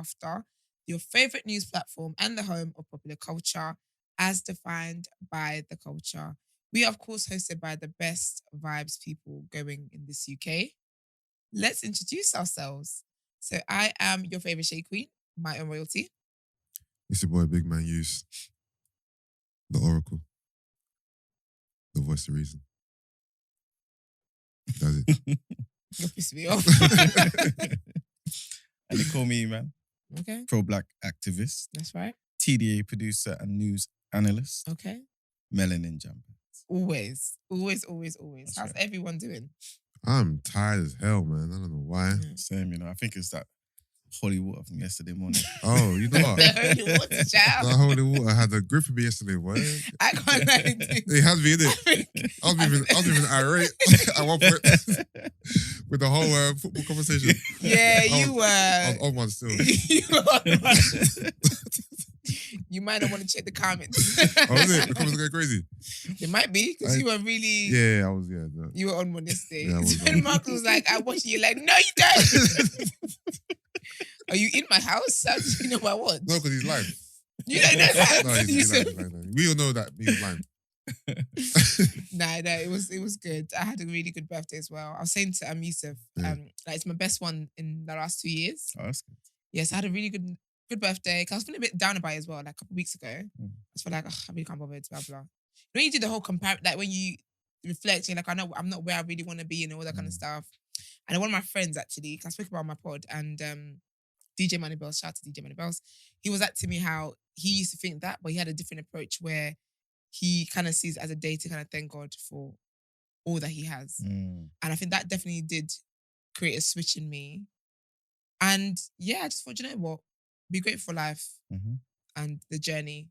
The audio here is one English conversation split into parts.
After, your favorite news platform and the home of popular culture as defined by the culture. We are, of course, hosted by the best vibes people going in this UK. Let's introduce ourselves. So I am your favorite shade queen, my own royalty. It's your boy Big Man Use, the Oracle, the voice of reason. That's it. You're pissing me off. And they call me, man, Okay, pro-black activist, that's right. TDA producer and news analyst, Okay. melanin jumper. Always. That's How's right. everyone doing? I'm tired as hell, man. I don't know why. Same, I think it's that holy water from yesterday morning. Oh, you know what? The holy water, child. That holy water had a grip of me yesterday, boy. I can't lie to you. It has me, innit? I was even irate at one point with the whole football conversation. Yeah, I you was were. on one still. You might not want to check the comments. Oh, is it? The comments are going crazy. It might be because you were really. Yeah, I was, You were on one this day. Yeah, I was When on. Mark was like, I watched you, like, no, you don't. Are you in my house? How do you know I was? No, because he's lying. You don't know that. No, he's lying. We all know that he's lying. No, it was good. I had a really good birthday as well. I was saying to Yusuf, Yeah. like it's my best one in the last 2 years. Oh, that's good. Yes, I had a really good birthday. 'Cause I was feeling a bit down about it as well, like a couple of weeks ago. I just felt like, I really can't bother, blah, blah. You know, you do the whole like when you reflect, you're like, I know I'm not where I really want to be and all that kind of stuff. And one of my friends actually, 'cause I spoke about it on my pod, and DJ Money Bells, shout out to DJ Money Bells, he was like to me how he used to think that, but he had a different approach where he kind of sees it as a day to kind of thank God for all that he has. And I think that definitely did create a switch in me. And yeah, I just thought, you know what? Be grateful for life and the journey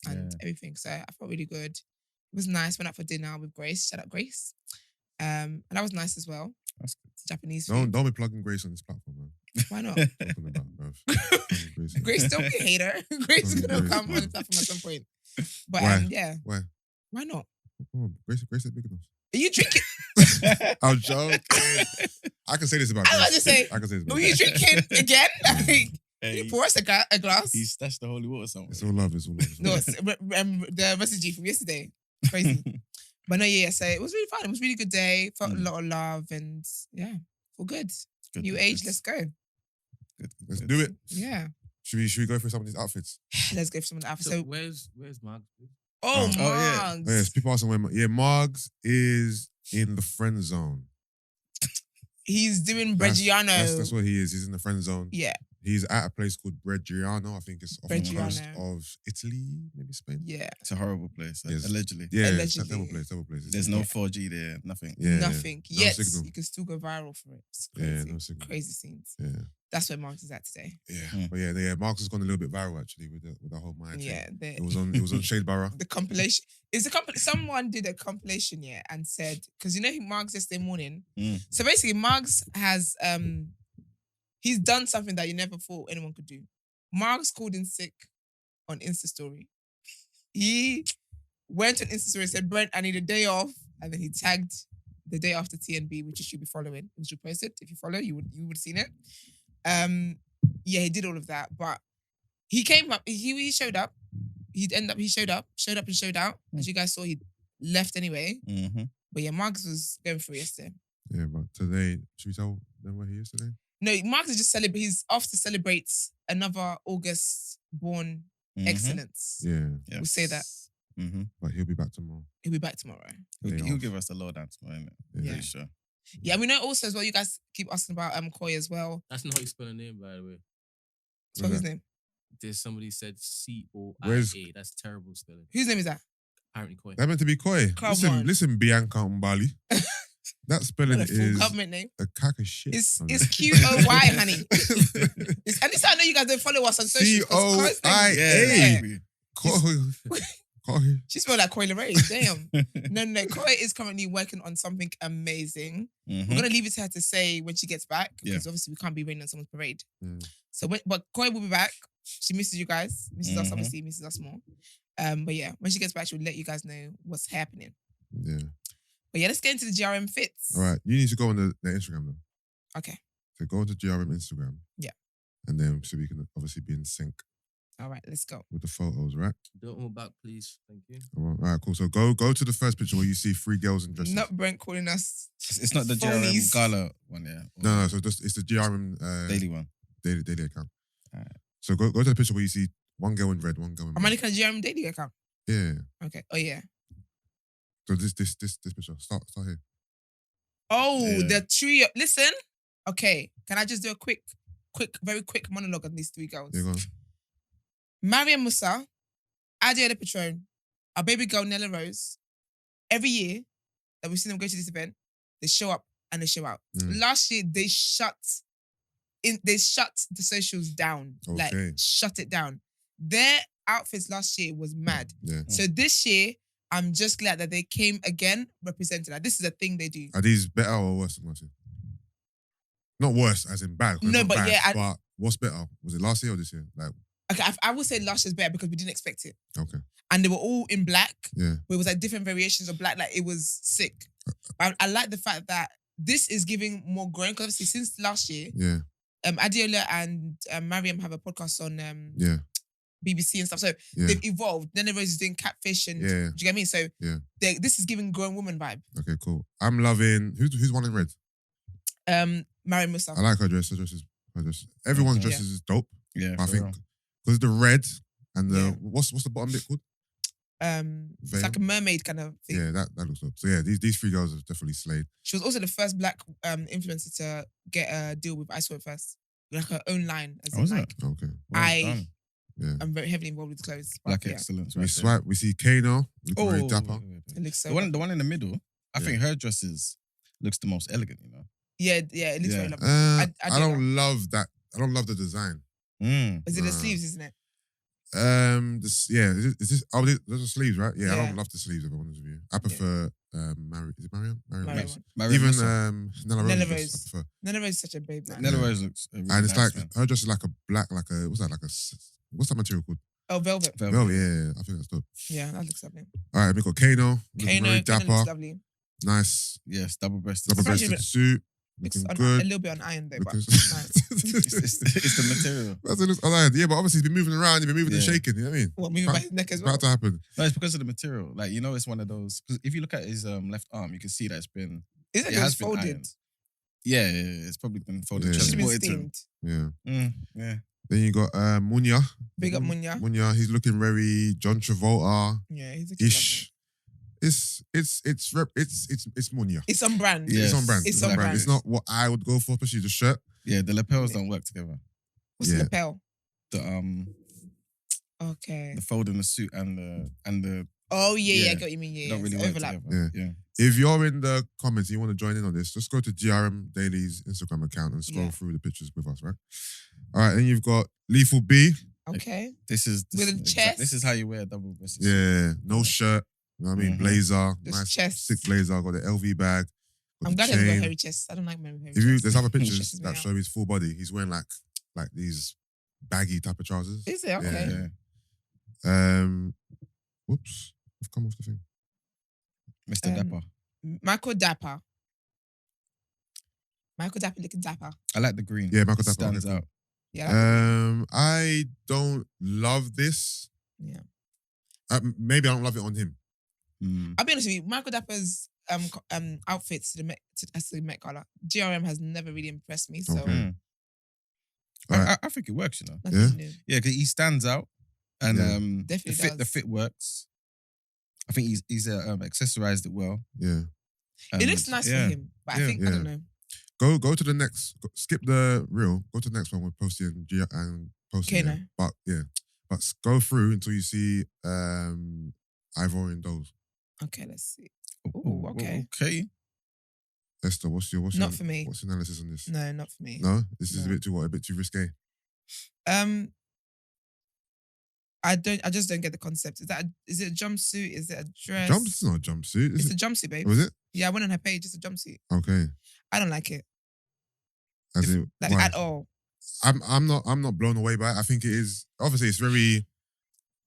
and everything. So I felt really good. It was nice. Went out for dinner with Grace. Shout out Grace. And that was nice as well. That's good. Japanese food. Don't be plugging Grace on this platform, man. Why not? Talking about, bruv. Grace, don't be a hater. Grace is going to Grace, come on the platform at some point. But Why? yeah. Why? Why not? Come on, Grace is big enough. Are you drinking? I'm joking. I can say this about I was Grace. about to say, I can say this about were you Grace. drinking again? Like, Hey, you pour us a glass? he stashed the holy water somewhere. It's all love. It's all love. No, it's the residue from yesterday. Crazy. But no, yeah, so it was really fun. It was a really good day. Felt a lot of love and yeah, feel good. Good, New good, age, good. let's go. Good, Let's good. do it. Yeah. Should we go through some of these outfits? Let's go for some of the outfits. So So, where's Mark? oh, Oh, yeah. Margs. Yes, people asking where. Margs is in the friend zone. He's doing That's Breggiano. what he is. He's in the friend zone. Yeah, He's at a place called Breggiano. I think it's off the coast Breggiano. of Italy, maybe Spain. yeah. It's a horrible place, Yes. allegedly. Yeah, Allegedly. double place. There's no 4G there, nothing. Yeah, Nothing. No Yet, signal. you can still go viral for it. It's Yeah, crazy. no signal. Crazy scenes. Yeah, That's where Margs is at today. yeah. But yeah, Marks has gone a little bit viral actually with the whole mind. Yeah. It was on Shade Barra. The compilation. Someone did a compilation, yeah, and said, because you know who Margs yesterday morning. So basically, Margs has he's done something that you never thought anyone could do. Margs called in sick on Insta story. He went on Insta story and said, Brent, I need a day off. And then he tagged the day after TNB, which you should be following. It was reposted. If you follow, you would have seen it. Yeah, he did all of that. But he came up, he showed up. He showed up and showed out. As you guys saw, he left anyway. But yeah, Margs was going through yesterday. Yeah, but today, should we tell them where he is today? No, Marks is just he's off to celebrate another August born excellence. Yeah, We'll say that. but he'll be back tomorrow. He'll be back tomorrow. He'll give us the lowdown tomorrow, innit? Yeah. Pretty sure. Yeah, we know also as well, you guys keep asking about Koi as well. That's not how you spell a name, by the way. So whose name? There's somebody said COIA. Where's- That's terrible spelling. Whose name is that? Apparently Koi. That meant to be Koi. Come on. Listen, Bianca Mbali. That spelling Not a full is government name. a cack of shit. It's man. QOY, honey. And this I know you guys don't follow us on social. COIA. Yeah. Koi. She spelled like Koi Leray. Damn. No. Koi is currently working on something amazing. We're gonna leave it to her to say when she gets back because obviously we can't be raining on someone's parade. So, but Koi will be back. She misses you guys. Misses us, obviously. Misses us more. But yeah, when she gets back, she'll let you guys know what's happening. Yeah. But yeah, let's get into the GRM fits. All right. You need to go on the Instagram though. Okay. So go onto GRM Instagram. Yeah. and then so we can obviously be in sync All right, let's go. with the photos, right? Don't move back, please. Thank you. All right, cool. So go to the first picture where you see 3 girls in dresses. Not Brent calling us. It's not the Phonies. GRM Gala one, yeah. No. So it's the GRM Daily one. daily account. Alright. So go to the picture where you see 1 girl in red, 1 girl in I'm black. looking at GRM Daily account. Yeah. Okay. Oh yeah. So this picture. Start here. Oh, Yeah. the trio. Listen. Okay. Can I just do a very quick monologue on these 3 girls? Yeah, go on. Mariam Musa, Adiola Patron, our baby girl Nella Rose. Every year that we've seen them go to this event, they show up and they show out. Mm. Last year they shut the socials down. Like Okay. shut it down. Their outfits last year was mad. Yeah. So this year, I'm just glad that they came again represented. Like, this is a thing they do. Are these better or worse than last year? Not worse, as in bad. 'cause it's No, not but bad, yeah, but what's better? Was it last year or this year? Like, Okay, I would say last year's better because we didn't expect it. okay. And they were all in black. Yeah. Where it was like different variations of black. Like it was sick. I like the fact that this is giving more growing. Because obviously since last year, Yeah. Adiola and Mariam have a podcast on Yeah. BBC and stuff. So Yeah. they've evolved. Then Rose is doing catfish and Yeah. do you get what I mean? So Yeah. this is giving grown woman vibe. Okay, cool. I'm loving who's one in red? Mariam Musa. I like her dress. Her dress. Everyone's Okay. dresses is dope. Yeah, I for think real. because the red and the Yeah. what's the bottom bit called? It's Veil? like a mermaid kind of thing. Yeah, that looks dope. So yeah, these 3 girls have definitely slayed. She was also the first black influencer to get a deal with I Saw It First. Like her own line. As Oh, in, was it? like, Okay. Well I- done. Yeah. I'm very heavily involved with clothes. but Black yeah, excellence. We right there. swipe. We see Kano looking very Oh, dapper. it looks so the one in the middle. I Yeah. think her dresses looks the most elegant. You know. Yeah, it looks Yeah. very lovely. I do don't love that. I don't love the design. Is it the Nah. sleeves, isn't it? Yeah. Is this? Oh, those are sleeves, right? Yeah. I Yeah. don't love the sleeves. If I'm honest with you, I prefer Is it Mariam? Mariam. Mariam Even Musa. Nella Nella Rose. Rose. I prefer. Nella Rose is such a babe. Man. Nella Yeah. Rose looks really And it's nice, like man. her dress is like a black, like a what's that? Like a what's that material called? Oh, velvet. Velvet. Well, yeah. I think that's dope. Yeah, that looks lovely. All right, we got Kano. Looking Kano very looks dapper. lovely. Nice. Yes, double-breasted. Double-breasted Actually, suit. Looks Looking a good. little bit on iron though, but Because- nice. It's the material. That's what it looks like. Yeah, but obviously he's been moving around, he's been moving and Yeah. shaking, you know what I mean? What, moving by his neck as well? About to happen. No, it's because of the material. Like, you know, it's one of those. Because if you look at his left arm, you can see that it's been. Is it It has just been folded? ironed. Yeah, it's probably been folded. Yeah. Should have been transported to. steamed. Yeah. Yeah. Then you got Munya. Big up Munya. Munya, he's looking very John Travolta Yeah, he's looking lovely. ish. It's Munya. It's on brand. Yeah. It's on brand. It's It's on on brand. brand. It's not what I would go for, especially the shirt. Yeah, the lapels don't work together. What's Yeah. the lapel? Okay. The fold in the suit and the Oh yeah, Yeah. I get what you mean. Yeah, don't really it's work overlap. together. Yeah. If you're in the comments and you want to join in on this, just go to GRM Daily's Instagram account and scroll Yeah. through the pictures with us, right? All right, then you've got Lethal B. Okay. This is With a chest. This is how you wear a double breasted. Yeah, no shirt. You know what I mean? Mhm. Blazer, Just nice chest. sick blazer. Got the LV bag. Got I'm the glad he hasn't got chain. hairy chest. I don't like men with hairy If you, chest. there's other Chest pictures is that way show his full body. He's wearing like these baggy type of trousers. Is it? Okay. Yeah. Whoops, I've come off the thing. Mr. Dapper. Michael Dapper. Michael Dapper looking dapper. I like the green. Yeah, Michael It Dapper, stands okay. out. Yeah. I don't love this. Yeah. Maybe I don't love it on him. I'll be honest with you. Michael Dapper's outfits to the Met Gala. GRM has never really impressed me. So Okay. Mm. Alright. I think it works, you know. nothing new. Yeah, because he stands out, and Yeah. Definitely the does. fit works. I think he's accessorized it well. Yeah. It looks nice yeah. for him, but I Yeah. think I Yeah. don't know. Go to the next. Skip the reel. Go to the next one with Posty and Posty. Okay, yeah. no. But yeah, go through until you see Ivorian dolls. Okay, let's see. Oh, Ooh, okay. Okay. Esther, what's your Not for me. What's your analysis on this? No, not for me. No, this is No. a bit too risque. I just don't get the concept. Is it a jumpsuit? Is it a dress? It's not a jumpsuit. It's Is a it? jumpsuit, babe. Was it? Yeah, I went on her page. It's a jumpsuit. Okay. I don't like it. As in, Like why? at all. I'm not blown away by it. I think it is obviously it's very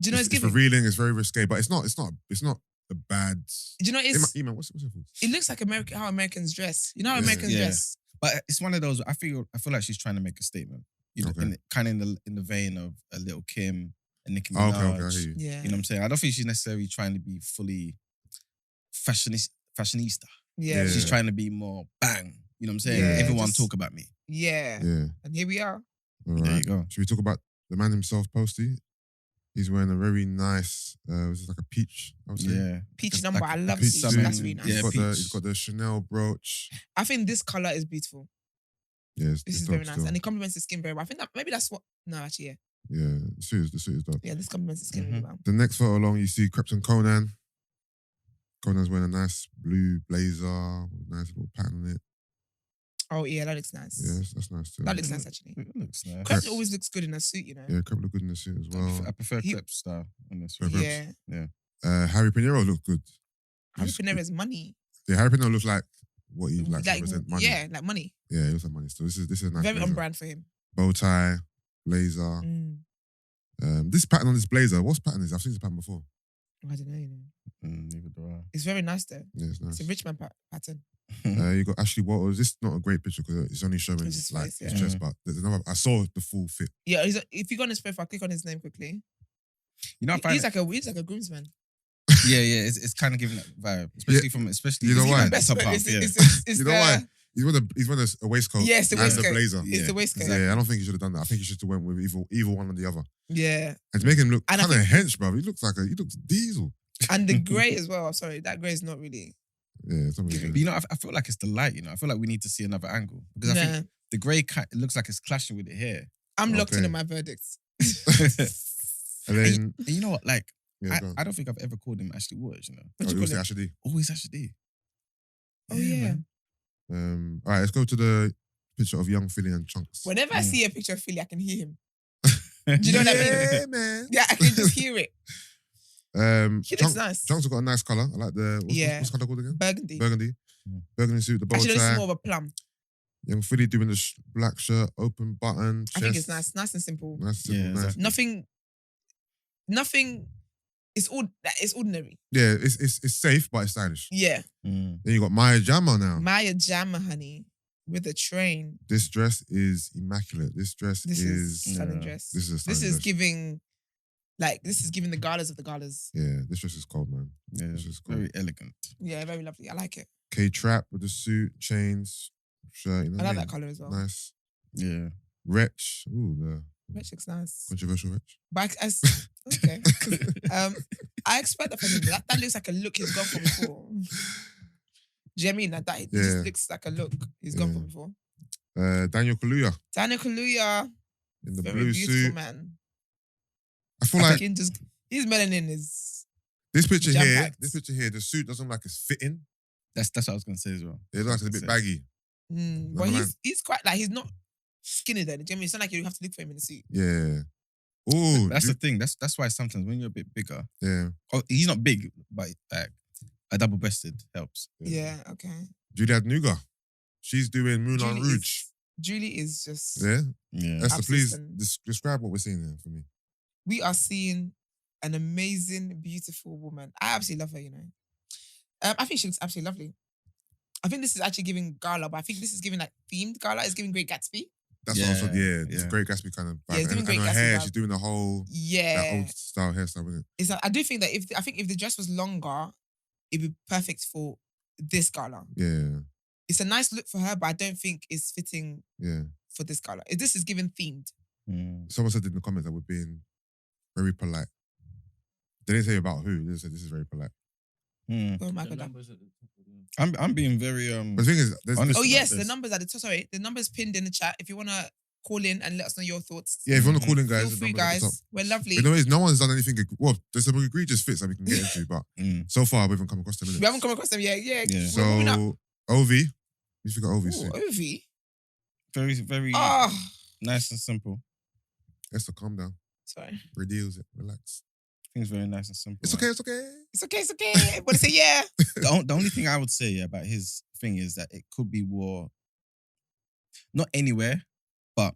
Do you know it's it's giving? revealing, it's very risque, but it's not a bad. Do you know it's? Eman, what's your fault? It looks like how Americans dress. You know how Yeah. Americans Yeah. dress. But it's one of those. I feel like she's trying to make a statement. You know, Okay. kind of in the vein of a Little Kim and Nicki Oh, Minaj. okay, I hear you. Yeah. You know what I'm saying? I don't think she's necessarily trying to be fully fashionista. Yeah. She's Yeah. trying to be more bang. You know what I'm saying? Yeah, Everyone just- talk about me. Yeah. Yeah. And here we are. All There you right. go. Should we talk about the man himself, Posty? He's wearing a very nice, was it like a peach, I would say? Yeah. Peach That's number. like I a love peach peach. suit. That's really nice. Yeah, He's peach. got the Chanel brooch. I think this color is beautiful. Yeah, This it's is dope very nice. still. And it complements the skin very well. I think that maybe that's what. No, actually, yeah. Yeah, the suit is dope. Yeah, this complements the skin really well. The next photo along, you see Captain Conan. Conan's wearing a nice blue blazer with a nice little pattern on it. Oh, yeah, that looks nice. Yeah, that's nice too. That looks nice, actually. It looks nice. Crepes always looks good in a suit, you know? Yeah, Crep look good in the suit as well. I prefer He- crepe style on this Crep- one. Yeah. Harry Pinero looked good. Harry He's- Panera's money. Yeah, Harry Pinero looks like what he like to represent money. Yeah, like money. Yeah, he looks like money still. This is a nice Very blazer. on brand for him. Bow tie, blazer. Mm. This pattern on this blazer, what's pattern is? I've seen this pattern before. I don't know, you know. Neither do I. It's very nice, though. Yeah, it's nice. It's a rich man pattern. You got Ashley Waters. This is not a great picture because it's only showing It's his like face, his yeah. chest, but there's another. I saw the full fit. Yeah, if you go on his profile, click on his name quickly. You know, I find He's like a groomsman. yeah, it's kind of giving that vibe, especially You know why? Best top half, yeah. It's You know why? He's wearing a waistcoat. Yes, the and waistcoat. the blazer. It's Yeah, the waistcoat. Yeah, I don't think he should have done that. I think he should have went with either one or the other. Yeah. And to make him look And I kind of think- hench, bro. He looks diesel. And the grey as well. I'm sorry, that grey is not really. Yeah, it's not really But good. you know, I feel like it's the light. You know, I feel like we need to see another angle because I think the grey it looks like it's clashing with the hair. I'm locked in Okay. on my verdicts. And then And you know what? Like, yeah, go on. I don't think I've ever called him Ashley Waters. You know, What Oh, do it you was call it? Ashley D. always Ashley. Oh, yeah. man. All right, let's go to the picture of young Philly and Chunks. Whenever I see a picture of Philly, I can hear him. Do you know what I mean? Yeah, man. Yeah, I can just hear it. He looks nice. Chunks have got a nice color. I like the what's the color called again? Burgundy. Burgundy. Mm. Burgundy suit, the bow Actually, this is tie. more of a plum. Young Philly doing the black shirt, open button. I think chest. it's nice. Nice and simple. Nice, simple, Yeah, nice. exactly. Nothing. It's ordinary. Yeah, it's safe, but it's stylish. Yeah. Mm. Then you got Maya Jama now. Maya Jama, honey, with a train. This dress is immaculate. This dress This is stunning yeah. dress. This is a stunning This is dress. giving, this is giving the galas of the galas. Yeah, this dress is cold, man. Yeah, This is cool. very elegant. Yeah, very lovely. I like it. K-Trap with the suit, chains, shirt. You know I what like mean? that color as well. Nice. Yeah. Wretch. Ooh, the Which looks nice. controversial Wretch. But okay. I expect that from him. That looks like a look he's gone for before. Do you know what I mean? Like that, it Yeah. just looks like a look he's gone Yeah. for before. Daniel Kaluuya Daniel Kaluuya, in the very blue beautiful suit. man. I feel like His melanin is this picture jam-packed. here, the suit doesn't look like it's fitting. That's what I was gonna say as well. It looks like it's a bit baggy. but man. he's quite like he's not skinny though. Do you know what I mean? It's not like you have to look for him in a suit. Yeah. Ooh, That's the thing. That's why sometimes when you're a bit bigger, yeah. he's not big, but like a double-breasted helps. Yeah, okay. Juliette Nuga. She's doing Moulin Rouge. Julie is just Yeah. Yeah. Esther, please Absolutely. describe what we're seeing here for me. we are seeing an amazing, beautiful woman. I absolutely love her, you know. I think she looks absolutely lovely. I think this is actually giving gala, but I think this is giving like themed gala. It's giving Great Gatsby. That's also Yeah, it's a yeah. Great Gatsby kind of vibe. Yeah, it's doing and Great her Gatsby hair, vibe. she's doing the whole that Yeah. old style hairstyle with it. It's like, I do think that if the dress was longer, it'd be perfect for this gala. Yeah, It's a nice look for her, but I don't think it's fitting yeah. for this gala. This is given themed. Mm. Someone said in the comments that we're being very polite. They didn't say about who. They just said this is very polite. Mm. Oh my The god. numbers at the top of the- I'm being very But the thing is, there's Honestly, Oh about yes, the this. numbers at the top. Sorry, the numbers pinned in the chat. If you wanna call in and let us know your thoughts, yeah, if you want to call in, guys, feel the free, numbers at the top. guys. We're lovely. You know, no one's done anything. Well, there's some egregious fits that we can get into, but Mm. so far we haven't come across them. We haven't come across them yet. Yeah. Yeah. We're moving up. So, Ovi, you think of Ovi Ooh, suit? Ovi. very, very Oh, nice and simple. Esther, calm down. sorry. Redeals it. Relax. Things very nice and simple. It's okay. It's okay. It's okay. It's okay. Everybody say yeah. The only thing I would say about his thing is that it could be wore not anywhere, but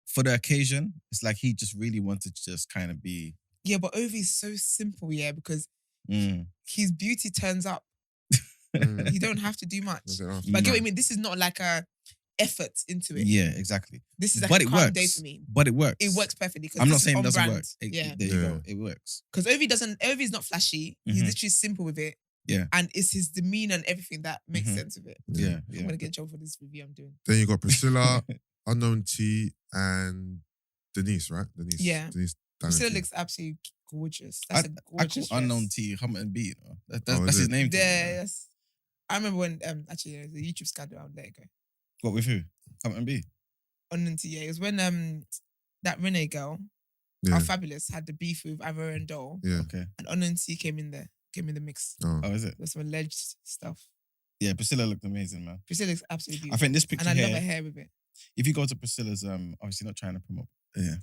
for the occasion, it's like he just really wanted to just kind of be. Yeah, but Ovi is so simple. Yeah, because Mm. his beauty turns up. Mm. You don't have to do much. That's it, huh? But I get what you mean. This is not like a effort into it. Yeah, exactly. This is like But a it calm works. day for me. But it works. It works perfectly. I'm not saying it doesn't work. Yeah. There you go. It works. Because Ovi's not flashy. He's Mhm. literally simple with it. Yeah. And it's his demeanor and everything that makes Mhm. sense of it. Yeah. I'm gonna get in trouble for this review I'm doing. Then you got Priscilla, Unknown T, and Denise, right? Yeah. Denise. Priscilla Diamond T. looks absolutely gorgeous. I That's a call gorgeous dress. Unknown T Hum and B. You know? That's Oh, that's is his it? name. to me, man. Yes. I remember when actually there's a YouTube scandal. I'll let it go. What with who? Hum and B. Yeah, it was when that Renee girl, Yeah. our fabulous, had the beef with Ava and Doll, Yeah. Okay. and Unfiltered came in the mix. Oh. Oh, is it? There was some alleged stuff. Yeah, Priscilla looked amazing, man. Priscilla looks absolutely I beautiful. think this picture and I here, love her hair with it. if you go to Priscilla's, obviously not trying to promote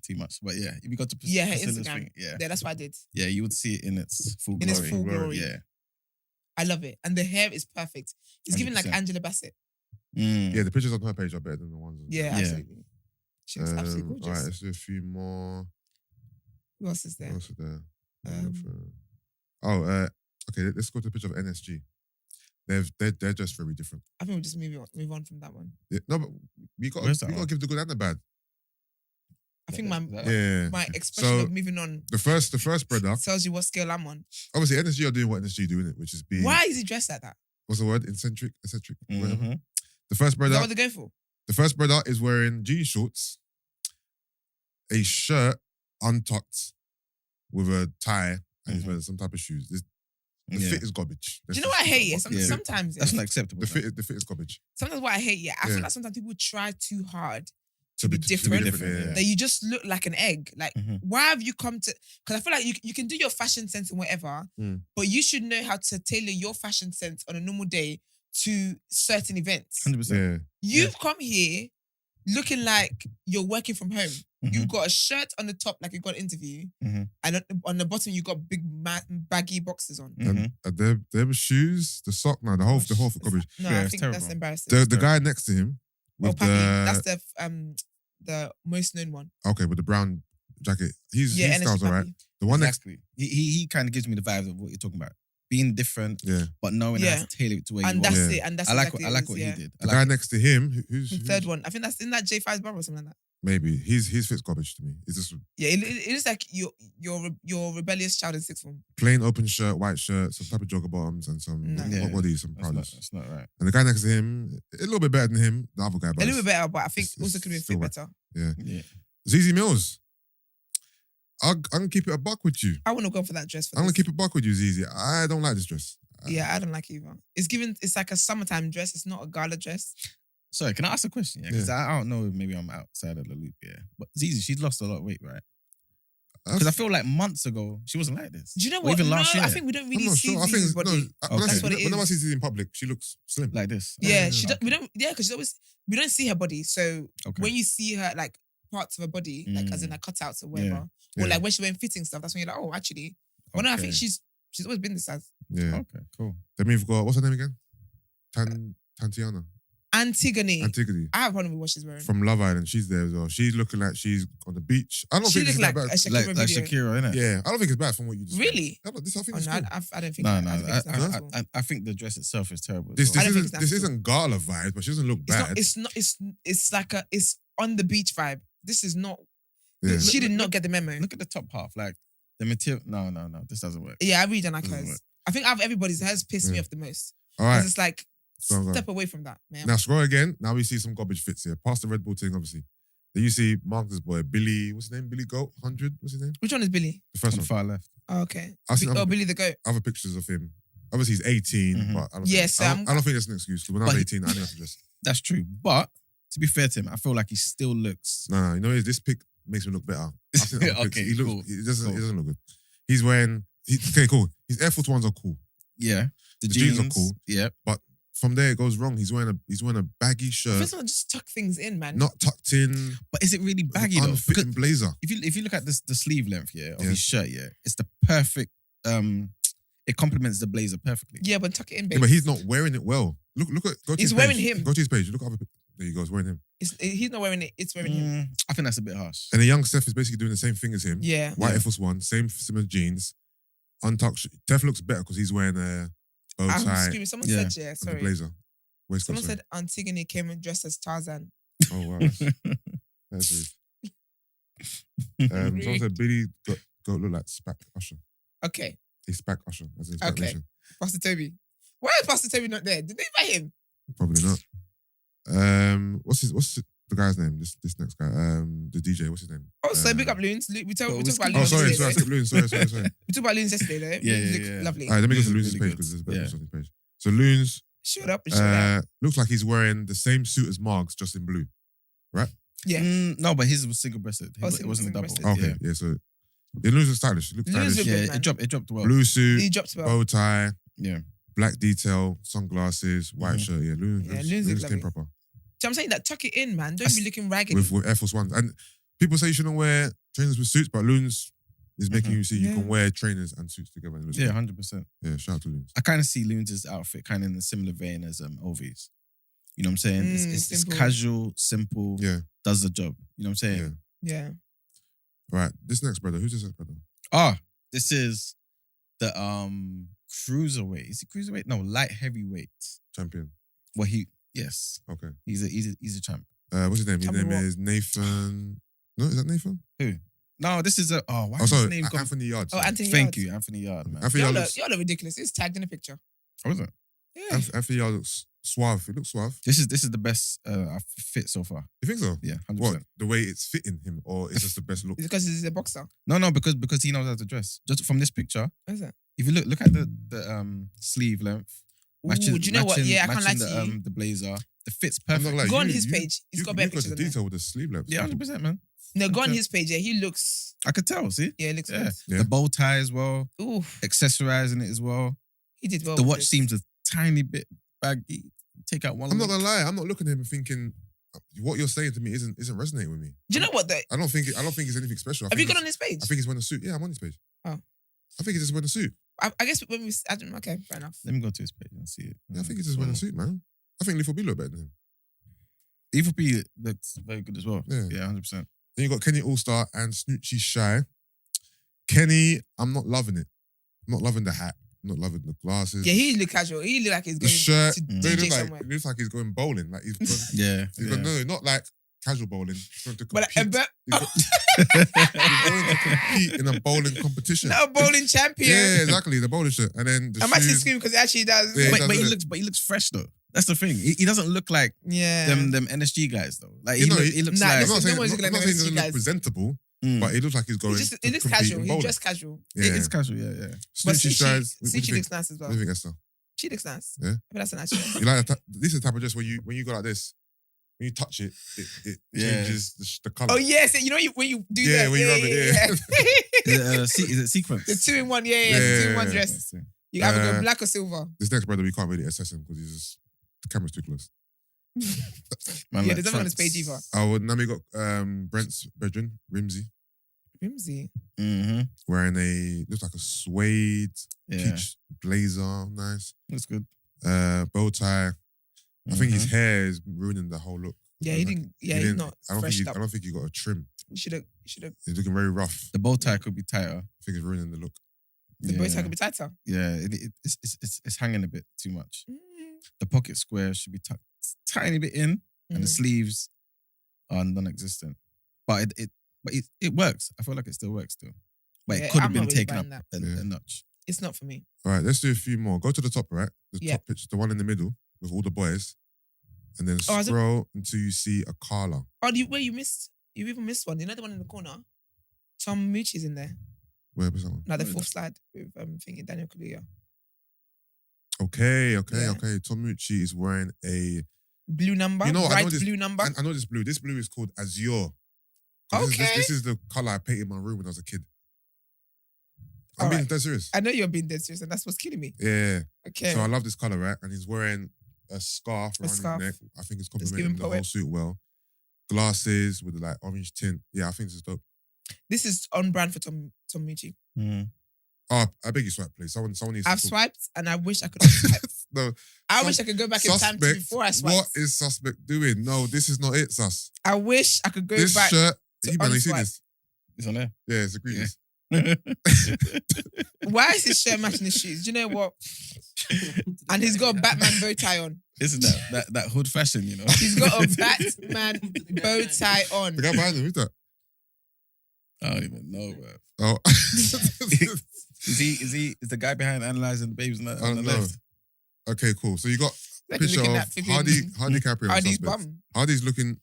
too much, but yeah, if you go to Yeah, her Priscilla's Instagram. thing, Yeah, that's what I did. yeah, you would see it in its full In glory. its full glory. Yeah. I love it, and the hair is perfect. It's giving like 100%. Angela Bassett. Yeah, the pictures on her page are better than the ones on Yeah, Yeah. absolutely. She looks absolutely gorgeous. All right, let's do a few more. Who else is What there? else is there? Um, Okay, let's go to the picture of NSG. They're just very different. I think we'll just move on from that one. Yeah, no, but we got Where's that to one? give the good and the bad. I think my Yeah. my expression So- of moving on The first brother, tells you what scale I'm on. obviously NSG are doing what NSG doing it, which is being Why is he dressed like that? what's the word? Eccentric, whatever. Mhm. The first Is brother, that what they're going for? the first brother is wearing jean shorts, a shirt untucked with a tie, and he's Mhm. wearing some type of shoes. The Yeah. fit is garbage. Do you know what I hate? Yeah, Yeah. sometimes That's yeah, not acceptable. The fit is garbage. sometimes what I hate, yeah, I Yeah. feel like sometimes people try too hard To be different. yeah. that you just look like an egg. Like, Mhm. why have you come to? Because I feel like you can do your fashion sense and whatever, Mm. but you should know how to tailor your fashion sense on a normal day to certain events. 100%. Yeah. You've come here looking like you're working from home. Mhm. You've got a shirt on the top like you got an interview, Mhm. and on the bottom you got big baggy boxes on. Mhm. And their shoes, the sock, no, the whole foot garbage. No, Yeah, I it's think terrible. that's embarrassing. The guy next to him with Pappy, the that's the most known one. okay with the brown jacket. His Energy style's alright. Pappy. The one next, Exactly. He kind of gives me the vibes of what you're talking about. Being different, yeah, but knowing Yeah. how to tailor it to where And you that's want. it. And that's I like exactly what, I like it what is, he yeah. did. I the like guy it. next to him, who's The third one. I think that's in that J5's brother or something like that. maybe his fit's garbage to me. It's just Yeah, it is like your rebellious child in sixth form. plain open shirt, white shirt, some type of jogger bottoms, and some No. what are these? Some That's not, Prowlers. that's not right. And the guy next to him, a little bit better than him. The other guy, but A little bit better, but I think it's- also could have still been whack. fit better. yeah. Yeah. ZZ Mills. I'm gonna keep it a buck with you. I want to go for that dress. For I'm gonna this. keep it a buck with you, ZZ. I don't like this dress. Yeah, I don't like it either. It's like a summertime dress. It's not a gala dress. Sorry, can I ask a question? Yeah, because I don't know if maybe I'm outside of the loop. Yeah, but Zizi, she's lost a lot of weight, right? Because I feel like months ago she wasn't like this. Do you know Or what? even no, last year, I think we don't I'm really not see sure. I think Zizi's it's, no, body. Okay. That's what it whenever I is. see Zizi in public, she looks slim. like this. Yeah, Yeah. she don't. We don't. Yeah, because we don't see her body. So Okay. when you see her like parts of her body, like as in like cutouts or whatever, or Yeah. like when she went fitting stuff, that's when you're like, oh, actually. Well, no, I think Okay. she's always been this size. Yeah. Okay, cool. Then we've got what's her name again? Tantiana. Antigone. Antigone. I have one of what she's wearing. From Love Island. She's there as well. She's looking like she's on the beach. I don't She think this looked is like that a bad. Shakira Like video. Shakira, innit? Yeah, I don't think it's bad from what you just Really? I think Oh, it's no, cool. I don't think. No, I no. don't think it's nice at all. I think the dress itself is terrible. This as well. I don't think it's this natural. isn't gala vibe, but she doesn't look It's bad. not. It's not. It's like it's on the beach vibe. This is not. Yeah. She did not get the memo. Look at the top half, like the material. No, this doesn't work. Yeah, I really don't like Doesn't hers. work. I think out of everybody's, hers pissed me Yeah. off the most. All 'Cause right. it's like Go on. step away from that, man. Now scroll again. Now we see some garbage fits here. Past the Red Bull thing, obviously. Then you see Marcus' boy, Billy, what's his name? Billy Goat 100? What's his name? Which one is Billy? The On first the one. far left. Oh, okay. I've seen Billy the goat. other pictures of him. Obviously he's 18, Mhm. but I don't, Yes, think, I don't think that's an excuse. Because when I was But 18, I didn't have to dress. That's true. But to be fair to him, I feel like he still looks. No, you know what? This pic makes me look better. I've seen other pics. Okay, He looks. cool. He doesn't. Cool. He doesn't look good. He's wearing. Okay, cool. His Air Force Ones are cool. Yeah. The jeans are cool. Yeah. From there it goes wrong. He's wearing a baggy shirt, First of all, just tuck things in, man. not tucked in, But is it really baggy though? Because unfitting blazer. if you look at the sleeve length, of Yeah. his shirt, it's the perfect. It complements the blazer perfectly. Yeah, but tuck it in, Yeah, babe. but he's not wearing it well. Look at. Go to He's his wearing page. him. Go to his page. Look at other. There you go. He's wearing him. He's not wearing it. It's wearing him. I think that's a bit harsh. And the young Steph is basically doing the same thing as him. Yeah. White Yeah. Air Force One, same similar jeans, untucked. Steph looks better because he's wearing a bow I'm tie screaming. Someone Yeah. said, yeah, and the sorry. blazer. Waistcoat, Someone sorry. said Antigone came and dressed as Tarzan. Oh, wow. That's rude. Someone said Billy got look like Spack Usher. Okay. He's Spack Usher, as in Spack Okay. Nation. Pastor Toby. Why is Pastor Toby not there? Did they invite him? Probably not. What's the guy's name? This next guy. The DJ. What's his name? Oh, so big up Loons. We talked about Oh, Loons sorry. yesterday. I skipped Loons. Sorry. We talked about Loons yesterday, though. Yeah, Loons yeah, look yeah. lovely. All right, let me go to Loons Loons' is page really because there's a good. better picture on his page. So Loons Shut up and shut up. looks like he's wearing the same suit as Margs, just in blue. Yeah. No, but his was single-breasted. Oh, It wasn't a double. single-breasted. Okay, yeah. So Loons is stylish. It looks Loons stylish. look Yeah, good, man. it dropped well. Blue suit, He dropped well. bow tie, Yeah. black detail, sunglasses, white Mhm. shirt. Yeah, Loons Yeah, Loons look came lovely. proper So I'm saying that tuck it in, man. Don't be looking raggedy. with Air Force Ones. And people say you shouldn't wear trainers with suits, but Loons is making you see you Yeah. can wear trainers and suits together. And it looks Yeah, good. 100%. Yeah. Shout out to Loons. I kind of see Loons' outfit kind of in a similar vein as Ovi's. You know what I'm saying? It's simple. casual, simple, Yeah, does the job. You know what I'm saying? yeah. Yeah. Right. This next brother. Who's this next brother? This is the cruiserweight. Is it cruiserweight? No, light heavyweight. Champion. Well, yes, Okay. he's a champ. What's his name? His Tell me name what. is Nathan. No, is that Nathan? No, this is why Oh, is his sorry. name gone? Anthony Yard. Oh, sorry. Anthony Thank Yards. you, Anthony Yard, man. Anthony Yard Y'all are ridiculous. It's tagged in the picture. What was it? Yeah. Anthony Yard looks suave. It looks suave. This is the best fit so far. You think so? Yeah, 100%. What? The way it's fitting him, or it's just the best look? It's because he's a boxer. No, because he knows how to dress. Just from this picture, What is that? if you look at the sleeve length, Ooh, do you know what? Yeah, I can't lie matching to you. the blazer, the fit's I'm perfect. not like Go on you, his you- page. He's you- got better you've got pictures the than that. detail with the sleeve length. Yeah, 100%, man. No, go on Okay. his page. Yeah, he looks. I could tell. See, Yeah, it looks yeah, good. Yeah. the bow tie as well, Ooh, accessorizing it as well. he did well. The with watch this. seems a tiny bit baggy. Take out one. I'm not link. gonna lie. I'm not looking at him and thinking what you're saying to me isn't resonating with me. Do you know what? Though? I don't think it's anything special. Have you gone on his page? I think he's wearing a suit. Yeah, I'm on his page. Oh. I think he's just wearing a suit. I guess when we. I don't know. Okay, fair enough. Let me go to his page and see it. Yeah, I think he's just wearing a suit, man. I think Little B look better than him. Eva B looks very good as well. Yeah. Yeah, 100%. Then you got Kenny All-Star and Snoochie Shy. Kenny, I'm not loving it. I'm not loving the hat. I'm not loving the glasses. Yeah, he look casual. He look like he's the going shirt. to They DJ look like, somewhere. it looks like he's going bowling. Like he's gone, Yeah, he's gone, no, not like casual bowling. He's going to But compete. like, He's going to compete in a bowling competition. not a bowling champion. Yeah, exactly. The bowling shirt. And then the I'm actually shoes. screaming because it actually does. Yeah, but doesn't it? he looks fresh though. That's the thing. He doesn't look like Yeah. them NSG guys though. Like You know, he looks Nah, like I'm not saying, no one's I'm looking not at saying he the doesn't guys. look presentable, Mm. but it looks like he's going It to looks compete casual. in He's bowling. dressed casual. Yeah. it's casual. Yeah. But Snoochie Shies. What do you Sushi think? looks nice as well. What do you think, Esther? She looks nice. Yeah? But that's a nice shirt. You like this is the type of dress when you go like this, when you touch it, it Yeah. changes the colour. Oh yes, you know when you do Yeah, that. when you rub it, yeah. Is it sequence? The 2-in-1, yeah, the Yeah. 2-in-1 dress. You either go black or silver. This next brother, we can't really assess him because the camera's too close. Man, Yeah, like there's nothing on his trunks. page either. Oh, well, now we got Brent's brethren, Ramsay, Whimsy. Mm-hmm. wearing looks like a suede Yeah, peach blazer, nice. that's good. Bow tie. I think his Mhm. hair is ruining the whole look. Yeah, he didn't. Yeah, he's not I don't freshed think up. I don't think he got a trim. You should have. He's looking very rough. The bow tie could be tighter. I think it's ruining the look. The yeah. bow tie could be tighter. Yeah, it's hanging a bit too much. Mm. The pocket square should be tucked tiny bit in, and the sleeves are non-existent. But it works. I feel like it still works still. But Yeah, it could have I'm been not really taken up buying a, that. Yeah. a notch. It's not for me. All right, let's do a few more. Go to the top, right? The Yeah. top picture, the one in the middle with all the boys. And then Oh, is it- scroll until you see a Carla. Oh, you missed. You even missed one. You know the one in the corner. Tom Moochie's in there. Where was that one? Like the Where is fourth slide with thinking Daniel Kaluuya. Okay. Yeah. Tom Mucci is wearing a. Blue number. You know what, I bright know this- blue number. I know this blue. This blue is called Azure. Okay. This is the color I painted my room when I was a kid. I'm All being right. dead serious. I know you're being dead serious, and that's what's killing me. Yeah. Okay. So I love this color, right? And he's wearing a scarf around scarf. his neck. I think it's giving complementing the whole poet. suit well. Glasses with the like orange tint. Yeah, I think this is dope. This is on brand for Tom Moochie. Oh, I beg you swipe, please. Someone needs I've to talk. swiped, and I wish I could. Swipe. No. I wish I could go back in time to Suspect, before I swiped. what is Suspect doing? No, this is not it, sus. I wish I could go This back. shirt, to you man, you see unswipe. this? It's on there. Yeah, it's egregious. Why is his shirt matching his shoes? Do you know what? And he's got a Batman bow tie on. Isn't that hood fashion, you know? He's got a Batman bow tie on. The guy behind him, who's that? I don't even know, bro. Oh. Is the guy behind analyzing the babes on I the don't know. left? Okay, cool. So you got a Like picture looking of at flipping- Hardy Caprio. Hardy's suspects. bum. Hardy's looking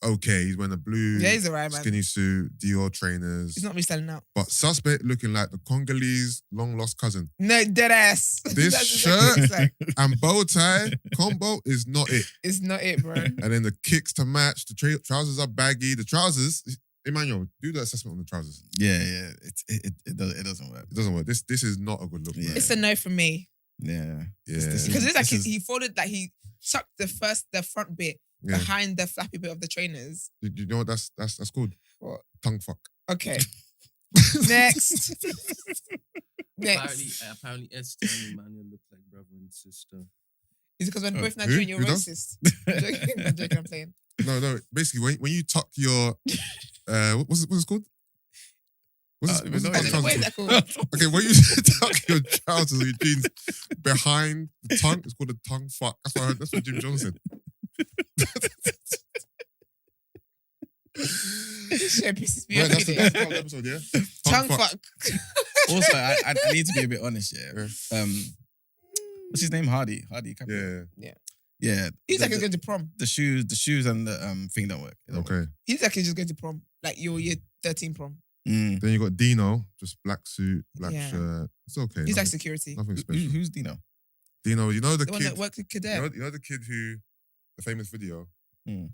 okay. He's wearing a blue Yeah, he's alright, man. skinny suit, Dior trainers. He's not really selling out. But suspect looking like the Congolese long lost cousin. No, dead ass. This That's shirt- exactly what it's like. And bow tie combo is not it. It's not it, bro. And then the kicks to match. The trousers are baggy. The trousers, Emmanuel, do the assessment on the trousers. Yeah. It doesn't work. It doesn't work. This is not a good look. Yeah. Man. It's a no from me. Yeah. Yeah. Because it's like This is- he folded, like he tucked the front bit Yeah. behind the flappy bit of the trainers. You know what that's called? What? Tongue fuck. Okay. Next. Next. Apparently, Esther and Emmanuel look like brother and sister. Is it because we're both Who? Nigerian, you're Who does? racist? I'm joking, I'm playing. No. Basically, when you tuck your what's it called? What's I it don't called? even know. What is that called? Okay, when you tuck your trousers or your jeans behind the tongue, it's called a tongue fuck. That's what I heard. That's what Jim Jones said. This shit pisses me Right, off. that's the innit? part of the episode, yeah? Tongue fuck. Also, I need to be a bit honest, yeah. What's his name? Hardy Caprio. Yeah. Yeah. He's like he's the, going to prom. the shoes and the thing don't work. It don't work. Okay. He's like he's just going to prom. Like your year 13 prom. Mm. Then you got Dino, just black suit, black Yeah. shirt. It's okay. He's like nothing, security. nothing special. Who's Dino? Dino, you know the The one kid. that worked at You Cadet. know the kid who, the famous video, Mm.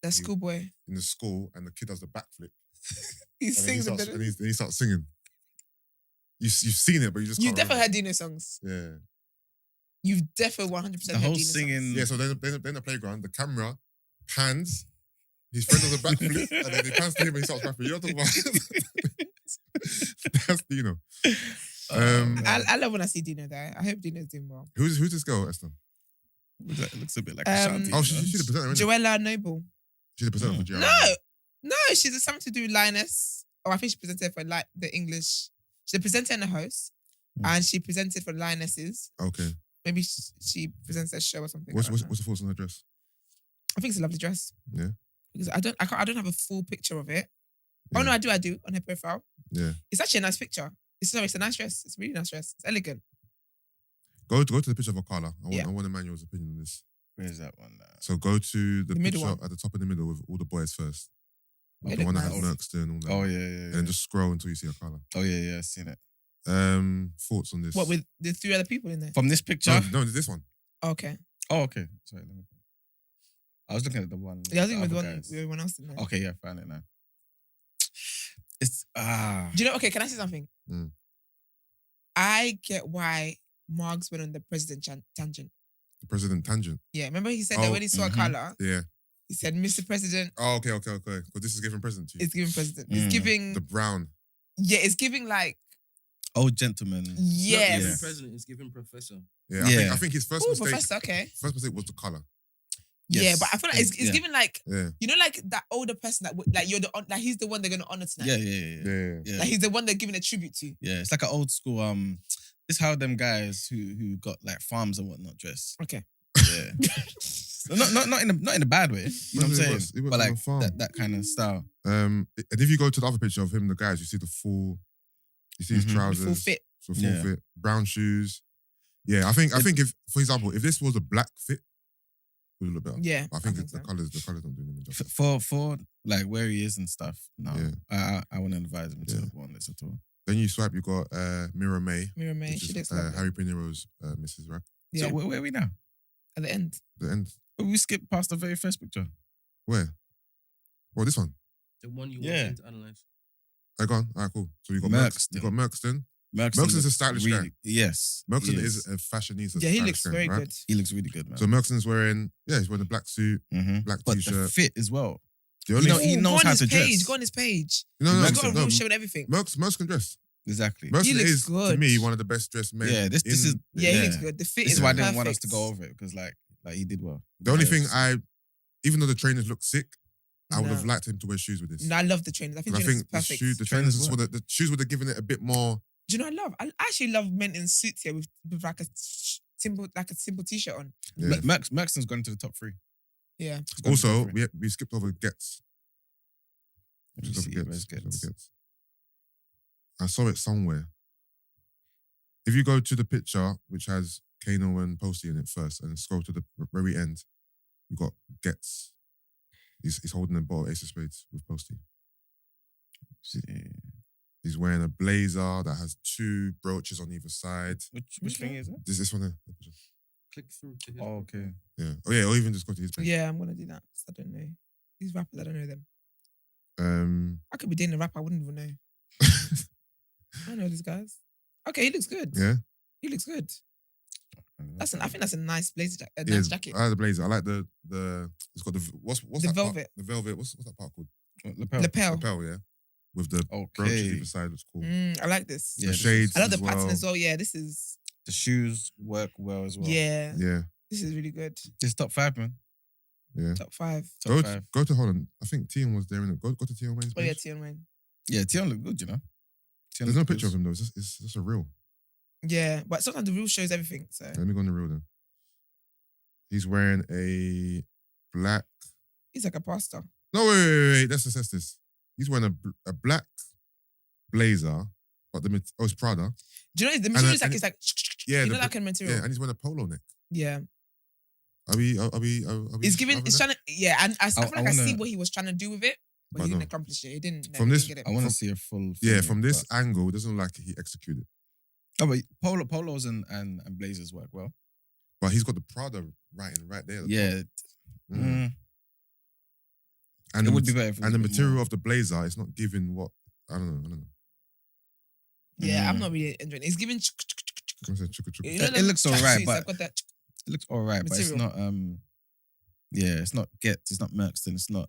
That schoolboy. in the school, and the kid does the backflip, He and then he sings a starts, bit. and he starts singing. You've seen it, but you just You've can't definitely remember. heard Dino songs. Yeah. You've definitely 100% The heard whole Dino singing. songs. Yeah, so then in the playground, the camera pans. His friend does a backflip, and then he pans to him and he starts backflip. You're talking about that's Dino. I love when I see Dino there. I hope Dino's doing well. Who's this girl, Esther? It looks a bit like a shanty. Oh, she's the presenter, isn't it? Joella Noble. She's the presenter for GR. No, she's something to do with Linus. Oh, I think she presented for like the English. She's a presenter and a host, and she presented for Linuses. Okay. Maybe she presents a show or something. What's I don't know. the thoughts on her dress? I think it's a lovely dress. Yeah. Because I don't have a full picture of it. Oh Yeah. no, I do on her profile. Yeah. It's actually a nice picture. It's a nice dress. It's a really nice dress. It's elegant. Go to the picture of Akala. Yeah. I want Emmanuel's opinion on this. Where's that one? So go to the middle picture one. at the top in the middle with all the boys first. They The look one that has nice. Merkston and all that. Oh yeah. And then just scroll until you see Akala. Oh yeah. I've seen it. Thoughts on this? What, with the 3 other people in there? From this picture. No, this one. Okay. Oh okay. Sorry. Let me... I was looking at the one. Yeah, I think with other one guys. with everyone else in there. Okay, yeah, found it now. It's Do you know? Okay, can I say something? Mm. I get why Margs went on the president tangent. The president tangent. Yeah, remember he said that Oh, when he saw a mhm. colour, Yeah. he said, "Mr. President, Oh, okay. Because this is giving present to you. it's giving president. Mm. It's giving, The brown. yeah, it's giving like old gentleman. Not yes. giving president, it's giving professor. Yeah. Yeah. I think his first Oh, mistake. professor, okay. First mistake was the color. Yeah, Yes. but I feel like it's Yeah. giving like Yeah. you know, like that older person that like you're like he's the one they're gonna honor tonight. Yeah. Yeah. Like he's the one they're giving a tribute to. Yeah, it's like an old school. It's how them guys who got like farms and whatnot dress. Okay. Yeah, not in a bad way. You know what I'm He saying? works But on like a farm. that kind of style. And if you go to the other picture of him, and the guys, you see the full. You see his Mhm. trousers. Full fit. So full Yeah. fit, brown shoes. Yeah, I think if, for example, if this was a black fit, it would look better. Yeah. But I think, so. the colors don't do him justice. For like where he is and stuff. No, Yeah. I wouldn't advise him to Yeah. go on this at all. Then you swipe, you got Mira May, Mira May, which she is looks lovely. Harry Pinero's Mrs. Right? Yeah. So where are we now? At the end. The end. We skipped past the very first picture. Where? Well, this one. The one you Yeah. want me to analyze. Go on. All right, cool. So you got Merkston. You got Merkston. Merkson's Merkson's a stylish guy. Yes. Merkston he is a fashionista. Yeah, he stylish looks guy, very right? good. He looks really good, man. So Merkston's he's wearing a black suit, Mhm. black But the t-shirt. fit as well. The only, You know, he Ooh, knows go on how his to page. dress. Go on his page. no, He's got a no, room showing everything. Merks can dress. Exactly. Merkston looks is, to good. me, one of the best dressed men. Yeah, this is Yeah, he looks good. The fit This is is why I didn't want us to perfect. go over it because like he did well. The only thing Yeah. even though the trainers look sick, I would have No. liked him to wear shoes with this. No, I love the trainers. I think I trainers is think the perfect. shoes, the Trainers trainers, work. the shoes would have given it a bit more. Do you know what I love? I actually love men in suits here with like a like a simple t-shirt on. Yeah. Merkson's gone to the top 3. Yeah. He's gone to the Also, top 3. we skipped over Gets. Let me see, where's Gets? I saw it somewhere. If you go to the picture, which has Kano and Posty in it first, and scroll to the very end, you got Gets. He's holding a bottle of Ace of Spades with Posty. He's wearing a blazer that has 2 brooches on either side. Which thing is it? This one here. Click through to his. Oh, okay. Yeah. Oh yeah, or even just go to his page. Yeah, I'm gonna do that. 'Cause I don't know these rappers. I don't know them. I could be dating a rapper. I wouldn't even know. I know these guys. Okay, he looks good. Yeah. He looks good. I think that's a nice blazer, Yeah, nice jacket. I like the blazer. I like the. It's got the what's The that velvet. Part? The velvet. What's that part called? Lapel. Lapel. Yeah. With the Okay. brooches either side. Looks cool. I like this. Yeah, The shades. I love the as pattern well. as well. Yeah, this is. The shoes work well as well. Yeah, Yeah. this is really good. This top 5, man. Yeah. Top 5. Top 5. Go to hold on. I think Tion was there in it. Go to Tion Wayne's Oh yeah, page. Tion Wayne. Yeah, Tion look good, you know. There's no picture of him though. It's just a reel. Yeah, but sometimes the reel shows everything. So Let me go on the reel then. He's wearing a black. he's like a pastor. No, wait. Let's assess this. He's wearing a black blazer, but it's Prada. Do you know the material is like and it's like Yeah, you know the- that kind of material. Yeah, and he's wearing a polo neck. Yeah. Are we? It's giving. It's trying to. Yeah, and I feel like I see wanna- what he was trying to do with it, but I he didn't know. accomplish it. He didn't. From he this- didn't get I it. want to see a full. Yeah, thing, from this but- angle, it doesn't look like he executed. Oh, but polos and blazers work well. But he's got the Prada writing right there. at the Yeah. top. Mm. Mm. And It the would be mat- better if it was And a the bit material more. of the blazer is not giving what I don't know. Yeah, I'm Mm. not really enjoying it. It's giving. Come on, say chuka chuka. You know It them looks alright, tracksuits but- that got that. It looks all right, but it's Material. not. Yeah, it's not Gets. It's not Merkston. It's not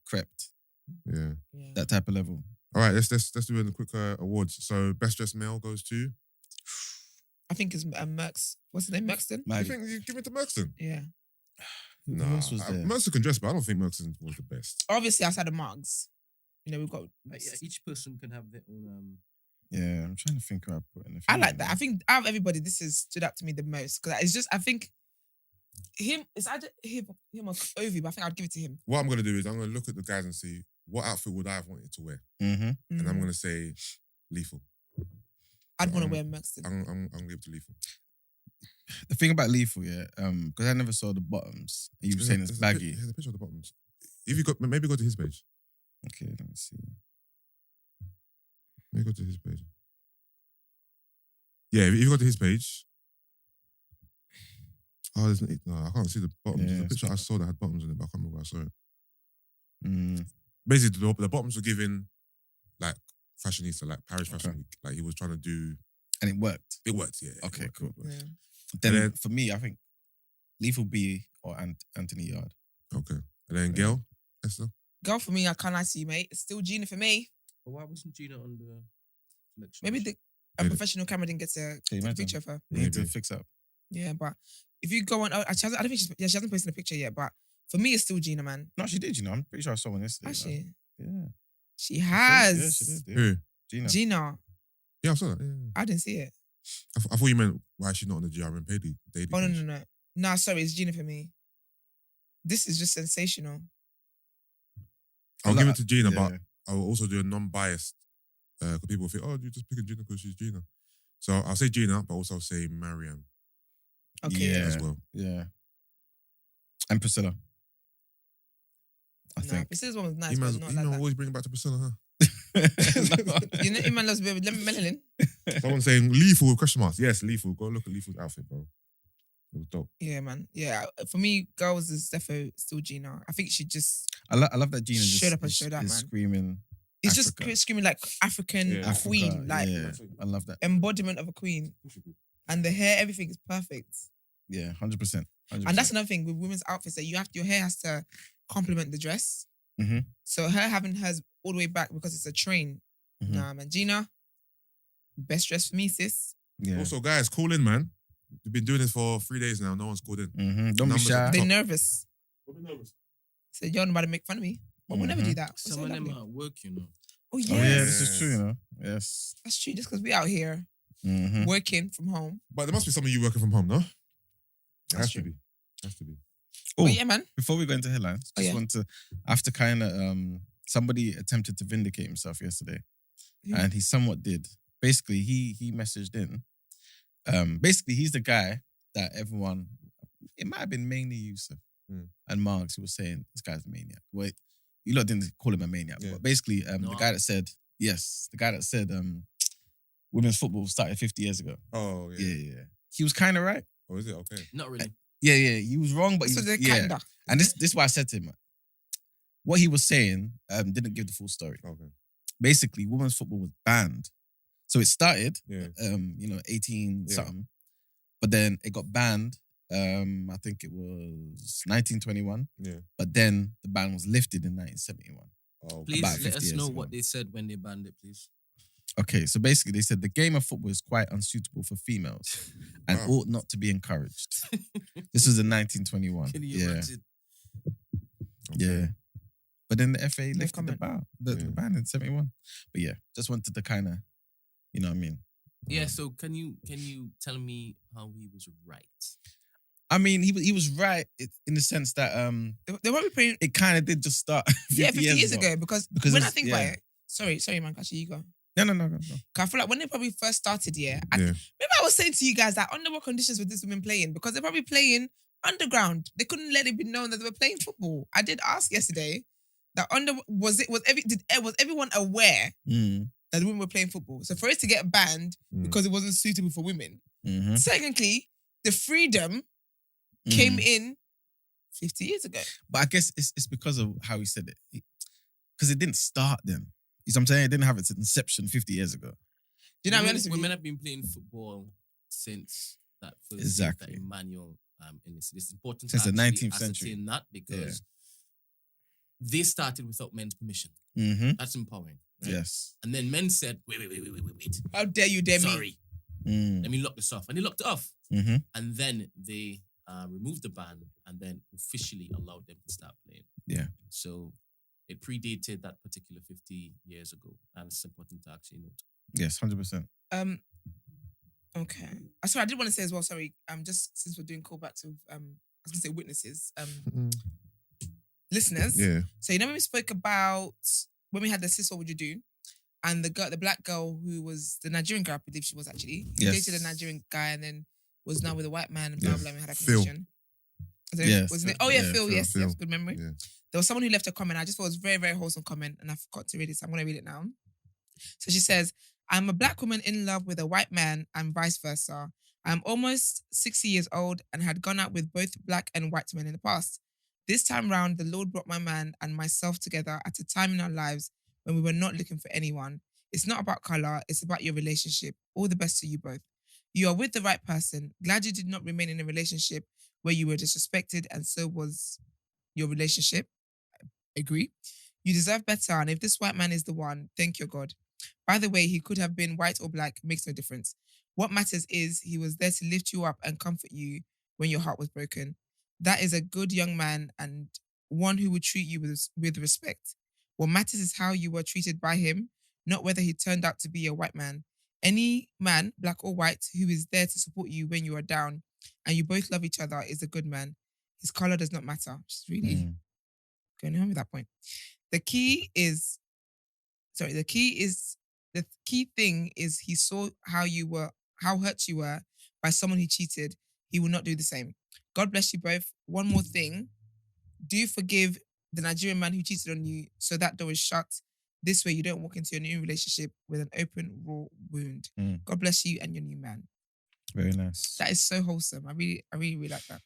Crept. Yeah. Yeah. That type of level. All right, let's do a quick awards. So best dressed male goes to. I think it's Merks. What's his name? Merkston. I think you give it to Merkson. Yeah. Who Nah, else was there? Merkson can dress, but I don't think Merkson was the best. Obviously, outside of Marks, you know we've got. Yeah, each person can have their own. Yeah, I'm trying to think who I put in the. I thing, like that. man. I think out of everybody, this has stood out to me the most because it's just. I think him. It's either him or Ovi, but I think I'd give it to him. What I'm gonna do is I'm gonna look at the guys and see what outfit would I have wanted to wear, Mhm. and I'm gonna say Lethal. I'd want to I'm- wear Merkston. I'm gonna give it to Lethal. The thing about Lethal, yeah, because I never saw the bottoms. You were saying it's baggy. There's a picture of the bottoms. If you maybe go to his page. Okay, let me see. Maybe go to his page. Yeah, if you go to his page. Oh, no, I can't see the bottoms. Yeah, There's a it's picture I not- saw that had bottoms in it, but I can't remember where I saw it. Mm. Basically, the bottoms were given like fashionista, like Paris Fashion Okay. Week. Like he was trying to do. And it worked. It worked, yeah. Okay, It worked, cool. it worked. Yeah. Then, then- for me, I think Lethal B or Anthony Yard. Okay, and then Gail, Esther. Girl for me, I can't lie to you, mate. It's still Gina for me. But why wasn't Gina on the selection? Maybe a Maybe. professional camera didn't get to Can you take a imagine? picture of her. We need to Maybe. fix up. Yeah, but if you go on, she hasn't, I don't think she hasn't posted a picture yet. But for me, it's still Gina, man. No, she did, you know. I'm pretty sure I saw one yesterday. Actually, Yeah. she has. Yeah, she did. Yeah. Who? Gina. Gina, Yeah, I saw that. Yeah. I didn't see it. I thought you meant why is she not on the GRM daily? Oh no, page? no, no, no. Sorry, it's Gina for me. This is just sensational. I'll give it to Gina, but Yeah. I will also do a non-biased. Because people think, oh, you're just picking Gina because she's Gina. So I'll say Gina, but also say Mariam Okay. Yeah. as well. Yeah. And Priscilla. I Nah, think. Priscilla's one was nice, Iman's, but not like always bring it back to Priscilla, huh? that. You know, Emman loves a bit of melanin. Someone saying lethal with question marks. Yes, lethal. Go look at lethal's outfit, bro. It was dope. Yeah, man. Yeah, for me, girls is defo still Gina. I think she just I love that Gina just Showed up and is, showed out, is man. screaming. it's just Africa. screaming like African Yeah. queen, Africa, like yeah, I love that. embodiment of a queen. And the hair, everything is perfect. Yeah, 100%. And that's another thing with women's outfits that your hair has to complement the dress. Mhm. So her having hers all the way back because it's a train. Mhm. Nah, man. Gina, best dress for me, sis. Yeah. Also, guys, call in, man. We've been doing this for 3 days now. No one's called in. Don't be Numbers shy. at They're top. nervous. So you're not about to make fun of me. But we'll never do that. We're so Some of them lovely. are at work, you know. Oh, yes. Oh yeah, this is true, you know. Yes. That's true. Just because we out here Mhm. working from home. But there must be some of you working from home, no? It has to be. Has to be. Oh, But yeah, man. before we go into headlines, Oh, just yeah. want to, after kind of, somebody attempted to vindicate himself yesterday, Who? and he somewhat did. Basically, he messaged in. Basically, he's the guy that everyone, it might have been mainly Yusuf and Marks who was saying this guy's a maniac. Well, you lot didn't call him a maniac, but basically, the guy that said, women's football started 50 years ago. Oh, yeah. Yeah. He was kind of right. Oh, is it? Okay. Not really. Yeah. He was wrong, but he So was, they're yeah. kinda. And this is why I said to him, what he was saying didn't give the full story. Okay. Basically, women's football was banned. So it started, Yeah. 18 Yeah. something, but then it got banned. I think it was 1921. Yeah. But then the ban was lifted in 1971. Oh, Please About let 50 us years know ago. what they said when they banned it, please. Okay, so basically they said the game of football is quite unsuitable for females and Wow. ought not to be encouraged. This was in 1921. Can you Yeah. imagine? Yeah. But then the FA No lifted the comment. ban in 71. But yeah, just wanted to kind of, you know what I mean? Yeah. So can you tell me how he was right? I mean, he was right in the sense that They won't be playing. it kind of did just start 50, Yeah, 50 years ago. Because when I it's- think about it, sorry, man, actually, you go. No. 'Cause I feel like when they probably first started, maybe I was saying to you guys that under what conditions were these women playing? Because they're probably playing underground. They couldn't let it be known that they were playing football. I did ask yesterday that was everyone aware Mm. that the women were playing football? So for it to get banned because it wasn't suitable for women. Mm-hmm. Secondly, the freedom came in 50 years ago. But I guess it's because of how he said it. Because it didn't start then. You know what I'm saying? It didn't have its inception 50 years ago. Do you know what I mean? Women have been playing football since that first Exactly. that Emmanuel it's important Since to the actually 19th century. ascertain that because they started without men's permission. Mm-hmm. That's empowering. Right? Yes. And then men said, wait. How dare you dare me? Sorry. Mm. Let me lock this off. And they locked it off. Mm-hmm. And then they removed the ban and then officially allowed them to start playing. Yeah. So it predated that particular 50 years ago. And it's important to actually note. Yes, 100%. Okay. Sorry, I did want to say as well, sorry, just since we're doing callbacks of I was gonna say witnesses, listeners. Yeah. So you know when we spoke about when we had the sis, what would you do? And the black girl who was the Nigerian girl, I believe she was actually. Who Yes. dated a Nigerian guy and then was now with a white man and blah Yeah. blah and had a Phil. connection. Yes. Wasn't it? Oh yeah, Phil, Phil, yes, Phil. good memory. Yeah. There was someone who left a comment. I just thought it was a very, very wholesome comment and I forgot to read it. So I'm going to read it now. So she says, I'm a black woman in love with a white man and vice versa. I'm almost 60 years old and had gone out with both black and white men in the past. This time round, the Lord brought my man and myself together at a time in our lives when we were not looking for anyone. It's not about color. It's about your relationship. All the best to you both. You are with the right person. Glad you did not remain in a relationship where you were disrespected and so was your relationship. Agree. You deserve better. And if this white man is the one, thank your God. By the way, he could have been white or black, makes no difference. What matters is he was there to lift you up and comfort you when your heart was broken. That is a good young man and one who would treat you with respect. What matters is how you were treated by him, not whether he turned out to be a white man. Any man, black or white, who is there to support you when you are down and you both love each other is a good man. His color does not matter. Just really going home with that point. The key thing is he saw how hurt you were by someone who cheated. He will not do the same. God bless you both. One more thing. Do forgive the Nigerian man who cheated on you so that door is shut. This way you don't walk into your new relationship with an open, raw wound. God bless you and your new man. Very nice. That is so wholesome. I really, really like that.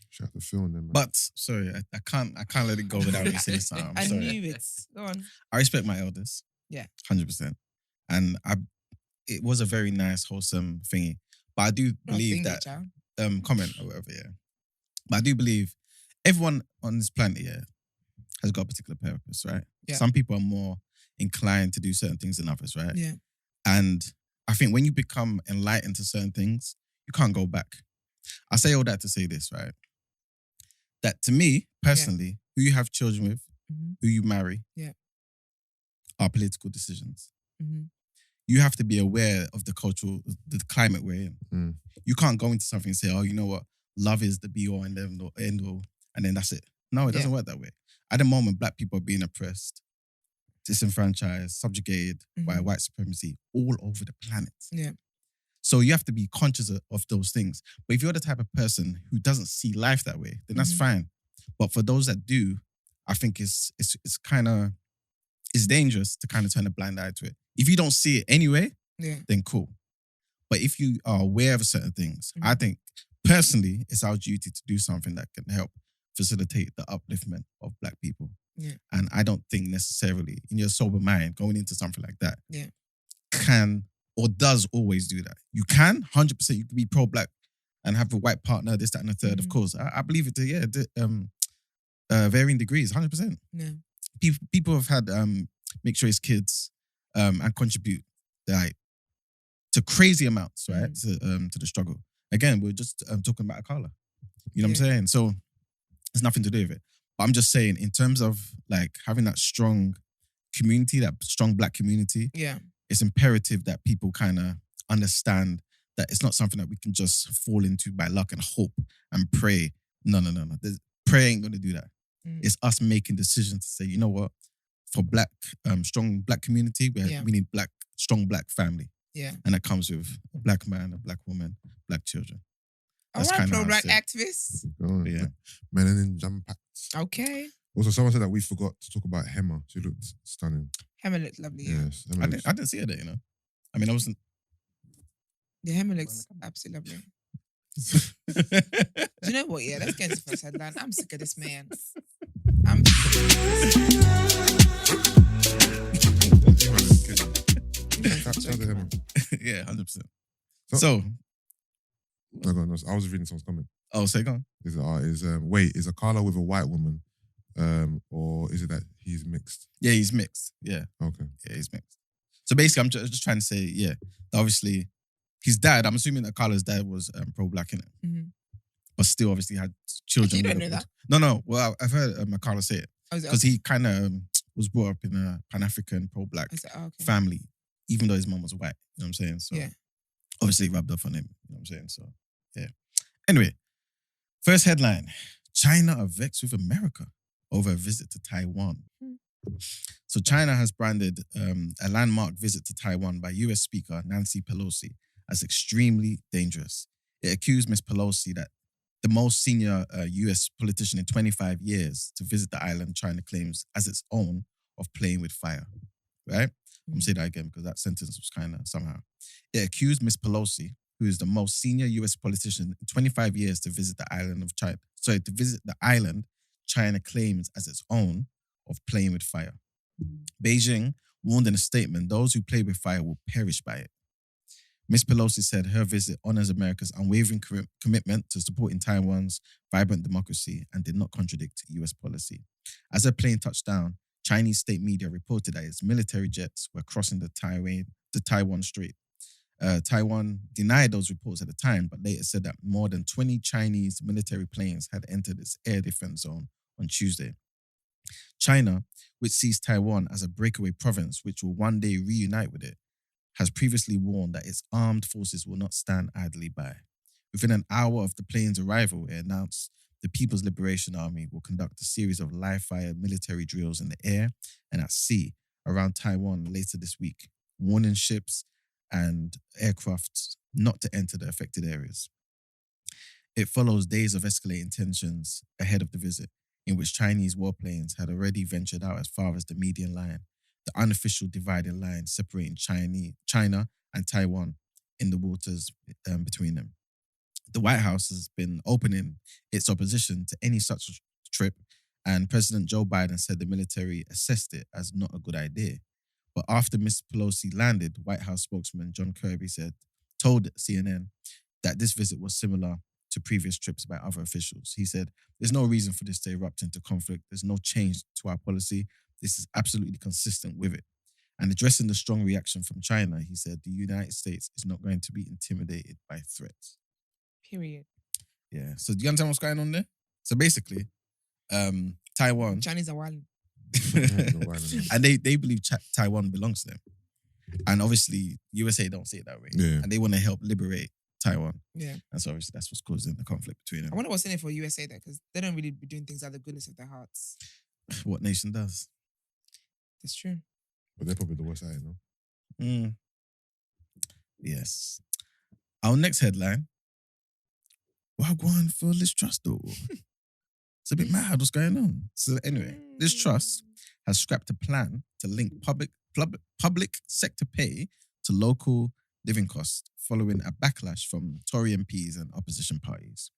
Shout out to Phil and them, man. But sorry, I can't let it go without me saying something. I'm I sorry. knew it. Go on. I respect my elders. Yeah. 100%. And it was a very nice, wholesome thingy. But I do believe that comment or whatever, yeah. But I do believe everyone on this planet, yeah, has got a particular purpose, right? Yeah. Some people are more inclined to do certain things than others, right? Yeah. And I think when you become enlightened to certain things, you can't go back. I say all that to say this, right? That to me, personally, who you have children with, who you marry, are political decisions. You have to be aware of the climate we're in. You can't go into something and say, oh, you know what? love is the be all and end all, and then that's it. No, it doesn't work that way. At the moment, black people are being oppressed, disenfranchised, subjugated by white supremacy all over the planet. Yeah. So you have to be conscious of those things. But if you're the type of person who doesn't see life that way, then that's fine. But for those that do, I think it's dangerous to kind of turn a blind eye to it. If you don't see it anyway, then cool. But if you are aware of certain things, I think personally, it's our duty to do something that can help facilitate the upliftment of black people. Yeah. And I don't think necessarily in your sober mind going into something like that can or does always do that. You can, 100%, you can be pro-black and have a white partner, this, that, and the third. Of course, I believe it to, varying degrees, 100%. Yeah. People have had mixed race kids and contribute like to crazy amounts, right? To the struggle. Again, we're just talking about Akala. You know what I'm saying? So it's nothing to do with it. But I'm just saying, in terms of like having that strong community, that strong black community, it's imperative that people kind of understand that it's not something that we can just fall into by luck and hope and pray. No. Prayer ain't going to do that. It's us making decisions to say, you know what, for black, strong black community, we need strong black family. Yeah. And that comes with a black man, a black woman, black children. All right, pro-black activists. Yeah. Melanin jump packs. Okay. Also, someone said that we forgot to talk about Emma. She looked stunning. Emma looked lovely. Yes. I didn't see her there, you know. I mean, I wasn't. Yeah, Emma looks absolutely lovely. Do you know what? Yeah, let's get into the first headline. I'm sick of this man. Yeah, 100%. So, no, go on, I was reading someone's comment. Oh, say go on. Is Akala with a white woman, or is it that he's mixed? Yeah, he's mixed. Yeah. Okay. Yeah, he's mixed. So basically, I'm just trying to say, yeah, obviously, his dad. I'm assuming that Akala's dad was pro-black, innit? But still, obviously, had children. You don't know that? No. Well, I've heard Akala say it because he kind of was brought up in a Pan-African pro-black family, even though his mom was white. You know what I'm saying? So obviously, it rubbed off on him. You know what I'm saying? So yeah. Anyway, first headline: China are vexed with America over a visit to Taiwan. So China has branded a landmark visit to Taiwan by US Speaker Nancy Pelosi as extremely dangerous. It accused Ms. Pelosi, that the most senior US politician in 25 years, to visit the island China claims as its own, of playing with fire. Right? I'm going to say that again because that sentence was kind of somehow. It accused Ms. Pelosi, who is the most senior US politician in 25 years, to visit the island of China. Sorry, to visit the island China claims as its own, of playing with fire. Beijing warned in a statement, those who play with fire will perish by it. Ms. Pelosi said her visit honors America's unwavering commitment to supporting Taiwan's vibrant democracy and did not contradict US policy. As her plane touched down, Chinese state media reported that its military jets were crossing the Taiwan Strait. Taiwan denied those reports at the time, but later said that more than 20 Chinese military planes had entered its air defense zone on Tuesday. China, which sees Taiwan as a breakaway province which will one day reunite with it, has previously warned that its armed forces will not stand idly by. Within an hour of the plane's arrival, it announced the People's Liberation Army will conduct a series of live-fire military drills in the air and at sea around Taiwan later this week, warning ships and aircraft not to enter the affected areas. It follows days of escalating tensions ahead of the visit, in which Chinese warplanes had already ventured out as far as the median line, the unofficial dividing line separating China and Taiwan in the waters between them. The White House has been opening its opposition to any such trip, and President Joe Biden said the military assessed it as not a good idea. But after Ms. Pelosi landed, White House spokesman John Kirby told CNN that this visit was similar to previous trips by other officials. He said, "There's no reason for this to erupt into conflict. There's no change to our policy. This is absolutely consistent with it." And addressing the strong reaction from China, he said, "The United States is not going to be intimidated by threats." Period. Yeah. So do you understand what's going on there? So basically, Taiwan... Chinese are wild. And they believe Taiwan belongs to them. And obviously, USA don't see it that way. Yeah. And they want to help liberate Taiwan. Yeah. And so obviously that's what's causing the conflict between I them. wonder what's in it for USA there, because they don't really be doing things out of the goodness of their hearts. What nation does? That's true. But they're probably the worst at it, no? Yes. Our next headline. Wagwan for Liz Truss though. It's a bit mad what's going on. So anyway, Liz Truss has scrapped a plan to link public sector pay to local living costs following a backlash from Tory MPs and opposition parties.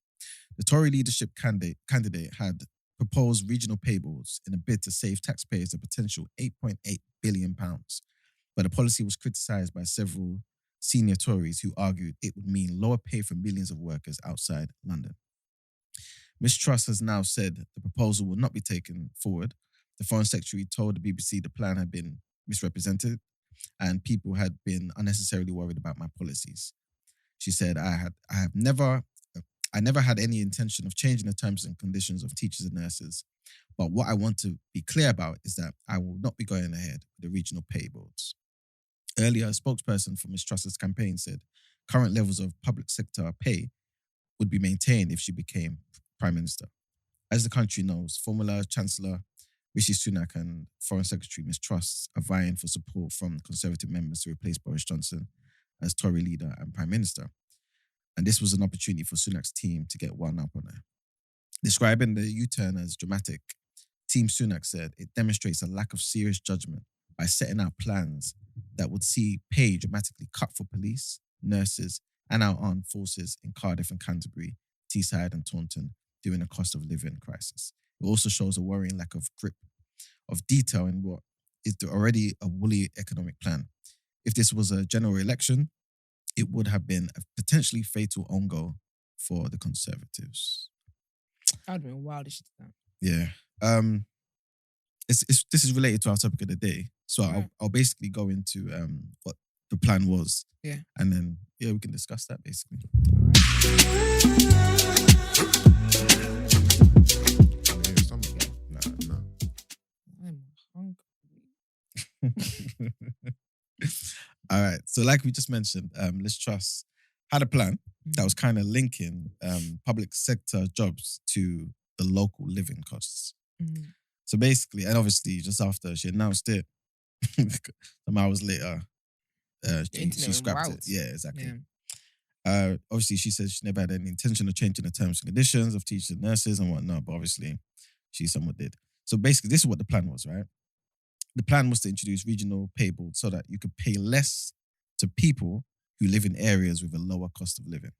The Tory leadership candidate had proposed regional pay boards in a bid to save taxpayers a potential £8.8 billion. But the policy was criticised by several senior Tories who argued it would mean lower pay for millions of workers outside London. Ms Truss has now said the proposal will not be taken forward. The Foreign Secretary told the BBC the plan had been misrepresented and people had been unnecessarily worried about my policies. She said, I never had any intention of changing the terms and conditions of teachers and nurses. But what I want to be clear about is that I will not be going ahead with the regional pay boards. Earlier, a spokesperson for Ms Truss's campaign said current levels of public sector pay would be maintained if she became Prime Minister. As the country knows, former Chancellor Rishi Sunak and Foreign Secretary Ms Truss are vying for support from Conservative members to replace Boris Johnson as Tory leader and Prime Minister. And this was an opportunity for Sunak's team to get one up on her. Describing the U-turn as dramatic, Team Sunak said it demonstrates a lack of serious judgment by setting out plans that would see pay dramatically cut for police, nurses, and our armed forces in Cardiff and Canterbury, Teesside and Taunton during a cost of living crisis. It also shows a worrying lack of grip of detail in what is already a woolly economic plan. If this was a general election, it would have been a potentially fatal own goal for the Conservatives. That would have been wild if she did that. Yeah. This is related to our topic of the day. So I'll basically go into what the plan was. Yeah. And then, we can discuss that basically. No. I'm hungry. All right. So like we just mentioned, Liz Truss had a plan that was kind of linking public sector jobs to the local living costs. Mm. So basically, and obviously just after she announced it, some hours later, she scrapped it. Yeah, exactly. Yeah. Obviously, she said she never had any intention of changing the terms and conditions of teachers and nurses and whatnot, but obviously she somewhat did. So basically, this is what the plan was, right? The plan was to introduce regional pay boards so that you could pay less to people who live in areas with a lower cost of living.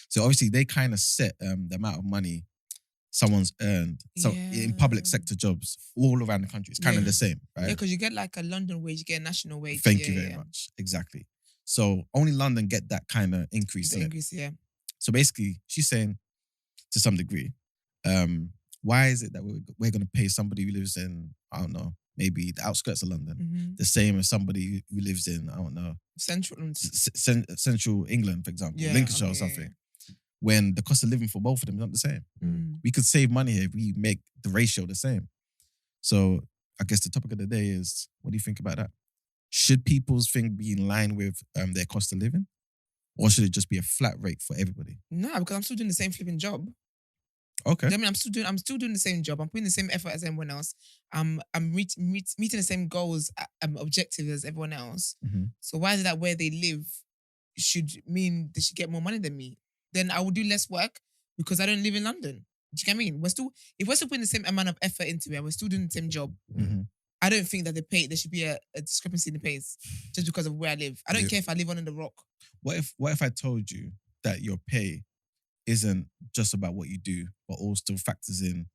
So obviously, they kind of set the amount of money someone's earned. So in public sector jobs all around the country, it's kind of the same, right? Yeah, because you get like a London wage, you get a national wage. Thank you very much. Exactly. So only London get that kind of increase. Yeah. So basically, she's saying, to some degree, why is it that we're going to pay somebody who lives in, I don't know, maybe the outskirts of London, the same as somebody who lives in, I don't know, Central England, for example, Lincolnshire or something, when the cost of living for both of them is not the same. We could save money here if we make the ratio the same. So I guess the topic of the day is, what do you think about that? Should people's thing be in line with their cost of living? Or should it just be a flat rate for everybody? No, because I'm still doing the same flipping job. Okay. I mean, I'm still doing the same job. I'm putting the same effort as everyone else. I'm meeting the same goals, objectives as everyone else. Mm-hmm. So why is it that where they live should mean they should get more money than me? Then I will do less work because I don't live in London. Do you get what I mean? If we're still putting the same amount of effort into it and we're still doing the same job, I don't think that there should be a discrepancy in the pays just because of where I live. I don't care if I live under the rock. What if I told you that your pay isn't just about what you do, but also factors in,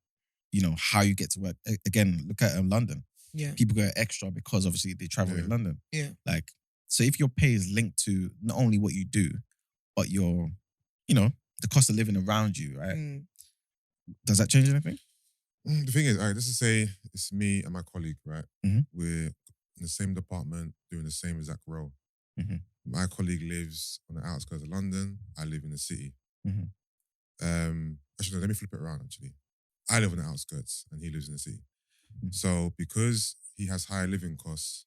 how you get to work? Again, look at London. Yeah. People go extra because obviously they travel in London. Yeah. So if your pay is linked to not only what you do, but your, the cost of living around you, right? Does that change anything? The thing is, all right, let's just say it's me and my colleague, right? Mm-hmm. We're in the same department, doing the same exact role. Mm-hmm. My colleague lives on the outskirts of London. I live in the city. Mm-hmm. Actually, no, let me flip it around, actually. I live on the outskirts and he lives in the city. Mm-hmm. So because he has high living costs,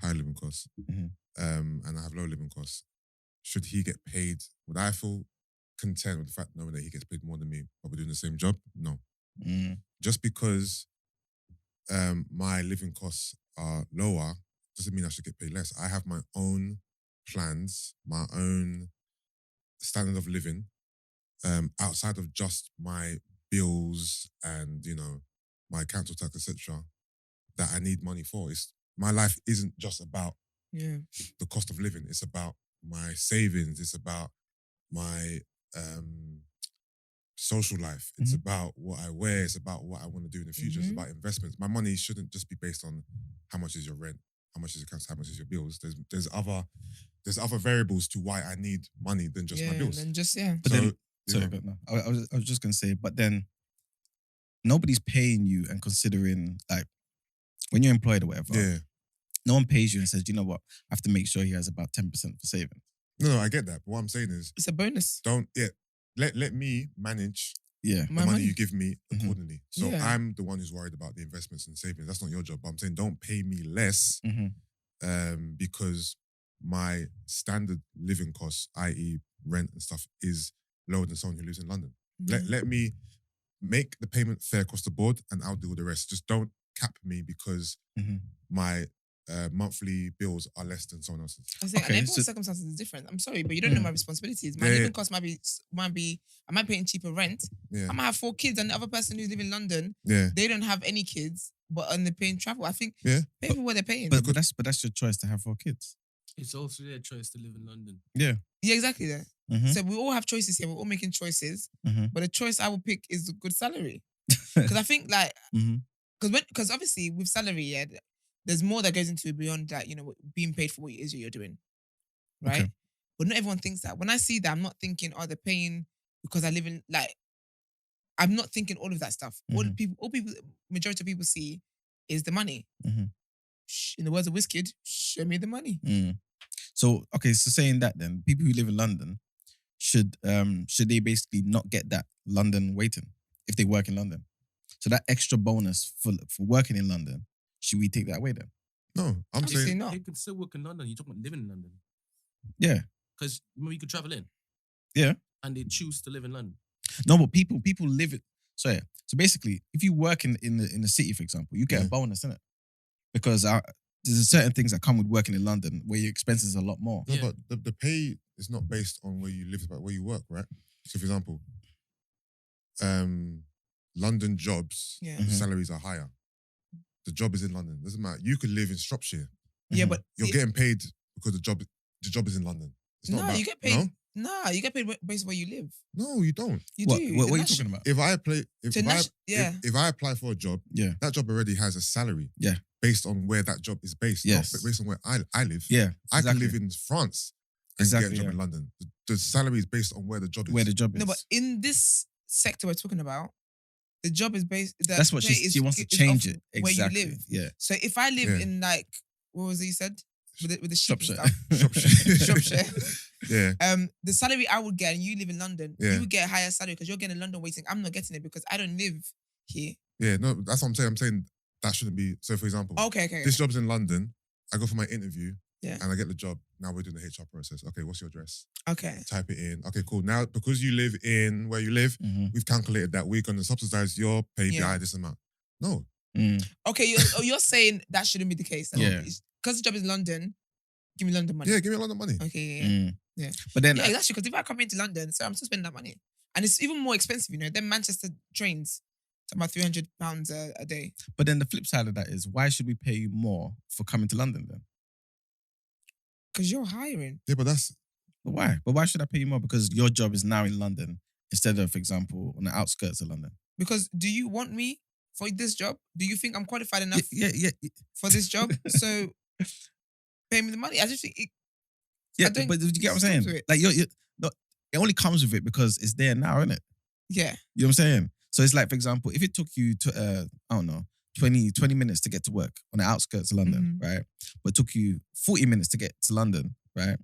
Mm-hmm. and I have low living costs, should he get paid? Would I feel content with the fact knowing that he gets paid more than me, but we're doing the same job? No. Just because my living costs are lower doesn't mean I should get paid less. I have my own plans, my own standard of living, outside of just my bills and, you know, my council tax, etc., that I need money for. My life isn't just about the cost of living. It's about my savings. It's about my social life. It's about what I wear. It's about what I want to do in the future. It's about investments. My money shouldn't just be based on how much is your rent, how much is your council, how much is your bills. There's other variables to why I need money than just my bills. And just But no. I was just gonna say, but then nobody's paying you and considering, like, when you're employed or whatever. Yeah. No one pays you and says, you know what, I have to make sure he has about 10% for saving. No, I get that. But what I'm saying is, it's a bonus. Let me manage Yeah. the money you give me accordingly. So Yeah. I'm the one who's worried about the investments and savings. That's not your job. But I'm saying don't pay me less because my standard living costs, i.e. rent and stuff, is lower than someone who lives in London. Let me make the payment fair across the board and I'll do the rest. Just don't cap me because my monthly bills are less than someone else's. And everyone's circumstances is different. I'm sorry, but you don't know my responsibilities. My living cost might be I might pay in cheaper rent. Yeah. I might have 4 kids, and the other person who's living in London, Yeah. they don't have any kids, they're paying travel. I think pay for what they're paying. But that's your choice to have 4 kids. It's also their choice to live in London. Yeah. Yeah, exactly that. So we all have choices here. We're all making choices. But the choice I will pick is a good salary. Because I think like, because obviously with salary, there's more that goes into it beyond that, you know, being paid for what it is you're doing. Right? Okay. But not everyone thinks that. When I see that, I'm not thinking, they're paying because I live in, like, I'm not thinking all of that stuff. Majority of people see is the money. In the words of Wizkid, show me the money. So saying that then, people who live in London, should they basically not get that London waiting if they work in London? So that extra bonus for working in London, should we take that away then? No, I'm saying no. You can still work in London. You're talking about living in London. Yeah. Because you could travel in. Yeah. And they choose to live in London. No, but people live it. So basically, if you work in the city, for example, you get a bonus, innit? Because there's certain things that come with working in London where your expenses are a lot more. No, but the pay is not based on where you live, it's about where you work, right? So, for example, London jobs, the salaries are higher. The job is in London. Doesn't matter. You could live in Shropshire. Yeah, but you're getting paid because the job is in London. It's not about, you get paid. No, you get paid based on where you live. No, you don't. You do. What are you talking about? If I apply for a job, that job already has a salary. Yeah. Based on where that job is based. Yes. Not based on where I live. Yeah. I can live in France and get a job yeah. in London. The salary is based on where the job is. Where the job is. No, but in this sector we're talking about, the job is based. That's what she wants to change it. Exactly. Where you live. Yeah. So if I live in, like, what was it you said? With the sheep Shropshire. and stuff. Shropshire. Yeah. The salary I would get, and you live in London, Yeah. you would get a higher salary because you're getting London waiting. I'm not getting it because I don't live here. Yeah, no, that's what I'm saying. I'm saying that shouldn't be. So, for example, Okay. this job's in London. I go for my interview. Yeah. And I get the job. Now we're doing the HR process. Okay, what's your address? Okay. Type it in. Okay, cool. Now, because you live in where you live, we've calculated that we're going to subsidize your pay by this amount. No. Okay, you're saying that shouldn't be the case. Because the job is in London, give me London money. Yeah, give me London money. Okay, yeah. But then... Yeah, exactly, because if I come into London, so I'm still spending that money. And it's even more expensive, you know. Then Manchester trains, it's about £300 a day. But then the flip side of that is, why should we pay you more for coming to London then? Because you're hiring. Yeah, but why? But why should I pay you more? Because your job is now in London instead of, for example, on the outskirts of London. Because do you want me for this job? Do you think I'm qualified enough for this job? So pay me the money. I just think but do you get what I'm saying? Like it only comes with it because it's there now, isn't it? Yeah. You know what I'm saying? So it's like, for example, if it took you to, I don't know, 20 minutes to get to work on the outskirts of London, right? But it took you 40 minutes to get to London, right?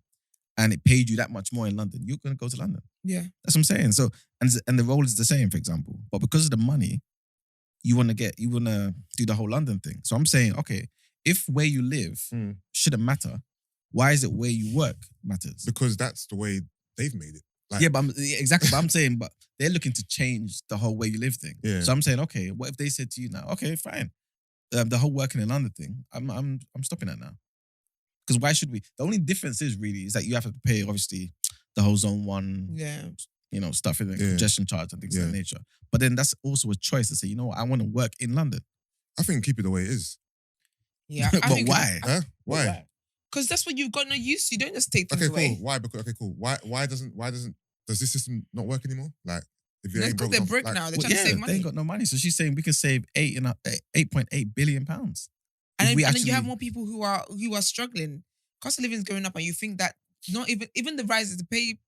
And it paid you that much more in London, you're going to go to London. Yeah. That's what I'm saying. So, and the role is the same, for example. But because of the money, you want to do the whole London thing. So I'm saying, okay, if where you live shouldn't matter, Why is it where you work matters? Because that's the way they've made it. Like, Yeah, but exactly. But I'm saying, but they're looking to change the whole way you live thing. Yeah. So I'm saying, okay, what if they said to you now, okay, fine, the whole working in London thing, I'm stopping that now. Because why should we? The only difference is that you have to pay obviously the whole zone 1, stuff in the congestion charge and things of that nature. But then that's also a choice to say, you know what, I want to work in London. I think keep it the way it is. Yeah. But why? Huh? Why? Because that's what you've got no use to. You don't just take things Okay, away. cool. Why? Because cool. Why doesn't does this system not work anymore? Like, if you ain't Because they're broke now. They're trying to save They money. ain't got no money. So she's saying we can save 8.8 billion pounds. And then you have more people who are struggling. Cost of living is going up, and you think that not even the pay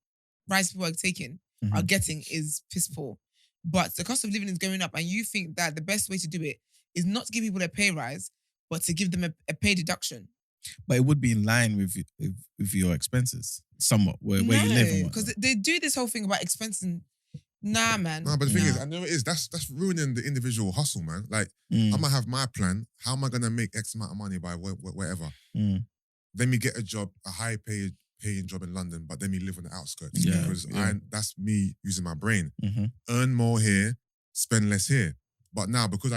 rise people are taking are getting is piss poor. But the cost of living is going up, and you think that the best way to do it is not to give people a pay rise, but to give them a pay deduction. But it would be in line with your expenses, somewhat, where you live. Because they do this whole thing about expensing. Nah, man. No, but the thing is, I know it is. That's ruining the individual hustle, man. Like, I might have my plan. How am I gonna make X amount of money by whatever? Then me get a job, a high paying job in London, but then me live on the outskirts because that's me using my brain. Earn more here, spend less here. But now because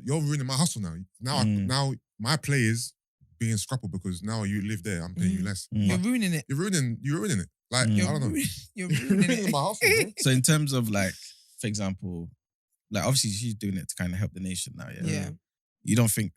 you're ruining my hustle now. Now my play is being scrappled because now you live there. I'm paying you less. You're ruining it. You're ruining it. Like, I don't know. You're ruining it. My hustle, bro. So in terms of like, for example, like obviously she's doing it to kind of help the nation now. Yeah. You don't think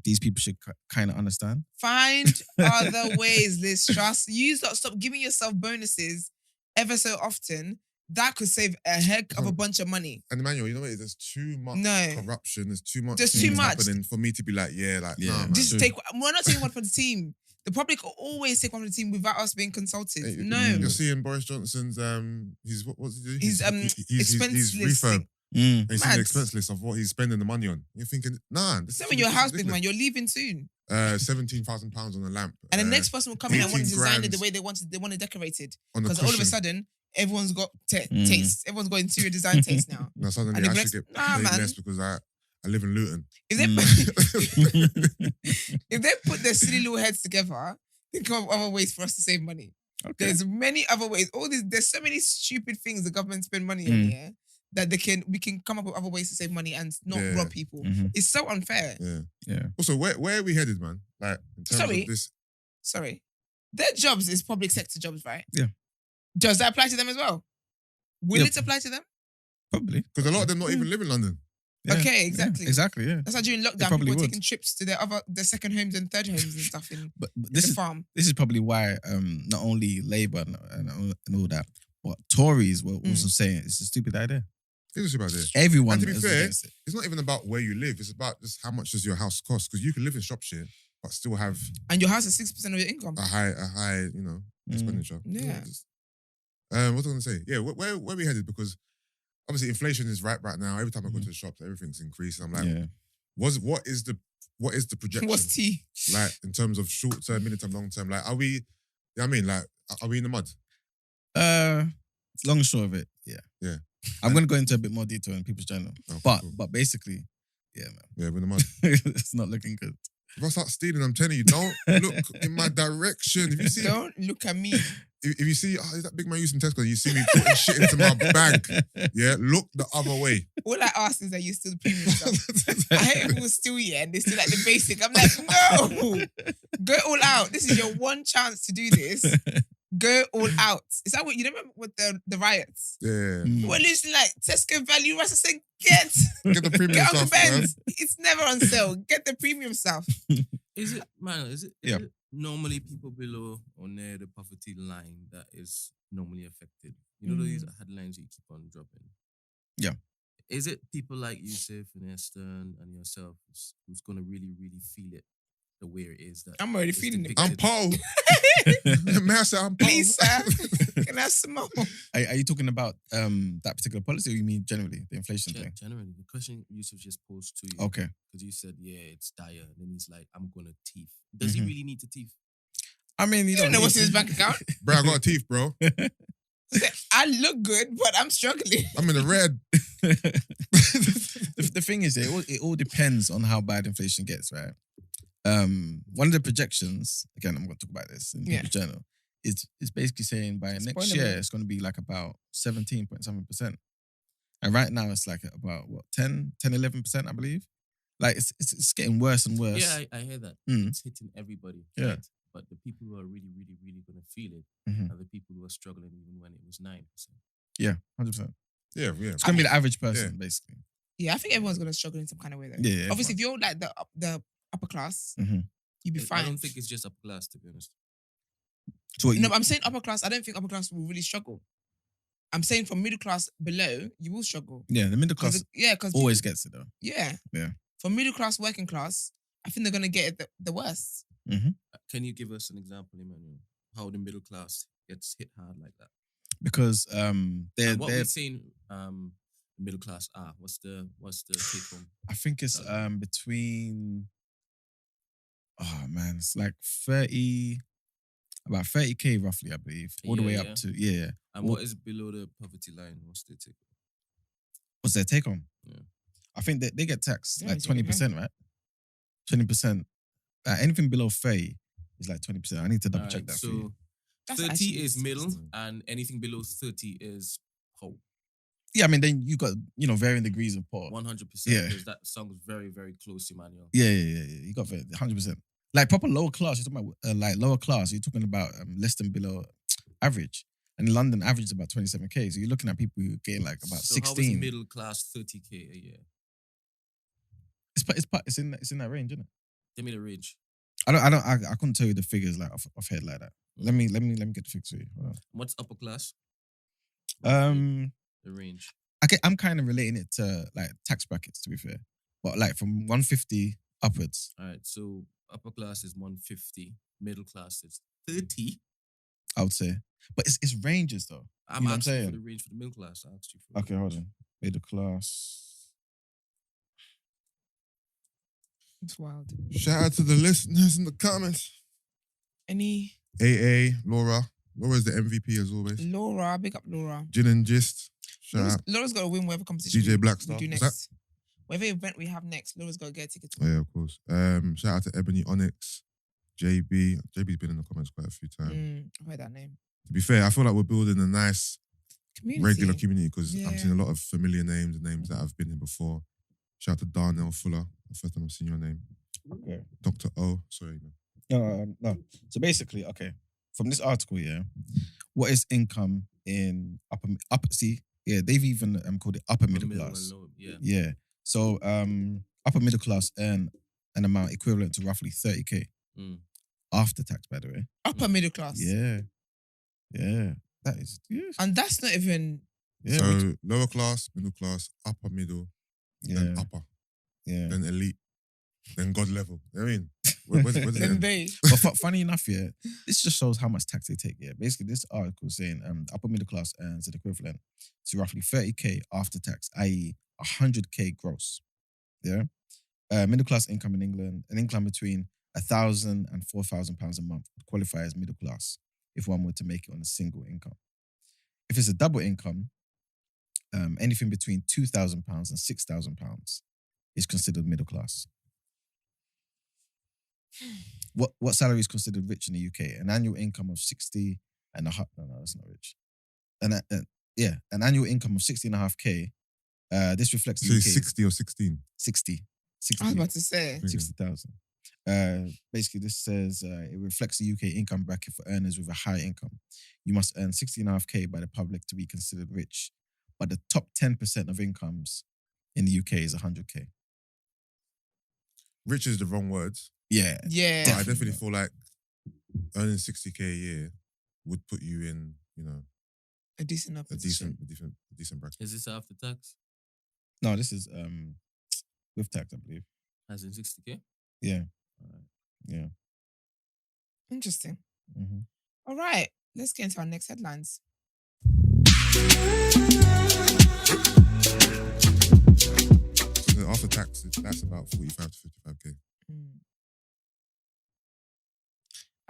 these people should kind of understand? Find other ways, Liz Truss. You stop giving yourself bonuses ever so often. That could save a heck of a bunch of money. And Emmanuel, you know what? There's too much corruption. There's too much. There's too much happening for me to be like, nah, man. Just we're not taking one for the team. The public will always take one for the team without us being consulted. Hey, No. You're seeing Boris Johnson's what's he doing? His expense list. refurb. And he's seeing the expense list of what he's spending the money on. You're thinking, nah. So when your house, big man, you're leaving soon. £17,000 on a lamp. And the next person will come in and want to 18 design it grand the way they want it decorated. Because all of a sudden, everyone's got taste. Everyone's got interior design taste now. Now suddenly I should get paid less because I live in Luton. If they put their silly little heads together, think of other ways for us to save money. Okay. There's many other ways. There's so many stupid things the government spend money on here that we can come up with other ways to save money and not rob people. It's so unfair. Yeah. Also, where are we headed, man? Like, in terms of this. Sorry. Their jobs is public sector jobs, right? Yeah. Does that apply to them as well? Will it apply to them? Probably. Because a lot of them not even live in London. Yeah. Okay, exactly. Yeah, exactly, yeah. That's how during lockdown people were taking trips to their second homes and third homes and stuff in the farm. This is probably why not only Labour and all that, but Tories were also saying it's a stupid idea. It is about it. Everyone. And to be fair, it's not even about where you live. It's about just how much does your house cost. Because you can live in Shropshire, but still have and your house is 6% of your income. A high, expenditure. Yeah. What was I going to say? Yeah, where are we headed? Because obviously inflation is right now. Every time I go to the shops, everything's increased. I'm like, what is the projection? What's tea? Like in terms of short term, mid term, long term. Like, are we? Are we in the mud? Long and short of it, yeah. I'm gonna go into a bit more detail in people's journal, but basically, yeah, man. Yeah, we're in the mud. It's not looking good. If I start stealing, I'm telling you, don't look in my direction. If you see, don't look at me. If you see, is that big man using Tesco? You see me putting shit into my bag. Yeah, look the other way. All I ask is that you still the premium stuff. I hate people still and they still like the basic. I'm like, no, go all out. This is your one chance to do this. Go all out. Is that what you remember with the riots? Yeah. Well, it's like Tesco value. I said, get the premium get stuff. It's never on sale. Get the premium stuff. Is it normally people below or near the poverty line that is normally affected? You know these headlines you keep on dropping? Yeah. Is it people like Yusuf and Esther and yourself who's going to really, really feel it the way it is? That I'm already feeling it. I'm Paul. May I say I'm Paul? Please, sir. Can I have some more? Are you talking about that particular policy or you mean generally, the inflation thing? Generally. The question Yusuf just posed to you. Okay. Because you said, it's dire. And then he's like, I'm going to teeth. Does he really need to teeth? I mean, you don't know what's in his bank account. Bro, I got teeth, bro. I look good, but I'm struggling. I'm in the red. The thing is, it all depends on how bad inflation gets, right? one of the projections, again, I'm going to talk about this in People's Journal, is basically saying by next year, it's going to be like about 17.7%. And right now, it's like about, what, 11%, I believe? Like, it's getting worse and worse. Yeah, I hear that. It's hitting everybody. Yeah. Right? But the people who are really, really, really going to feel it are the people who are struggling even when it was 9%. Yeah, 100%. Yeah. It's going to be the average person, basically. Yeah, I think everyone's going to struggle in some kind of way, though. Yeah, obviously, if you're like the upper class, you'd be fine. I don't think it's just upper class, to be honest. So no, but I'm saying upper class. I don't think upper class will really struggle. I'm saying from middle class below, you will struggle. Yeah, the middle class because always gets it, though. Yeah. Yeah. From middle class, working class, I think they're going to get it the worst. Can you give us an example, Emmanuel, how the middle class gets hit hard like that? Because what we're seeing middle class are. What's the take home? I think it's between, oh man, it's like 30, about 30K roughly, I believe, all the way up to And what is below the poverty line? What's their take home? What's their take home? Yeah. I think they get taxed like 20%, right? 20%. Anything below 30 is like 20%. I need to double check that for you. 30 is middle, and anything below 30 is poor. Yeah, I mean, then you got, varying degrees of poor. 100%. Yeah. Because that song is very, very close, Emmanuel. Yeah. You got 100%. Like proper lower class, you're talking about like lower class, you're talking about less than below average. And in London, average is about 27K. So you're looking at people who get like about 16. So how is middle class 30K a year? It's in that range, isn't it? Give me the range. I couldn't tell you the figures like off head like that. Let me get the figures for you. What's upper class? The range. I'm kind of relating it to like tax brackets, to be fair. But like from 150 upwards. All right. So upper class is 150. Middle class is 30. I would say. But it's ranges though. I'm asking for the range for the middle class. I asked you for Okay, hold on. Middle class. It's wild. Shout out to the listeners in the comments. Any? AA, Laura. Laura's the MVP as always. Laura, big up Laura. Gin and Gist. Shout out. Laura's got to win whatever competition DJ Blackstar. we do next. Whatever event we have next, Laura's got to get a ticket to. Oh yeah, of course. Shout out to Ebony Onyx, JB. JB's been in the comments quite a few times. I've heard that name. To be fair, I feel like we're building a nice regular community because I'm seeing a lot of familiar names and names that have been here before. Shout out to Darnell Fuller. The first time I've seen your name. Okay. Dr. O. Sorry. No. So basically, okay, from this article, what is income in upper? See, they've even called it upper middle class. Yeah. So upper middle class earn an amount equivalent to roughly 30K after tax, by the way. Upper middle class. Yeah. That is. Yeah. And that's not even. Yeah. So lower class, middle class, upper middle, then upper, then elite, then God level. You know what I mean? Where's it end? But funny enough, this just shows how much tax they take. Yeah, basically, this article is saying upper middle class earns an equivalent to roughly 30K after tax, i.e., 100K gross. Yeah, middle class income in England, an income between £1,000 and £4,000 a month would qualify as middle class if one were to make it on a single income. If it's a double income, anything between £2,000 and £6,000 is considered middle class. What salary is considered rich in the UK? An annual income of 60 and a half. No, that's not rich. An annual income of 60.5K. This reflects the UK. 60 or 16? 60. I was about to say 60,000. Basically, this says it reflects the UK income bracket for earners with a high income. You must earn 60.5K by the public to be considered rich, but the top 10% of incomes in the UK is 100K. Rich is the wrong words. Yeah. But I definitely feel like earning 60K a year would put you in, a decent bracket. Is this after tax? No, this is with tax, I believe. As in 60K? Yeah. Yeah. Interesting. Mm-hmm. All right, let's get into our next headlines. So after tax, that's about 45 to 55K.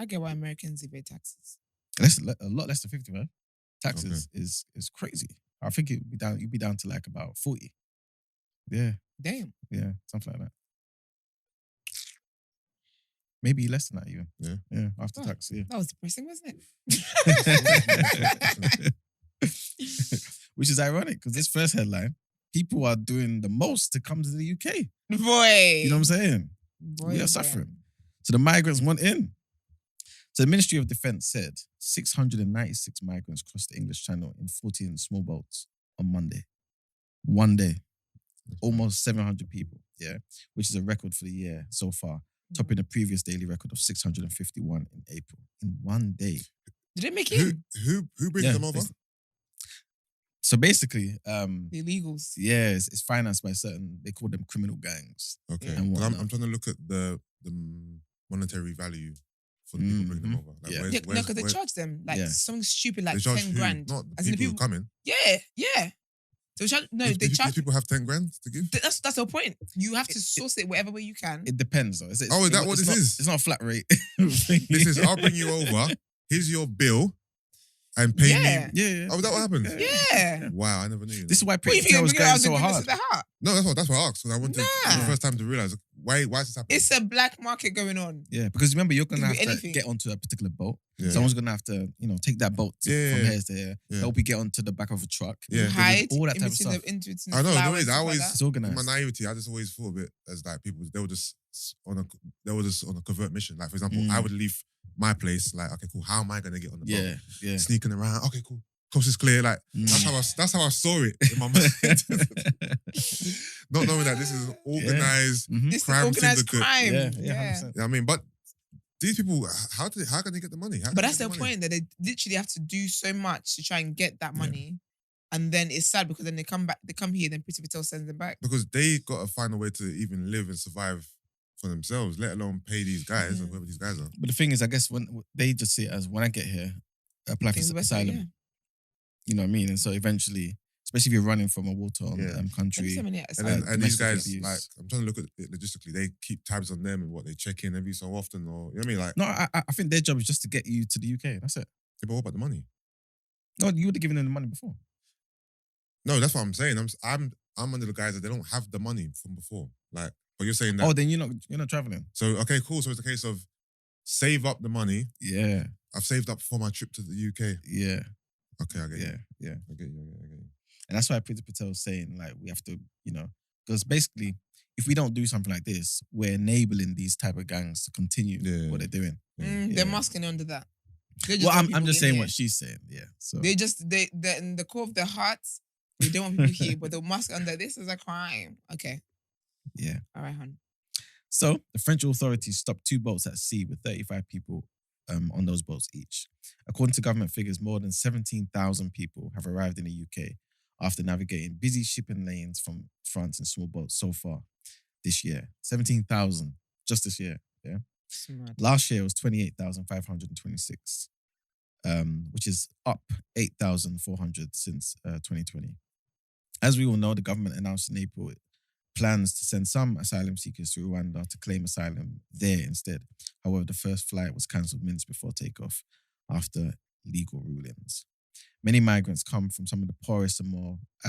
I get why Americans evade taxes. A lot less than 50, man. Taxes is crazy. I think you'd be down to like about 40. Yeah. Damn. Yeah, something like that. Maybe less than that even. Yeah. Yeah, after Oh. tax, yeah. That was depressing, wasn't it? Which is ironic because this first headline, people are doing the most to come to the UK. Boy. You know what I'm saying? Boy, We are boy. suffering. So the migrants want in. So the Ministry of Defence said 696 migrants crossed the English Channel in 14 small boats on Monday. One day. Almost 700 people, yeah, which is a record for the year so far, topping the previous daily record of 651 in April. In one day. Did it make Who it? who brings Yeah, them over? So basically, The illegals. yeah, it's financed by certain, they call them criminal gangs. Okay, And 'cause I'm whatnot. trying to look at the monetary value for the people bringing them over. Like, Yeah. where's, Yeah, no, where's, because they where- charge them like Yeah. something stupid like they charge 10 who? grand. Not the As in people who come in. Yeah. So they These charge. people have 10 grand to give. That's the point. You have to source it whatever way you can. It depends though. Oh, is that what it's this not, is? It's not a flat rate. This is, I'll bring you over. Here's your bill, and pay me. Yeah. Oh, is that what happens? Yeah. Wow, I never knew. This is why What do you Pretty think? was I'm going going so to hard. the heart. No, that's what I asked because I wanted Nah. for the first time to realize why is this happening? It's a black market going on. Yeah, because remember, you're going to Could have be to anything. get onto a particular boat. Yeah. Someone's going to have to, take that boat Yeah. from here to here, Yeah. help you get onto the back of a truck. Yeah. You hide all that in type of between stuff. the, in between I know, the the flowers, way that I stuff always- like It's In organized. my naivety, I just always thought of it as like people they were just on a covert mission. Like for example, I would leave my place. Like, okay, cool. How am I gonna get on the boat? Yeah. Sneaking around. Okay, cool. Coast is clear. Like that's how I saw it in my mind. Not knowing that this is an organized Mhm. This is crime organized syndicate. crime. Yeah, Yeah. 100%. You know what I mean, but these people, how can they get the money? How can But they that's get the money? point that they literally have to do so much to try and get that money. And then it's sad because then they come here, then Pretty Patel sends them back. Because they got to find a way to even live and survive for themselves, let alone pay these guys or whoever these guys are. But the thing is, I guess when they just see it as when I get here, I apply for Things the best way, asylum. yeah. You know what I mean? And so eventually, especially if you're running from a war-torn Yeah. country, Every 7 years. And then and these domestic guys, abuse. like, I'm trying to look at it logistically. They keep tabs on them and what they check in every so often, or you know what I mean? Like, no, I think their job is just to get you to the UK. That's it. yeah, but what about the money? No, you would have given them the money before. No, that's what I'm saying. I'm under the guys that they don't have the money from before. Like, but you're saying that. Oh, then you're not traveling. So okay, cool. So it's a case of save up the money. Yeah, I've saved up for my trip to the UK. yeah, Okay, I get you. yeah. I get you. And that's why Priti Patel is saying, like, we have to, because basically, if we don't do something like this, we're enabling these type of gangs to continue Yeah. what they're doing. They're masking under that. They just Well, want I'm people just in saying here. what she's saying. Yeah. So They in the core of their hearts, they don't want people here, but they'll mask under this is a crime. Okay. yeah. All right, hon. So the French authorities stopped 2 boats at sea with 35 people on those boats each. According to government figures, more than 17,000 people have arrived in the UK after navigating busy shipping lanes from France in small boats so far this year. 17,000 just this year. Yeah. Smart. Last year was 28,526, which is up 8,400 since 2020. As we all know, the government announced in April it plans to send some asylum seekers to Rwanda to claim asylum there instead. However, the first flight was cancelled minutes before takeoff after legal rulings. Many migrants come from some of the poorest and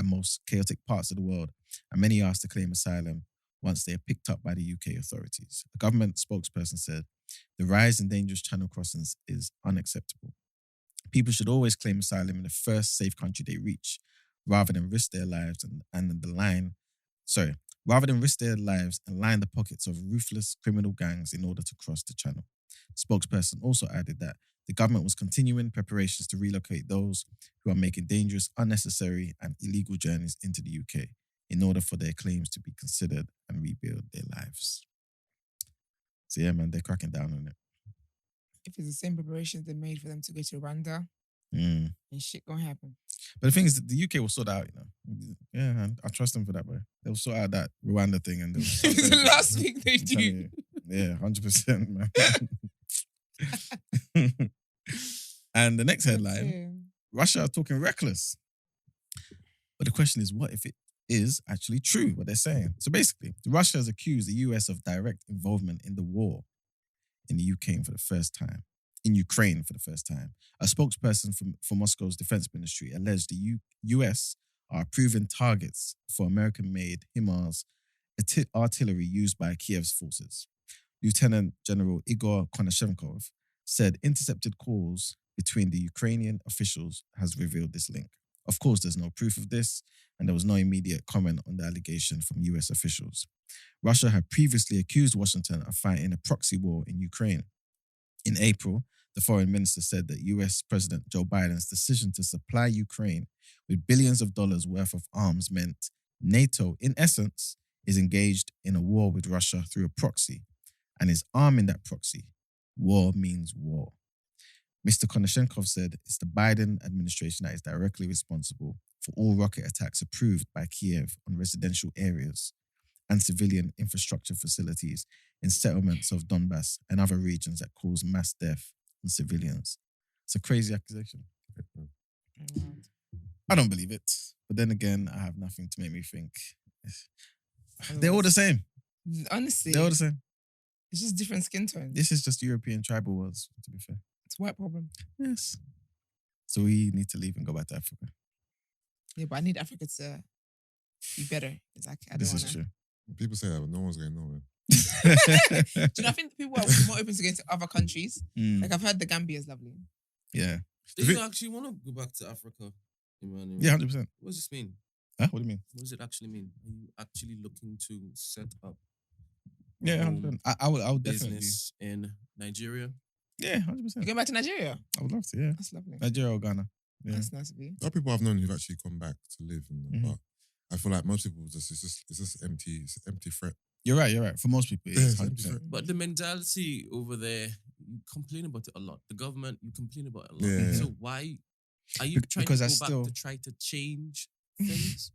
most chaotic parts of the world, and many ask to claim asylum once they are picked up by the UK authorities. A government spokesperson said, "The rise in dangerous channel crossings is unacceptable. People should always claim asylum in the first safe country they reach, rather than risk their lives and line the pockets of ruthless criminal gangs in order to cross the channel." The spokesperson also added that the government was continuing preparations to relocate those who are making dangerous, unnecessary, and illegal journeys into the UK in order for their claims to be considered and rebuild their lives. So yeah, man, they're cracking down on it. If it's the same preparations they made for them to go to Rwanda, Mm. then shit gonna happen. But the thing is, that the UK will sort that out, Yeah, man, I trust them for that, bro. They'll sort out that Rwanda thing and they'll start It's the doing it. last thing they I'm telling do. you. Yeah, 100%, man. And the next headline, Russia are talking reckless. But the question is, what if it is actually true, what they're saying? So basically, Russia has accused the US of direct involvement in the war in the Ukraine for the first time. A spokesperson for Moscow's defense ministry alleged the US are approving targets for American-made HIMARS artillery used by Kiev's forces. Lieutenant General Igor Konashenkov, said intercepted calls between the Ukrainian officials has revealed this link. Of course, there's no proof of this, and there was no immediate comment on the allegation from US officials. Russia had previously accused Washington of fighting a proxy war in Ukraine. In April, the foreign minister said that US President Joe Biden's decision to supply Ukraine with billions of dollars worth of arms meant NATO, in essence, is engaged in a war with Russia through a proxy and is arming that proxy. War means war. Mr. Konashenkov said it's the Biden administration that is directly responsible for all rocket attacks approved by Kiev on residential areas and civilian infrastructure facilities in settlements of Donbass and other regions that cause mass death on civilians. It's a crazy accusation. I don't believe it. But then again, I have nothing to make me think. They're all the same. Honestly. They're all the same. It's just different skin tones. This is just European tribal wars, to be fair. It's a white problem. Yes. So we need to leave and go back to Africa. Yeah, but I need Africa to be better. Exactly. This is true. People say that, but no one's going nowhere. Do you know, I think people are more open to going to other countries. Like I've heard the Gambia is lovely. Yeah. Do you actually want to go back to Africa? Emmanuel? Yeah, 100%. What does this mean? Huh? What do you mean? What does it actually mean? Are you actually looking to set up Yeah, 100%. I would definitely. business in Nigeria? Yeah, 100%. You going back to Nigeria? I would love to, yeah. That's lovely. Nigeria or Ghana. Yeah. That's nice of you. There are people I've known who've actually come back to live, Mhm. but I feel like most people it's just empty. It's an empty threat. You're right. For most people, Yeah, it's it's 100%. But the mentality over there, you complain about it a lot. The government, you complain about it a lot. Yeah. So why are you trying Because to I go still- back to try to change things?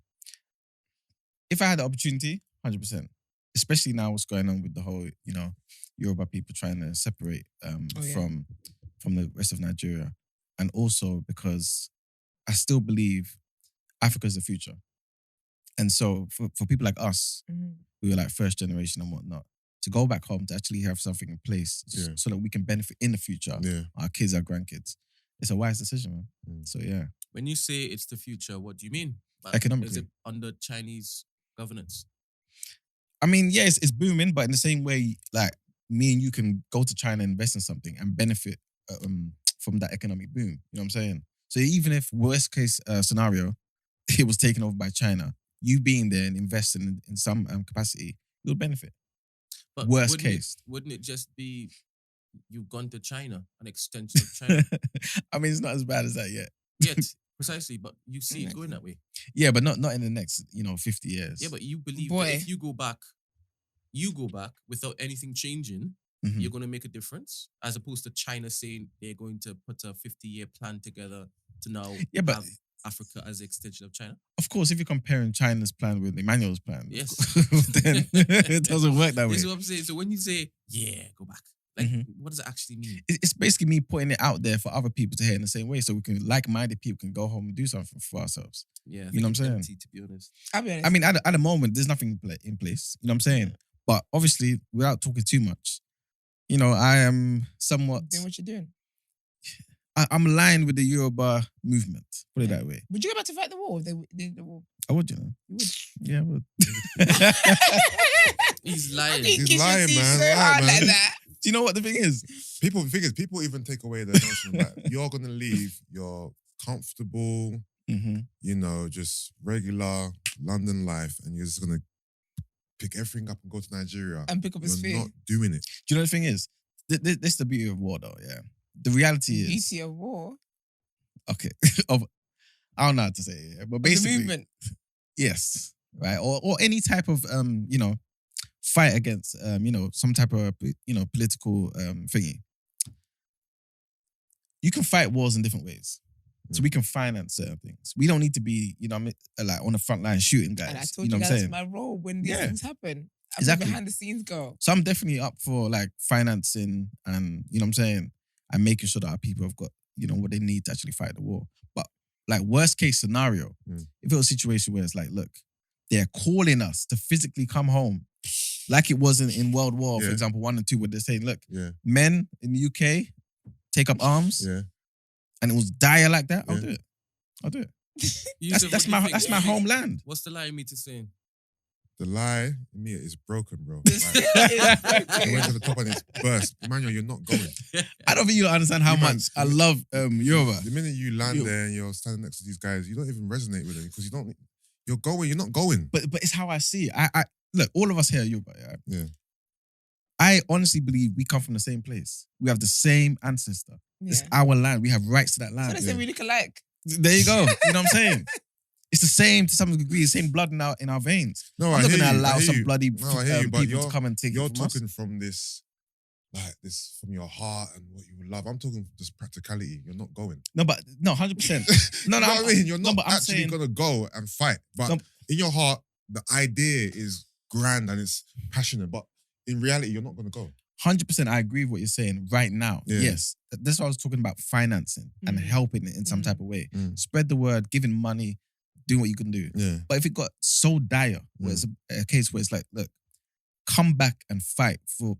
If I had the opportunity, 100%. Especially now what's going on with the whole, Yoruba people trying to separate yeah. from the rest of Nigeria. And also because I still believe Africa's the future. And so for people like us, who are like first generation and whatnot, to go back home to actually have something in place so that we can benefit in the future, our kids, our grandkids, it's a wise decision, man. So yeah. When you say it's the future, what do you mean? Like, Economically. Is it under Chinese governance? I mean, yeah, it's booming, but in the same way, like me and you can go to China and invest in something and benefit from that economic boom. You know what I'm saying? So even if worst case scenario, it was taken over by China, you being there and investing in some capacity, you'll benefit. But Worst case. Wouldn't it just be you've gone to China, an extension of China? I mean, it's not as bad as that yet. Yet, precisely, but you see it going that way. Yeah, but not in the next, 50 years. Yeah, but you believe Boy. that if you go back without anything changing, Mhm. you're going to make a difference, as opposed to China saying they're going to put a 50-year plan together to now but- have Africa as an extension of China. Of course, if you're comparing China's plan with Emmanuel's plan, Yes. then it doesn't work that way. This is what I'm saying. So when you say, yeah, go back, like, Mhm. what does it actually mean? It's basically me putting it out there for other people to hear in the same way, so we can, like-minded people can go home and do something for ourselves. Yeah, I You know think what I'm it's saying? empty, to be honest. I'll be honest. I mean, at the moment, there's nothing in place. You know what I'm saying? But obviously, without talking too much, I am somewhat. doing what you're doing. I'm aligned with the Yoruba movement. Put it that way. Would you go back to fight the war if they did the war? I would, You would. Yeah, I would. He's lying. He's lying, man. So Lying, hard man. like that. Do you know what the thing is? People even take away the notion that you're gonna leave your comfortable, Mm-hmm. just regular London life, and you're just gonna pick everything up and go to Nigeria. And pick up his You're feet. not doing it. Do you know the thing is? This is the beauty of war, though. Yeah. The reality is. Beauty of war. Okay. I don't know how to say it, yeah, but The basically, movement. yes, right, or any type of fight against some type of political thingy. You can fight wars in different ways, so we can finance certain things. We don't need to be like on the front line shooting guys. And I told you know what I'm that's saying? my role when these Yeah. things happen. I'm Exactly. a behind the scenes girl. So I'm definitely up for like financing and you know what I'm saying, and making sure that our people have got what they need to actually fight the war. But like worst case scenario, if it was a situation where it's like, look, they're calling us to physically come home, like it was in World War, for example, 1 and 2, where they're saying, look, men in the UK take up arms, and it was dire like that. I'll do it. I'll do it. Yusuf, That's what do you my think? homeland. What's the lie in me to saying? The lie in me is broken, bro. Like, you went to the top and it's burst. Emmanuel, you're not going. I don't think you understand how You man- much I love Yoruba. The minute you land there and you're standing next to these guys, you don't even resonate with them because you're going, you're not going. But it's how I see it. I look, all of us here are Yoruba, yeah? Yeah. I honestly believe we come from the same place. We have the same ancestor. It's our land. We have rights to that land. So they say we look alike. There you go. You know what I'm saying? It's the same to some degree, the same blood in our veins. No, I'm not going to to allow some bloody I hear you, but people to come and take you're it from us. talking from this, like this, from your heart and what you love. I'm talking just practicality. You're not going. No, 100%. No, You know what I mean? You're not but I'm actually saying- going to go and fight. But in your heart, the idea is grand and it's passionate. But in reality, you're not going to go. 100%, I agree with what you're saying right now. Yeah. Yes. That's what I was talking about, financing and helping it in some type of way. Spread the word, giving money, doing what you can do. Yeah. But if it got so dire, where it's a case where it's like, look, come back and fight for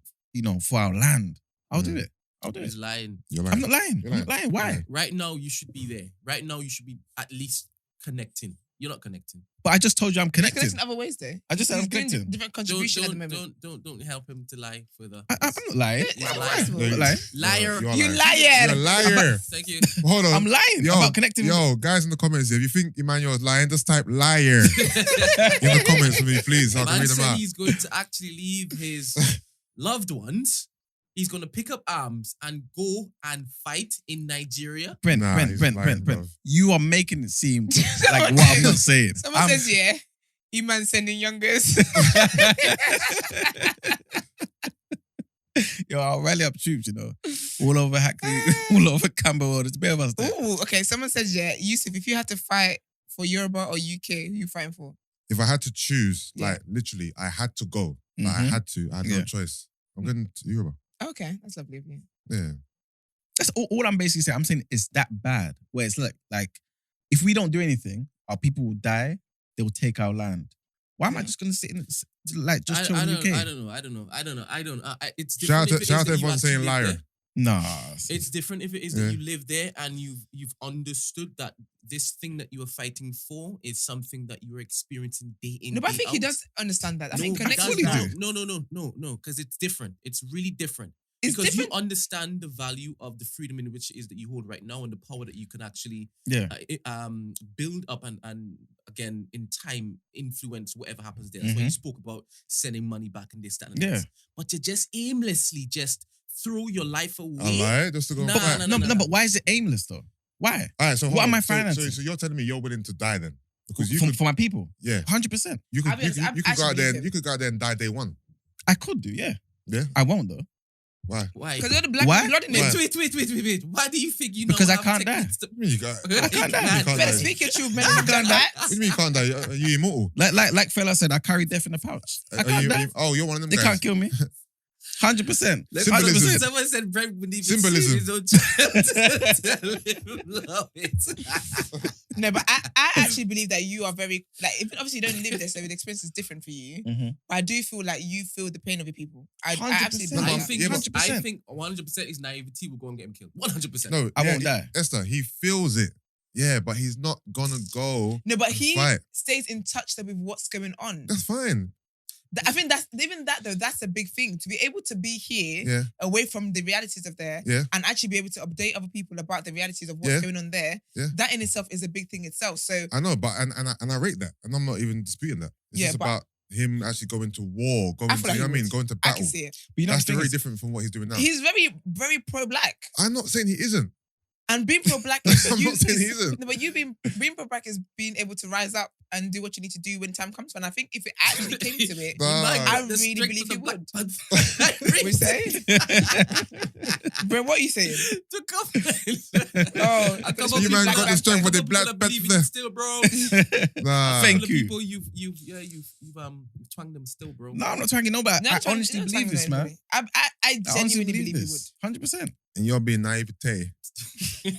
our land, I'll do it. I'll do it. He's lying. You're lying. I'm not lying. You're I'm not lying. Why? Right now, you should be there. Right now, you should be at least connecting. You're not connecting. But I just told you I'm He's connected. connecting other ways, though. I just said I'm He's doing connected. different contribution at the moment. Don't help him to lie further. I'm not lying. You're I'm lying. not lying. Liar. You liar. You're a liar. Thank you. Hold on. I'm lying about connecting. Yo, guys in the comments, if you think Emmanuel's lying, just type liar in the comments for me, please, so I can Man read them said out. he's going to actually leave his loved ones. He's going to pick up arms and go and fight in Nigeria. Brent, Nah, he's lying, Brent. bruv. You are making it seem like what I'm not saying. Someone says, yeah, Emman sending youngers. Yo, I'll rally up troops, all over Hackney, all over Camberwell. There's a bit of us there. Oh, okay. Someone says, yeah, Yusuf, if you had to fight for Yoruba or UK, who you fighting for? If I had to choose, Yeah. like literally, I had to go. Like, I Mhm. had to. I had no Yeah. choice. I'm going to Yoruba. Okay, that's lovely of you. Yeah. That's all I'm basically saying. I'm saying it's that bad. Where it's like if we don't do anything, our people will die. They will take our land. Why am I just gonna sit in just chill in the UK? I don't know. It's Shout different out if it is to that you everyone actually saying live liar. there. Nah. It's different if it is Yeah. that you live there and you've understood that this thing that you are fighting for is something that you are experiencing day in. No, but I day think he out. does understand that. I No, think he connects does with that. not. No, because it's different. It's really different. It's Because different. you understand the value of the freedom in which it is that you hold right now and the power that you can actually Yeah. build up and again in time influence whatever happens there. That's why you spoke about sending money back and this, that, and Yeah. this. But you just aimlessly just throw your life away. All right, just to go. Nah, and fight. nah, No, but why is it aimless though? Why? All right, so hold What am on. I So financing? you're telling me you're willing to die then? Because you For my people. yeah, 100%. you could I'll be honest, you I've could go out actually there. believed You could go out there and die day one. I could do, yeah. Yeah. I won't though. Why? Why? Because all the black Why? blood in Why? it. Wait. Why do you think you know? Because I have can't die. techniques to- You got. I can't die. You can't Better die. speak your truth, man. I've done that. What do you mean you can't die? Are you immortal? Like fella said, I carry death in the pouch. I Are can't you, die. oh, you're one of them They guys. can't kill me. 100%. Symbolism. 100%. Someone said Brent would even Symbolism. see his own child to tell him love it. No, but I actually believe that you are very, like, if, obviously you don't live there, so the experience is different for you. Mhm. But I do feel like you feel the pain of your people. I 100%. absolutely No, believe I that. think yeah, but- 100%. I think 100% his naivety will go and get him killed. 100%. No, I won't die. Esther, he feels it. Yeah, but he's not gonna go. No, but and he fight. stays in touch though with what's going on. That's fine. I think that's even that though. That's a big thing to be able to be here, Yeah, away from the realities of there, yeah. and actually be able to update other people about the realities of what's Yeah. going on there. Yeah. That in itself is a big thing itself. So I know, but and I rate that, and I'm not even disputing that. It's Yeah, just but- about him actually going to war, going I to, feel like you know what I he mean, would. going to I battle. can see it. But you know That's the thing very is, different from what he's doing now. He's very pro-black, I'm not saying he isn't. and being pro-black is I'm not saying he isn't. No, but you being pro-black is being able to rise up and do what you need to do when time comes. And I think if it actually came to it, Nah. I The really strength believe of the he Black would. Panther. We say, bro, what are you saying? To come. Oh, I come You up man with got Black the strength for the Panther. Black I believe in Panther. you still, bro. Nah. Thank The you. people you've twanged them still, bro. No, I'm not trying to nobody. No, I I'm trying- honestly I'm believe trying this, to man. anybody. I I honestly genuinely believe believe he would. this. 100%. And you're being naivete. Yeah,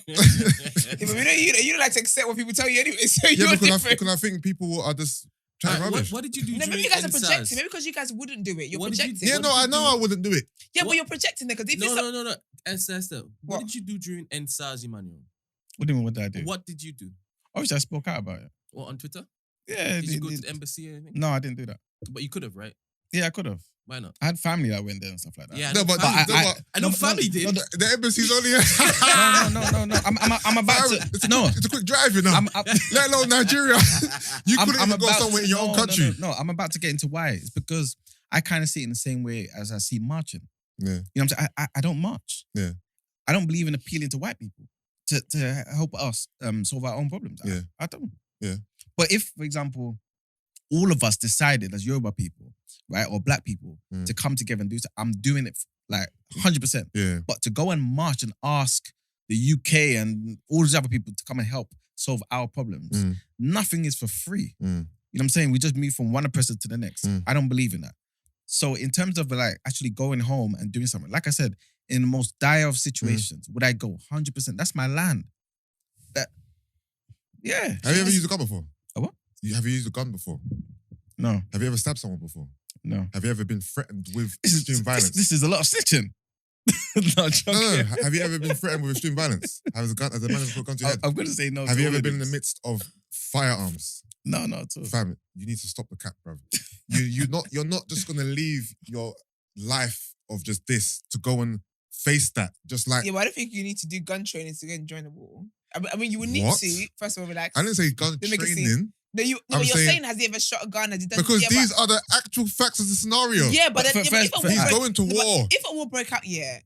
but we know you don't like to accept what people tell you anyway. So Yeah, you're because different. I think people are just trying rubbish. What did you do? No, maybe during you guys are NSAS? projecting. Maybe because you guys wouldn't do it. You're What did you projecting. do? Yeah, What no, did I you know do? I wouldn't do it. Yeah, What- but you're projecting there because if it's No. Esther, what What? did you do during NSAS, Emmanuel? What do you mean, what did I do? What did you do? Obviously, I spoke out about it. What, on Twitter? Yeah. Did you go to the embassy or anything? No, I didn't do that. But you could have, right? Yeah, I could have. Why not? I had family that went there and stuff like that. Yeah, No, but I know family did. the embassy's only. No. I'm about to. It's a quick drive, you know. Let alone Nigeria. You couldn't even go somewhere in your own country. No, I'm about to get into why. It's because I kind of see it in the same way as I see marching. Yeah. You know what I'm saying? I don't march. Yeah. I don't believe in appealing to white people to help us solve our own problems. Yeah. I don't. Yeah. But if, for example, all of us decided as Yoruba people, right, or black people, to come together and do so, I'm doing it like 100%. Yeah. But to go and march and ask the UK and all these other people to come and help solve our problems, nothing is for free. You know what I'm saying? We just move from one oppressor to the next. I don't believe in that. So in terms of like actually going home and doing something, like I said, in the most dire of situations, would I go 100%? That's my land. Yeah. Have you ever used a gun before? A what? Have you used a gun before? No. Have you ever stabbed someone before? No. Have you ever been threatened with extreme violence? This is a lot of snitching. No, No. Have you ever been threatened with extreme violence? Has a man ever put a gun to your head? I'm going to say no. Have you ever been in the midst of firearms? No, not at all. Fam, you need to stop the cap, bruv. You're not just gonna leave your life of just this to go and face that. Just like Yeah, but I don't think you need to do gun training to go and join the war. I mean, you would need What? to, first of all, relax. I didn't say gun Don't make a scene. training No, I'm but you're saying- saying, has he ever shot a gun? Has he done because yeah, these are the actual facts of the scenario. Yeah, but then, But if a war He's broke- going to no, but war. If a war broke out, yeah,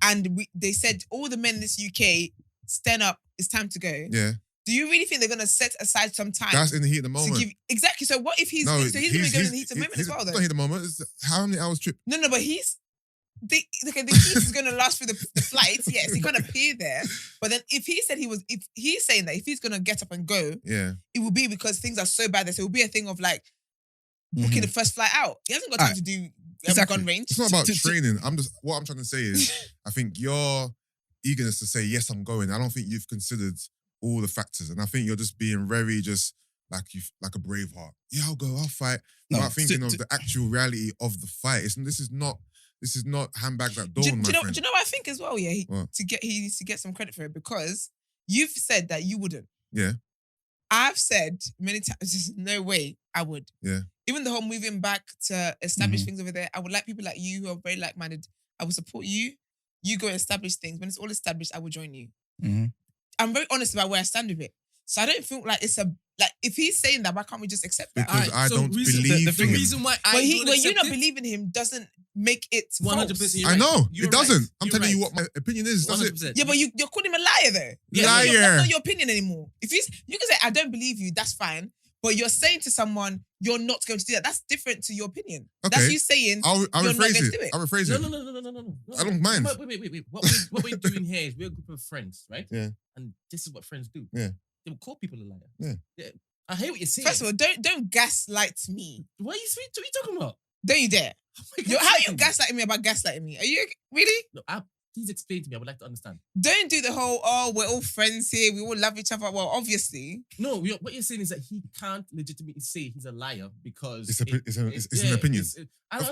and they said all the men in this UK stand up, it's time to go. Yeah. Do you really think they're gonna set aside some time? That's in the heat of the to moment. give exactly. So what if he's No, so he's gonna go in the heat of the moment as well? It's not Though heat of the moment. It's how many hours trip? no, but the heat is gonna last through the flight. Yes, he can't appear there. But then if he said if he's saying that if he's gonna get up and go, Yeah. it will be because things are so bad that it will be a thing of like booking the first flight out. He hasn't got time to do Exactly. gun range. It's not about training. What I'm trying to say is, I think your eagerness to say yes, I'm going. I don't think you've considered all the factors, and I think you're just being very just like a brave heart. Yeah, I'll go. I'll fight. No, Without thinking of the actual reality of the fight. This is not handbags at dawn, Do my you know friend. what I think as well? Yeah, he What? needs to get some credit for it because you've said that you wouldn't. Yeah. I've said many times, there's no way I would. Yeah. Even the whole moving back to establish things over there, I would like people like you who are very like-minded. I will support you. You go and establish things. When it's all established, I will join you. I'm very honest about where I stand with it. So I don't feel like it's if he's saying that, why can't we just accept that? Because I don't believe the him. reason why I But you don't not accept it, believing him doesn't make it 100%. false. I know. You're It doesn't. right. I'm You're telling you right. what my opinion is. That's it. 100%. Yeah, but you're calling him a liar though. Yeah, Liar. That's not your opinion anymore. If you can say, I don't believe you, that's fine. But you're saying to someone, you're not going to do that. That's different to your opinion. Okay. That's you saying, I'll you're not rephrase going to do it. it. I'll rephrase No, it. no. I don't mind. Wait. What we're doing here is we're a group of friends, right? Yeah. And this is what friends do. Yeah. They will call people a liar. Yeah. I hate what you're saying. First of all, don't gaslight me. What are you talking about? Don't you dare. Oh How are you gaslighting me about gaslighting me? Are you really? No, please explain to me. I would like to understand. Don't do the whole, we're all friends here. We all love each other. Well, obviously. No, what you're saying is that he can't legitimately say he's a liar because It's an opinion.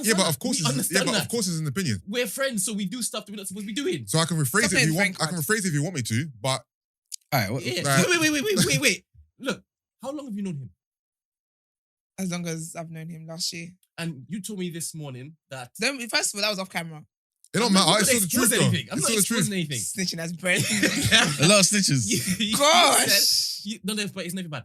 Yeah, but of course, it's an opinion. We're friends, so we do stuff that we're not supposed to be doing. So I can rephrase Stop it if you playing want. I can rephrase it if you want me to. But All right. Yeah. Right. Wait. Look, how long have you known him? As long as I've known him last year. And you told me this morning that First of all, that was off camera. it don't I'm matter. not It's gonna still the expose truth, though. anything. I'm It's not still the truth. exposing anything. Snitching as Brent. A lot of stitches. Gosh. No, but it's never bad.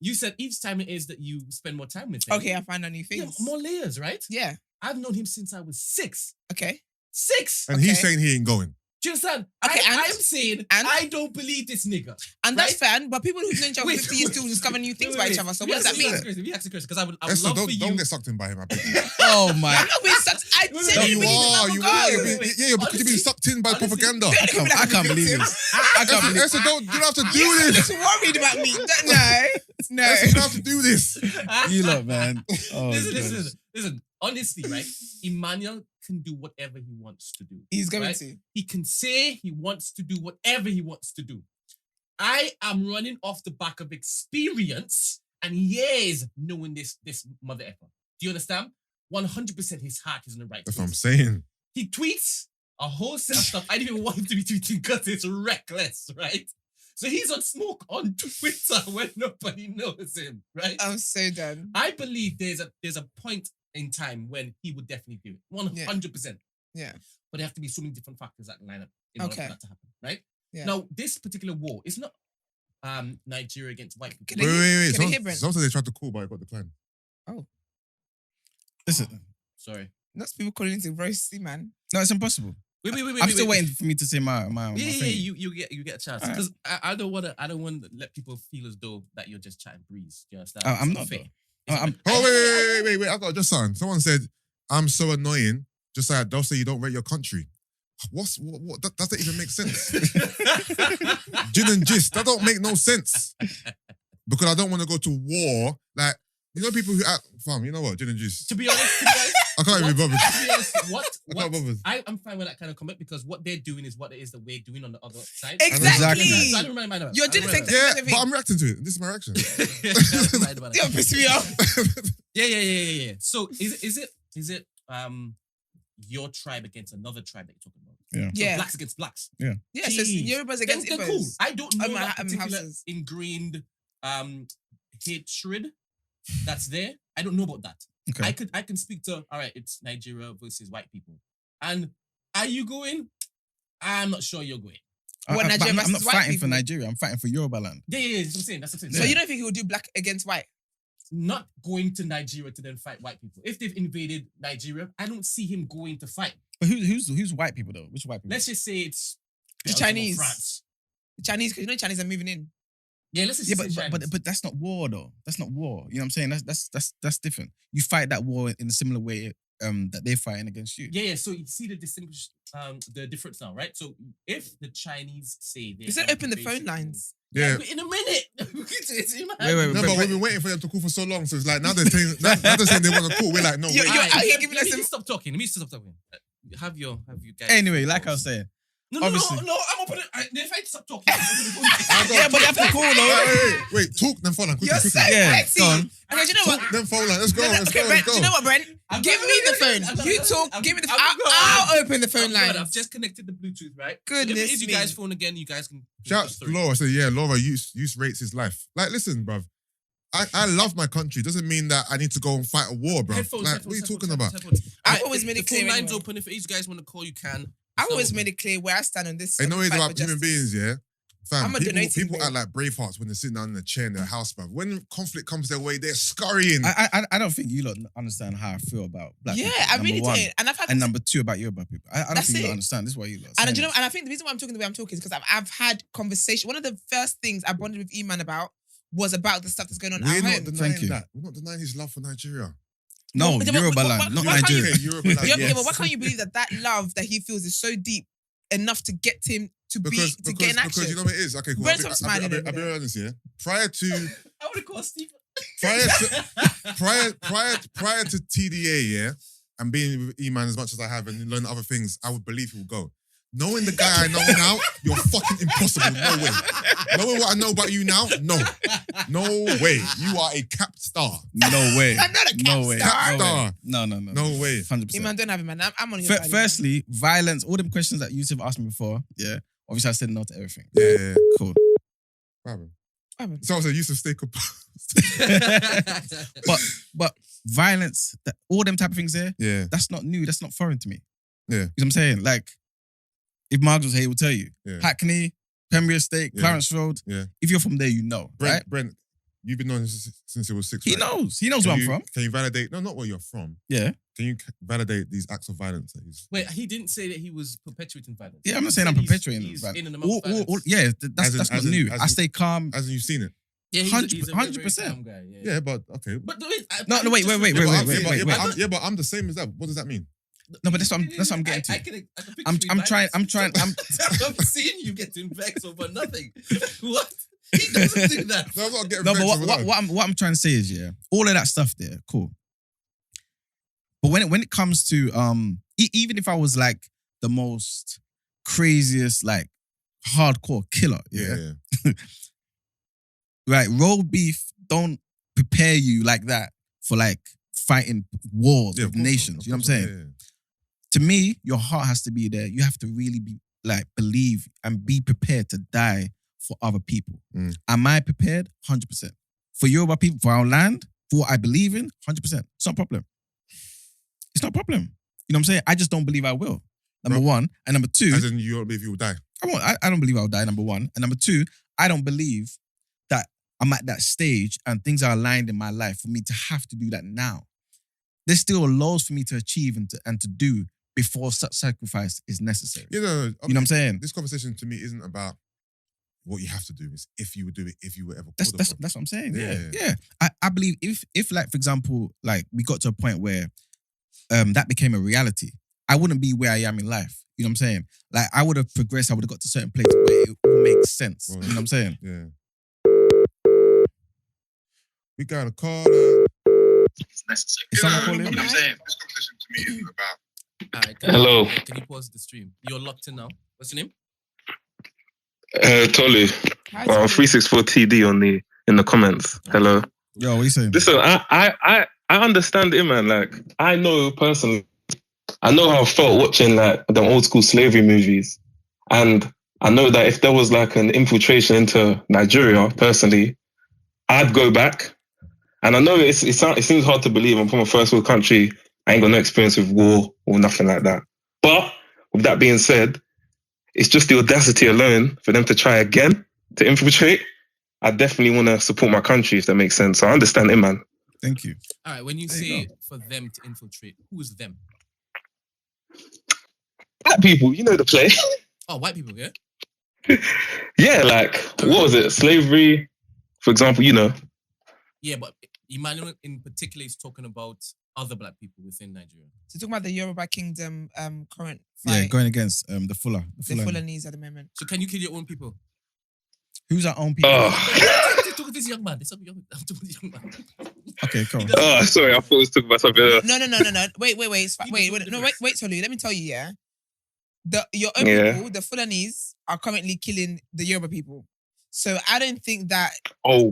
You said each time it is that you spend more time with him. Okay, I find out new Yeah, things. more layers, right? Yeah. I've known him since I was 6. Okay. 6! And he's Okay. saying he ain't going. Do you understand? Okay, I'm saying I don't believe this nigga. And that's Right? fair, but people who've known each other for 50 years still discover new things about each other. So what does that mean? We ask the question because I would Esther, love for you. don't get sucked in by him. I beg you. Oh my. I'm not being sucked. I Wait, genuinely You believe are. in You love are. and You're go. being Honestly- sucked in by honestly- propaganda. I can't believe this. I can't believe Esther, you don't have to do You're this. just worried about me. No. Esther, you don't have to do this. you lot, man. Oh, Listen. Honestly, right? Emmanuel can do whatever he wants to do. He's going right? to. He can say he wants to do whatever he wants to do. I am running off the back of experience and years knowing this mother effer. Do you understand? 100% his heart is in the right That's what I'm place. saying. He tweets a whole set of stuff I didn't even want him to be tweeting because it's reckless, right? So he's on smoke on Twitter when nobody knows him, right? I'm so done. I believe there's a point in time when he would definitely do it. 100%. Yeah. But there have to be so many different factors that line up in order for that to happen, right? Yeah. Now, this particular war is not Nigeria against white people. Wait. Can I hear Brent? Something they tried to call, but it got declined. Listen, Sorry. That's people calling into roast, man. no, it's impossible. Wait. I'm still waiting for me to say my Yeah, thing. you get a chance Alright. because I don't want to let people feel as though that you're just chatting breeze. Do you understand? I'm It's not, fair. though. I'm- Wait. I got just something. Someone said, I'm so annoying. Just like they'll say you don't rate your country. What? That doesn't even make sense. Gin and gist. That don't make no sense. Because I don't want to go to war. Like, you know people who act, fam, you know what? Gin and gist. To be honest, I can't even be bothered. to be honest, I can't bother. I'm fine with that kind of comment because what they're doing is what it is that we're doing on the other side. Exactly. So I don't mind about You're that. doing the same Yeah, thing. but I'm reacting to it. This is my reaction. You're pissing me off. Yeah. So is it your tribe against another tribe that you're talking about? Yeah. So Yeah. blacks against blacks. Yeah, so it's Jeez. Yorubas against They're Igbos. cool. I don't know my that particular houses. ingrained hatred that's there. I don't know about that. Okay. I can speak to, all right, it's Nigeria versus white people. And are you going? I'm not sure you're going. What, Nigeria I'm not versus white fighting for people? Nigeria. I'm fighting for Yoruba land. Yeah, that's what I'm saying. That's what I'm saying. So So you don't think he would do black against white? not going to Nigeria to then fight white people. If they've invaded Nigeria, I don't see him going to fight. But who's white people though? Which white people? Let's just say it's The Belgium or Chinese. France. The Chinese, because you know Chinese are moving in. Yeah, let's just Yeah, say Chinese. but that's not war though. That's not war. You know what I'm saying? That's different. You fight that war in a similar way that they're fighting against you. Yeah. So you see the difference now, right? So if the Chinese say they You said open the phone lines. Yeah. in a minute. It's in my Wait, No, but we've been waiting for them to call for so long. So it's like now they're saying they want to call. We're like, no, You're wait. out here giving us Let some- me stop talking. Let me stop talking. Have you guys? Anyway, like I was saying, No, obviously. I'm opening. If I stop talking, I'm opening the phone. yeah, but you have to call though. Wait, talk, then phone line. Quickly, You're quickly. so Yeah, sexy. go on. Okay, do you know what? Talk, then phone line. Let's go. Let's Okay, go. Brent, Let's do go. you know what, Brent? Give me the phone. You talk, give me the phone. I'll open the phone I've lines. just connected the Bluetooth, right? Goodness If you me. guys phone again, you guys can. Shout to Laura. I said, yeah, Laura, use rates his life. Like, listen, bruv. I love my country. Doesn't mean that I need to go and fight a war, bruv. Headphones, Like, headphones, what are you talking headphones, about? headphones. I've Right, always made it the phone clear lines anyway. open. If you guys want to call, you can. I've always So- made it clear where I stand on this. Ain't no on way the fight about for human justice. beings, yeah? Fam, I'm a donating people bill. act like Bravehearts when they're sitting down in a chair in their house, bruv. When conflict comes their way, they're scurrying. I don't think you lot understand how I feel about black Yeah, people. I really number one. did. And I've had And number two about Yoruba people. I don't That's think you it. lot understand. This is why you lot. And saying do you know, this. and I think the reason why I'm talking the way I'm talking is because I've had conversation. One of the first things I bonded with Emman about was about the stuff that's going on We're at not home. denying Thank you. that. We're not denying his love for Nigeria. No, But- Yoruba but- land, but- not why can't you- Nigeria. Okay, Europe and Yeah, Nigeria. but why can't you believe that love that he feels is so deep enough to get him to Because get in action? you know what it is. Okay, cool. Brent, stop smiling I'll over be there. honest, yeah. Prior to I would have called Steve. prior to TDA, yeah, and being with Emman as much as I have and learning other things, I would believe he will go. Knowing the guy I know now, you're fucking impossible. No way. Knowing what I know about you now, no way. You are a cap star. No way. I'm not a cap No way. star. No way. No. No way. 100%. Emman, don't have him, man. I'm on your side. Emman. Firstly, violence, all them questions that Yusuf asked me before, yeah, obviously I said no to everything. Yeah. Cool. What happened? What happened? So I said, used to stay composed. But violence, all them type of things there, Yeah. that's not new. That's not foreign to me. Yeah. You know what I'm saying? Like, if Margs was here, he would tell you. Yeah. Hackney, Pembrey Estate, Yeah. Clarence Road. Yeah. If you're from there, you know, right? Brent, you've been known since it was 6. He right? knows. He knows Can where I'm you- from. Can you validate? No, not where you're from. Yeah. Can you validate these acts of violence that he's? Wait, he didn't say that he was perpetuating violence. Yeah, I'm not He saying I'm said he's- perpetuating he's violence. in and amongst violence. Yeah, that's As in- not as in- new. as I in- stay calm. As in you've seen it. Yeah, he's 100%. a very, very calm guy. Yeah. Yeah, but okay. But wait, No, wait. Yeah, Wait. but wait. but I'm the same as that. What does that mean? No, but that's what I'm getting to. I can I'm picture you trying. I'm seeing you getting vexed over nothing. What? He doesn't do that. No, I'm not getting No, but vexed over that. what I'm trying to say is, yeah, all of that stuff there, cool. But when it comes to even if I was like the most craziest like hardcore killer, yeah, right, road beef don't prepare you like that for like fighting wars Yeah, with of course nations. not, You know of what I'm course saying? not, To me, your heart has to be there. You have to really be like believe and be prepared to die for other people. Mm. Am I prepared? 100%. For Yoruba people, for our land, for what I believe in, 100%. It's not a problem. It's not a problem. You know what I'm saying? I just don't believe I will. Number one. And number two. As in, you don't believe you will die. I don't believe I'll die, number one. And number two, I don't believe that I'm at that stage and things are aligned in my life for me to have to do that now. There's still laws for me to achieve and to do before such sacrifice is necessary. You know what I'm saying? This conversation to me isn't about what you have to do. It's if you would do it, if you were ever That's called upon. what I'm saying. Yeah. I believe if like, for example, like we got to a point where that became a reality, I wouldn't be where I am in life. You know what I'm saying? Like, I would have progressed. I would have got to a certain place where it all makes sense. Well, you know what I'm saying? Yeah. We got a call. Is someone calling? You know what I'm saying? This conversation to me isn't about. Alright, Hello. Can you pause the stream? You're locked in now. What's your name? Tolu. 364 TD in the comments. Hello. Yo, what are you saying? Listen, I understand it, man. Like, I know personally, I know how I felt watching like the old school slavery movies. And I know that if there was like an infiltration into Nigeria, personally, I'd go back. And I know it seems hard to believe I'm from a first world country. I ain't got no experience with war or nothing like that. But with that being said, it's just the audacity alone for them to try again to infiltrate. I definitely want to support my country, if that makes sense. So I understand it, man. Thank you. All right, when you say for them to infiltrate, who is them? Black people, you know the play. Oh, white people, yeah? Yeah, like, what was it? Slavery, for example, you know. Yeah, but Emmanuel in particular is talking about other black people within Nigeria. So talking about the Yoruba Kingdom current fight. Yeah, going against the Fulanese at the moment. So can you kill your own people? Who's our own people? Talk to this young man. I'm talking to this young man. Okay, cool. Sorry, I thought it was talking about something else. No. Wait, Salieu. Let me tell you, yeah. Your own people, the Fulanese, are currently killing the Yoruba people. So I don't think that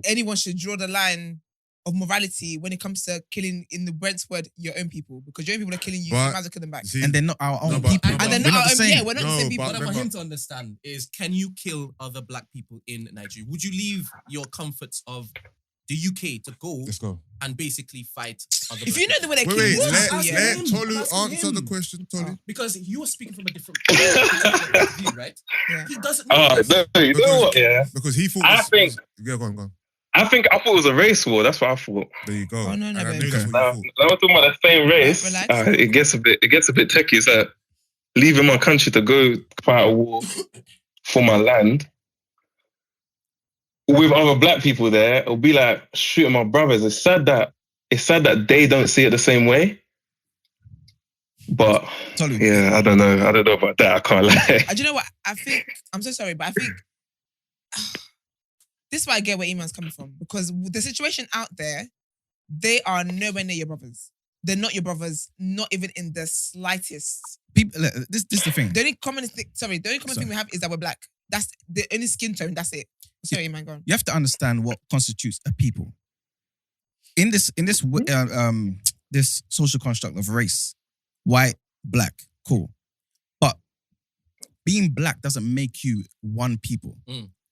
anyone should draw the line of morality when it comes to killing, in the Brent's word, your own people. Because your own people are killing you, you might as well kill them back. And they're not our own people. And they're not our own, yeah, we're not the same people. What I want him to understand is, can you kill other black people in Nigeria? Would you leave your comforts of the UK to go and basically fight other if black you know the way they kill Wait, you, let Tolu answer the question, Tolu. Because you are speaking from a different view, right? Yeah. He doesn't know. You know what? Yeah, because he thought. Yeah, go on. I thought it was a race war. That's what I thought. There you go. Oh, no, and I baby. knew that's what Now you we're talking about the same race. Relax. It gets a bit techie. It's like leaving my country to go fight a war for my land with other black people there. It'll be like shooting my brothers. It's sad that they don't see it the same way. But yeah, I don't know about that. I can't lie. Do you know what? I think, I'm so sorry, but I think this is why I get where Emman's coming from. Because the situation out there, they are nowhere near your brothers. They're not your brothers, not even in the slightest. People, this is the thing. The only common thing we have is that we're black. That's the only skin tone. That's it. Sorry, Emman, go on. You have to understand what constitutes a people. In this social construct of race, white, black, cool. But being black doesn't make you one people,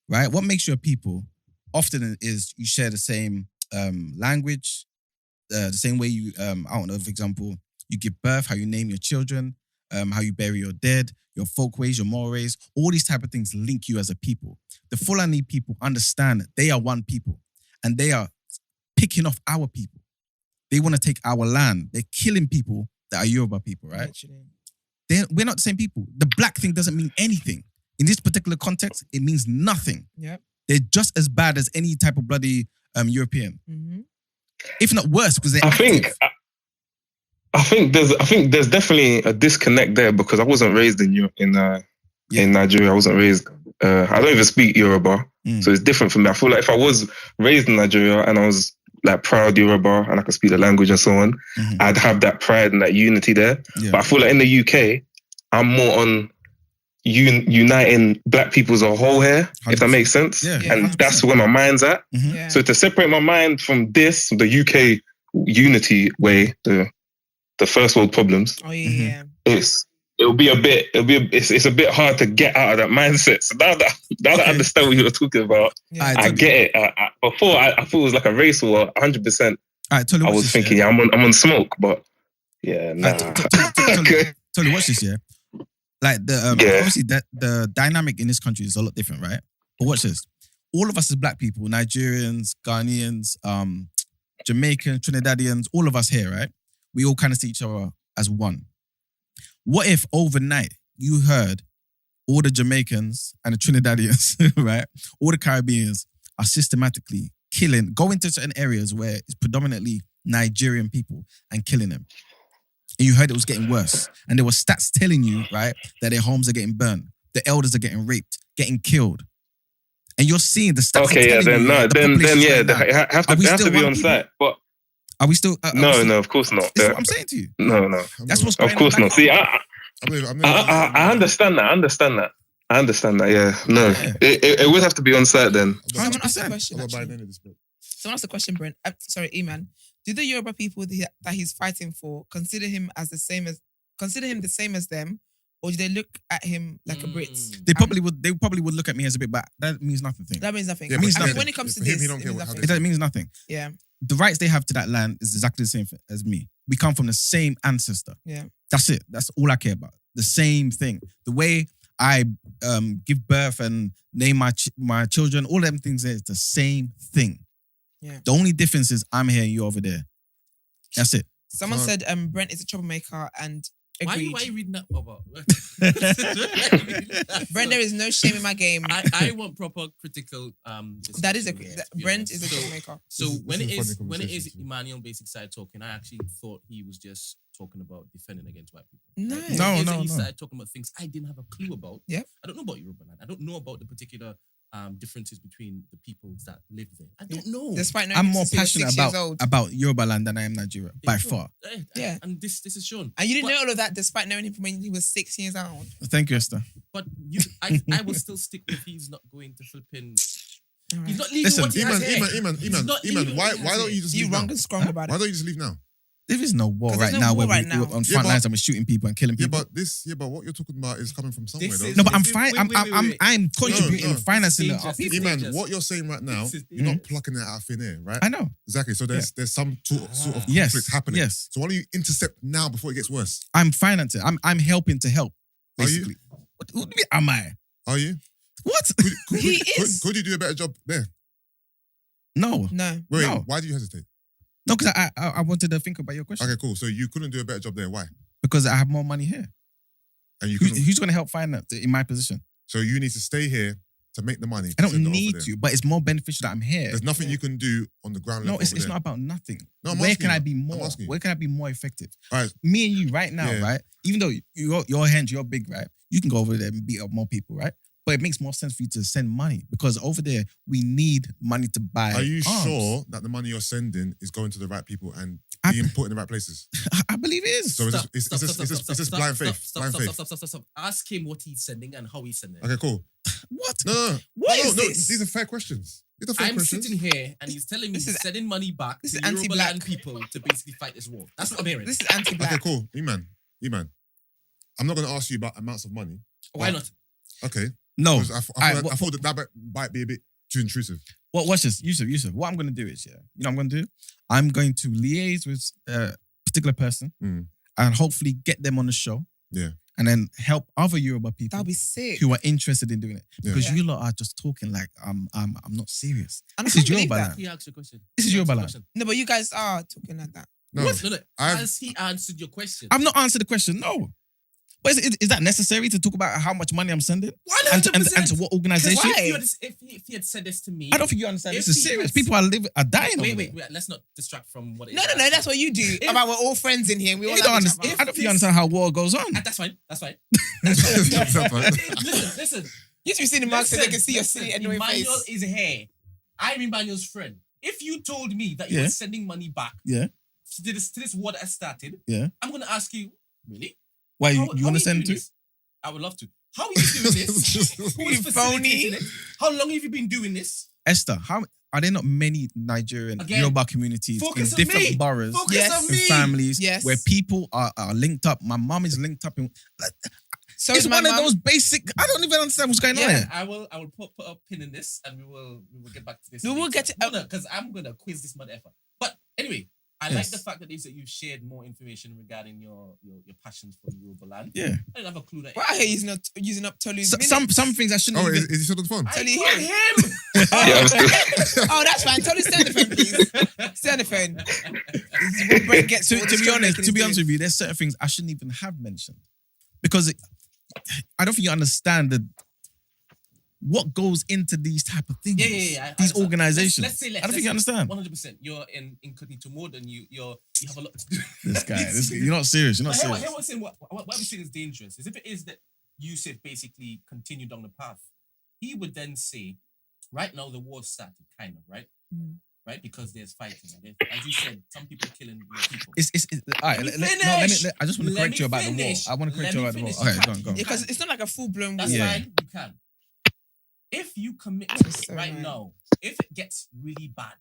right? What makes you a people often is you share the same language, the same way you, I don't know, for example, you give birth, how you name your children, how you bury your dead, your folk ways, your moral ways, all these type of things link you as a people. The Fulani people understand that they are one people and they are picking off our people. They want to take our land. They're killing people that are Yoruba people, right? We're not the same people. The black thing doesn't mean anything. In this particular context, it means nothing. Yep. They're just as bad as any type of bloody European. Mm-hmm. If not worse, because they're I think there's definitely a disconnect there because I wasn't raised in Nigeria. I wasn't raised. I don't even speak Yoruba, so it's different for me. I feel like if I was raised in Nigeria and I was like proud Yoruba and I could speak the language and so on, I'd have that pride and that unity there. Yeah. But I feel like in the UK, I'm more on uniting black people as a whole here, 100%. If that makes sense. Yeah, and 100%. That's where my mind's at. Mm-hmm. Yeah. So to separate my mind from this, the UK unity way, the first world problems, it's it's a bit hard to get out of that mindset. So now that I understand what you were talking about, Yeah. I get it. Before I thought it was like a race war, 100%. Totally. I was thinking, I'm on smoke, but yeah, nah. Totally, watch this, yeah. Like obviously the dynamic in this country is a lot different, right? But watch this. All of us as black people, Nigerians, Ghanaians, Jamaicans, Trinidadians, all of us here, right? We all kind of see each other as one. What if overnight you heard all the Jamaicans and the Trinidadians, right? All the Caribbeans are systematically going to certain areas where it's predominantly Nigerian people and killing them. And you heard it was getting worse. And there were stats telling you, right, that their homes are getting burned. The elders are getting raped, getting killed. And you're seeing the stats. Okay, yeah, then they have to be on site. But are we still? No, of course not. This is what I'm saying to you. No. That's what's going on. Of course not. See, I understand that. I understand that. Yeah, no, it would have to be on site then. Someone asked a question. Someone asked a question, Brent. Sorry, Emman. Do the Yoruba people that he's fighting for consider him the same as them, or do they look at him like a Brit? They probably would look at me as a bit, but that means nothing. That means nothing. Yeah, I mean, nothing. when it comes to this, it means nothing. Yeah. The rights they have to that land is exactly the same as me. We come from the same ancestor. Yeah. That's it. That's all I care about. The same thing. The way I give birth and name my children, all them things there, it's the same thing. Yeah. The only difference is I'm here and you're over there. That's it. Someone said Brent is a troublemaker and agreed. Why are you reading that about? Brent, there is no shame in my game. I want proper critical. That is Brent is a troublemaker. So when it is Emmanuel basic side talking, I actually thought he was just talking about defending against white people. No. He started talking about things I didn't have a clue about. Yeah. I don't know about Yoruba land. I don't know about the particular differences between the peoples that live there. I don't know. Despite knowing I'm him more since he was 6 passionate years old. about Yoruba land than I am Nigeria, by far. Yeah. And this is shown. And you didn't know all of that despite knowing him from when he was 6 years old. Thank you, Esther. But I will still stick with he's not going to flipping. Right. He's not leaving. Listen, what he has here. Eman, why don't you just leave now? Wrong and strong about it. Why don't you just leave now? There is no war 'Cause right there's no now war where right now. we're on front lines and we're shooting people and killing people. But what you're talking about is coming from somewhere, though. No, but I'm Wait, fine. wait. I'm contributing, No. financing It's our people. dangerous. Eman, what you're saying right now, you're not plucking it out of thin air, right? I know. Exactly. So there's some sort of Yes. conflict happening. Yes. So why don't you intercept now before it gets worse? I'm financing. I'm helping to help. Are you? Basically. What do you mean, am I? Are you? What? Could you do a better job there? No. No. Wait, No. why do you hesitate? No, because I wanted to think about your question. Okay, cool. So you couldn't do a better job there. Why? Because I have more money here. And you couldn't, Who's going to help finance in my position? so you need to stay here to make the money. I don't send it over need there. to, but it's more beneficial that I'm here. There's nothing you can do on the ground level. No, it's over there. not about nothing. No, I'm Where asking can you. I be I'm more? asking you. Where can I be more effective? All right. Me and you right now, Yeah. right? Even though you're hench, you're big, right? You can go over there and beat up more people, right? But it makes more sense for you to send money because over there we need money to buy. Are you arms. sure that the money you're sending is going to the right people and I- being put in the right places? I believe it is. So it's just blind faith. Stop. Ask him what he's sending and how he's sending. Okay, cool. What? No. What is no, this? These are fair questions. These are fair I'm questions. sitting here and he's telling me This he's is- sending money back this to is Yoruba anti-black. land people to basically fight this war. That's what I'm hearing. This is anti-black. Okay, cool. Eman. I'm not going to ask you about amounts of money. Why not? Okay. No. 'Cause I thought that might be a bit too intrusive. Watch this, Yusuf. What I'm going to do is, you know what I'm going to do? I'm going to liaise with a particular person and hopefully get them on the show. Yeah. And then help other Yoruba people That'll be sick. who are interested in doing it. Yeah. Because Yeah. you lot are just talking like I'm not serious. And This I is can't believe Yoruba that. land. He asked a question. This is He Yoruba asked a land. question. No, but you guys are talking like that. No. No. I've- Has he answered your question? I've not answered the question, no. But is that necessary to talk about how much money I'm sending? 100%. And to what organization? Why? If he had said this to me, I don't think you understand. If This is he serious. has- People are dying. over Wait. there. Let's not distract from what it No, is. that's what you do. About we're all friends in here. We all You like don't each understand. other. I don't think you understand how war goes on. That's fine. That's fine. Listen. You should be seeing the marks so they can see your silly annoying face. Emmanuel is here. I'm Emmanuel's friend. If you told me that you Yeah. were sending money back Yeah. to this war that started, Yeah. I'm going to ask you, really? Why How you are want to send doing to? this? I would love to. How are you doing this? Who is You phony. facilitating it? How long have you been doing this? Esther, how are there not many Nigerian Again, Yoruba communities in focus on different me. boroughs Focus Yes. on and me. families Yes. where people are linked up? My mum is linked up in. So It's is my one of mum. those basic. I don't even understand what's going on Yeah. here. I will put a pin in this, and we will get back to this. We will later. get to- because I'm gonna quiz this mother effer. But anyway, I like Yes. the fact that you've shared more information regarding your passions for Yoruba land. Yeah. I didn't have a clue that. Why are you not using up Tolu's minutes? Some things I shouldn't Oh, even. is he still on the phone? I Totally call him. him. Yeah, I'm still- Oh, that's fine. Tolu, stay on the phone, please. Stay on the phone. This is what Brent gets for all to the be honest, filmmaking to be he's honest doing. with you, there's certain things I shouldn't even have mentioned because I don't think you understand what goes into these type of things. Yeah. I These understand. organizations. Let's say, I don't think you understand. 100%. You're in incognito mode, and you have a lot to do. This guy, you're not serious. You're not But serious. here what I'm saying, what I'm saying is dangerous. Is if it is that Yusuf basically continued down the path, he would then say, right now the war started, kind of, right? Right, because there's fighting. And as you said, some people killing more people. It's all right. Let me Let me. I just want to Let correct me you about the war. finish. I want to correct Let you me about the war. finish. Okay, You go on, can't- go on. Yeah, because it's not like a full-blown war. That's Yeah. fine. You can. If you commit That's so right annoying. now, if it gets really bad,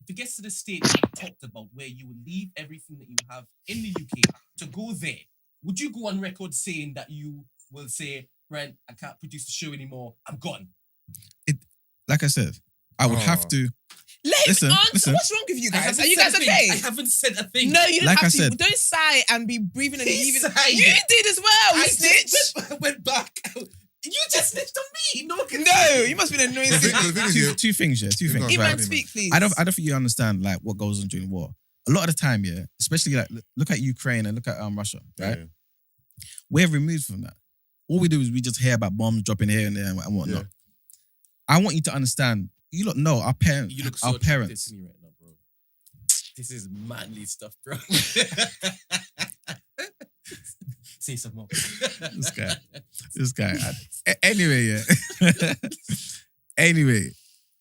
if it gets to the stage that you talked about where you would leave everything that you have in the UK to go there, would you go on record saying that you will say, Brent, I can't produce the show anymore, I'm gone? Like I said, I would have to. Let him Listen, answer. listen. What's wrong with you I guys? haven't Are you said guys a thing. okay? I haven't said a thing. No, you don't Like have I to. said- Don't sigh and be breathing and He leaving. sighed. You did as well. You I snitch. just went back. You just snitched on me. No, No, you must be an annoying The thing- snitch. the thing is, yeah, Two things, yeah. Two Yeah, go things. on. Right? Emman, Right. speak, please. I don't think you understand like what goes on during the war. A lot of the time, yeah, especially like look at Ukraine and look at Russia, right? yeah, We're removed from that. All we do is we just hear about bombs dropping here and there and whatnot. Yeah. I want you to understand. You lot know our parents. You look so our attracted parents. to me right now, bro. This is manly stuff, bro. Say some more. This guy. Anyway, yeah. Anyway,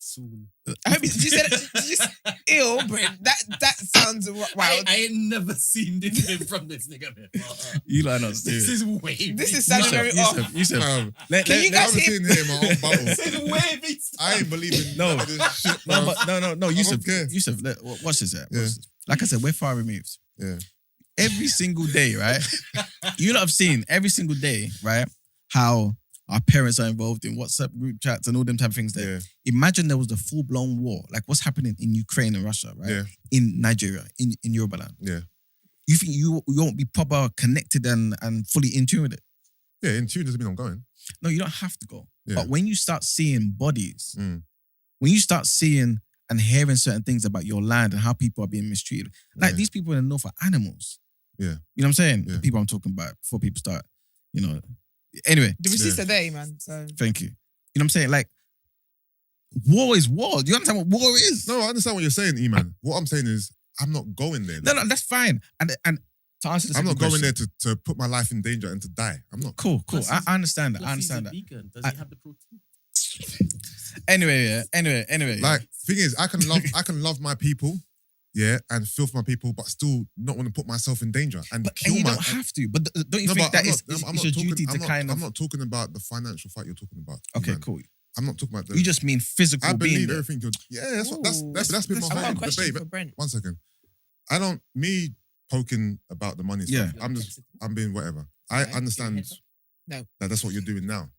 Soon. I hope you said it. Ew, Brent. That sounds wild. I ain't never seen this thing from this nigga before. you lot are not This serious. is wavy. This is sounding very off. Yusuf, Let, Can you I guys was hear- sitting here in my own bubble. This is wavy. I ain't believing No. none of this shit, No, bro. but no, Yusuf, care. Yusuf, watch this. Yeah. Yeah. Watch this. Like I said, we're far removed. Yeah. Every single day, right? You lot have seen every single day, right? How our parents are involved in WhatsApp group chats and all them type of things there. Yeah, Imagine there was the full-blown war, like what's happening in Ukraine and Russia, right? yeah, In Nigeria, in Yoruba land. yeah. You think you won't be proper connected and fully in tune with it? Yeah, in tune doesn't mean I'm going. No, you don't have to go. Yeah. But when you start seeing bodies, Mm. when you start seeing and hearing certain things about your land and how people are being mistreated, like Yeah. these people in the north are animals. Yeah. You know what I'm saying? Yeah. The people I'm talking about before people start, Anyway, The receipts are there, man. So thank you. You know what I'm saying? Like, war is war. Do you understand what war is? No, I understand what you're saying, E-man. What I'm saying is, I'm not going there. No, that's fine. And to answer the I'm second not going question- there to put my life in danger and to die. I'm not. Cool. Plus I he's- understand that. I Plus he's a understand that. vegan. Does I- he have the protein? Anyway, yeah. Anyway. Like, thing is, I can love my people, yeah, and feel for my people, but still not want to put myself in danger and But kill you my. don't have to. But don't you No, think but that I'm is not- I'm it's not your talking- duty to I'm not- kind I'm of... not talking about the financial fight you're talking about. Okay, E-man. cool. I'm not talking about the. You just mean physical I being believe there. everything you're. Yeah, that's what that's Ooh, that's been my I've got a whole question debate. for Brent. 1 second. I don't me poking about the money stuff. Yeah. I'm being whatever. I Right, understand get your No. that's what you're doing now.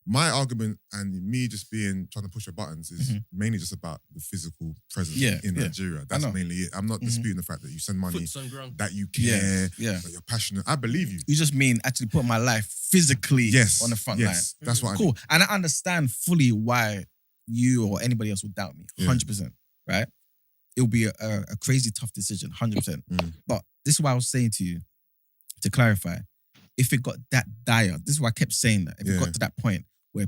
My argument and me just trying to push your buttons is Mhm. mainly just about the physical presence Yeah, in yeah. Nigeria. That's know. mainly it. I'm not Mhm. disputing the fact that you send money, Foots on ground. that you care, Yeah. that you're passionate. I believe you. You just mean actually put my life physically Yes. on the front yes. That's what line. I Cool. And I understand fully why you or anybody else would doubt me. Yeah. 100%. Right? It'll be a crazy tough decision. 100%. Mm. But this is what I was saying to you, to clarify. If it got that dire, this is why I kept saying that. If it Yeah. got to that point where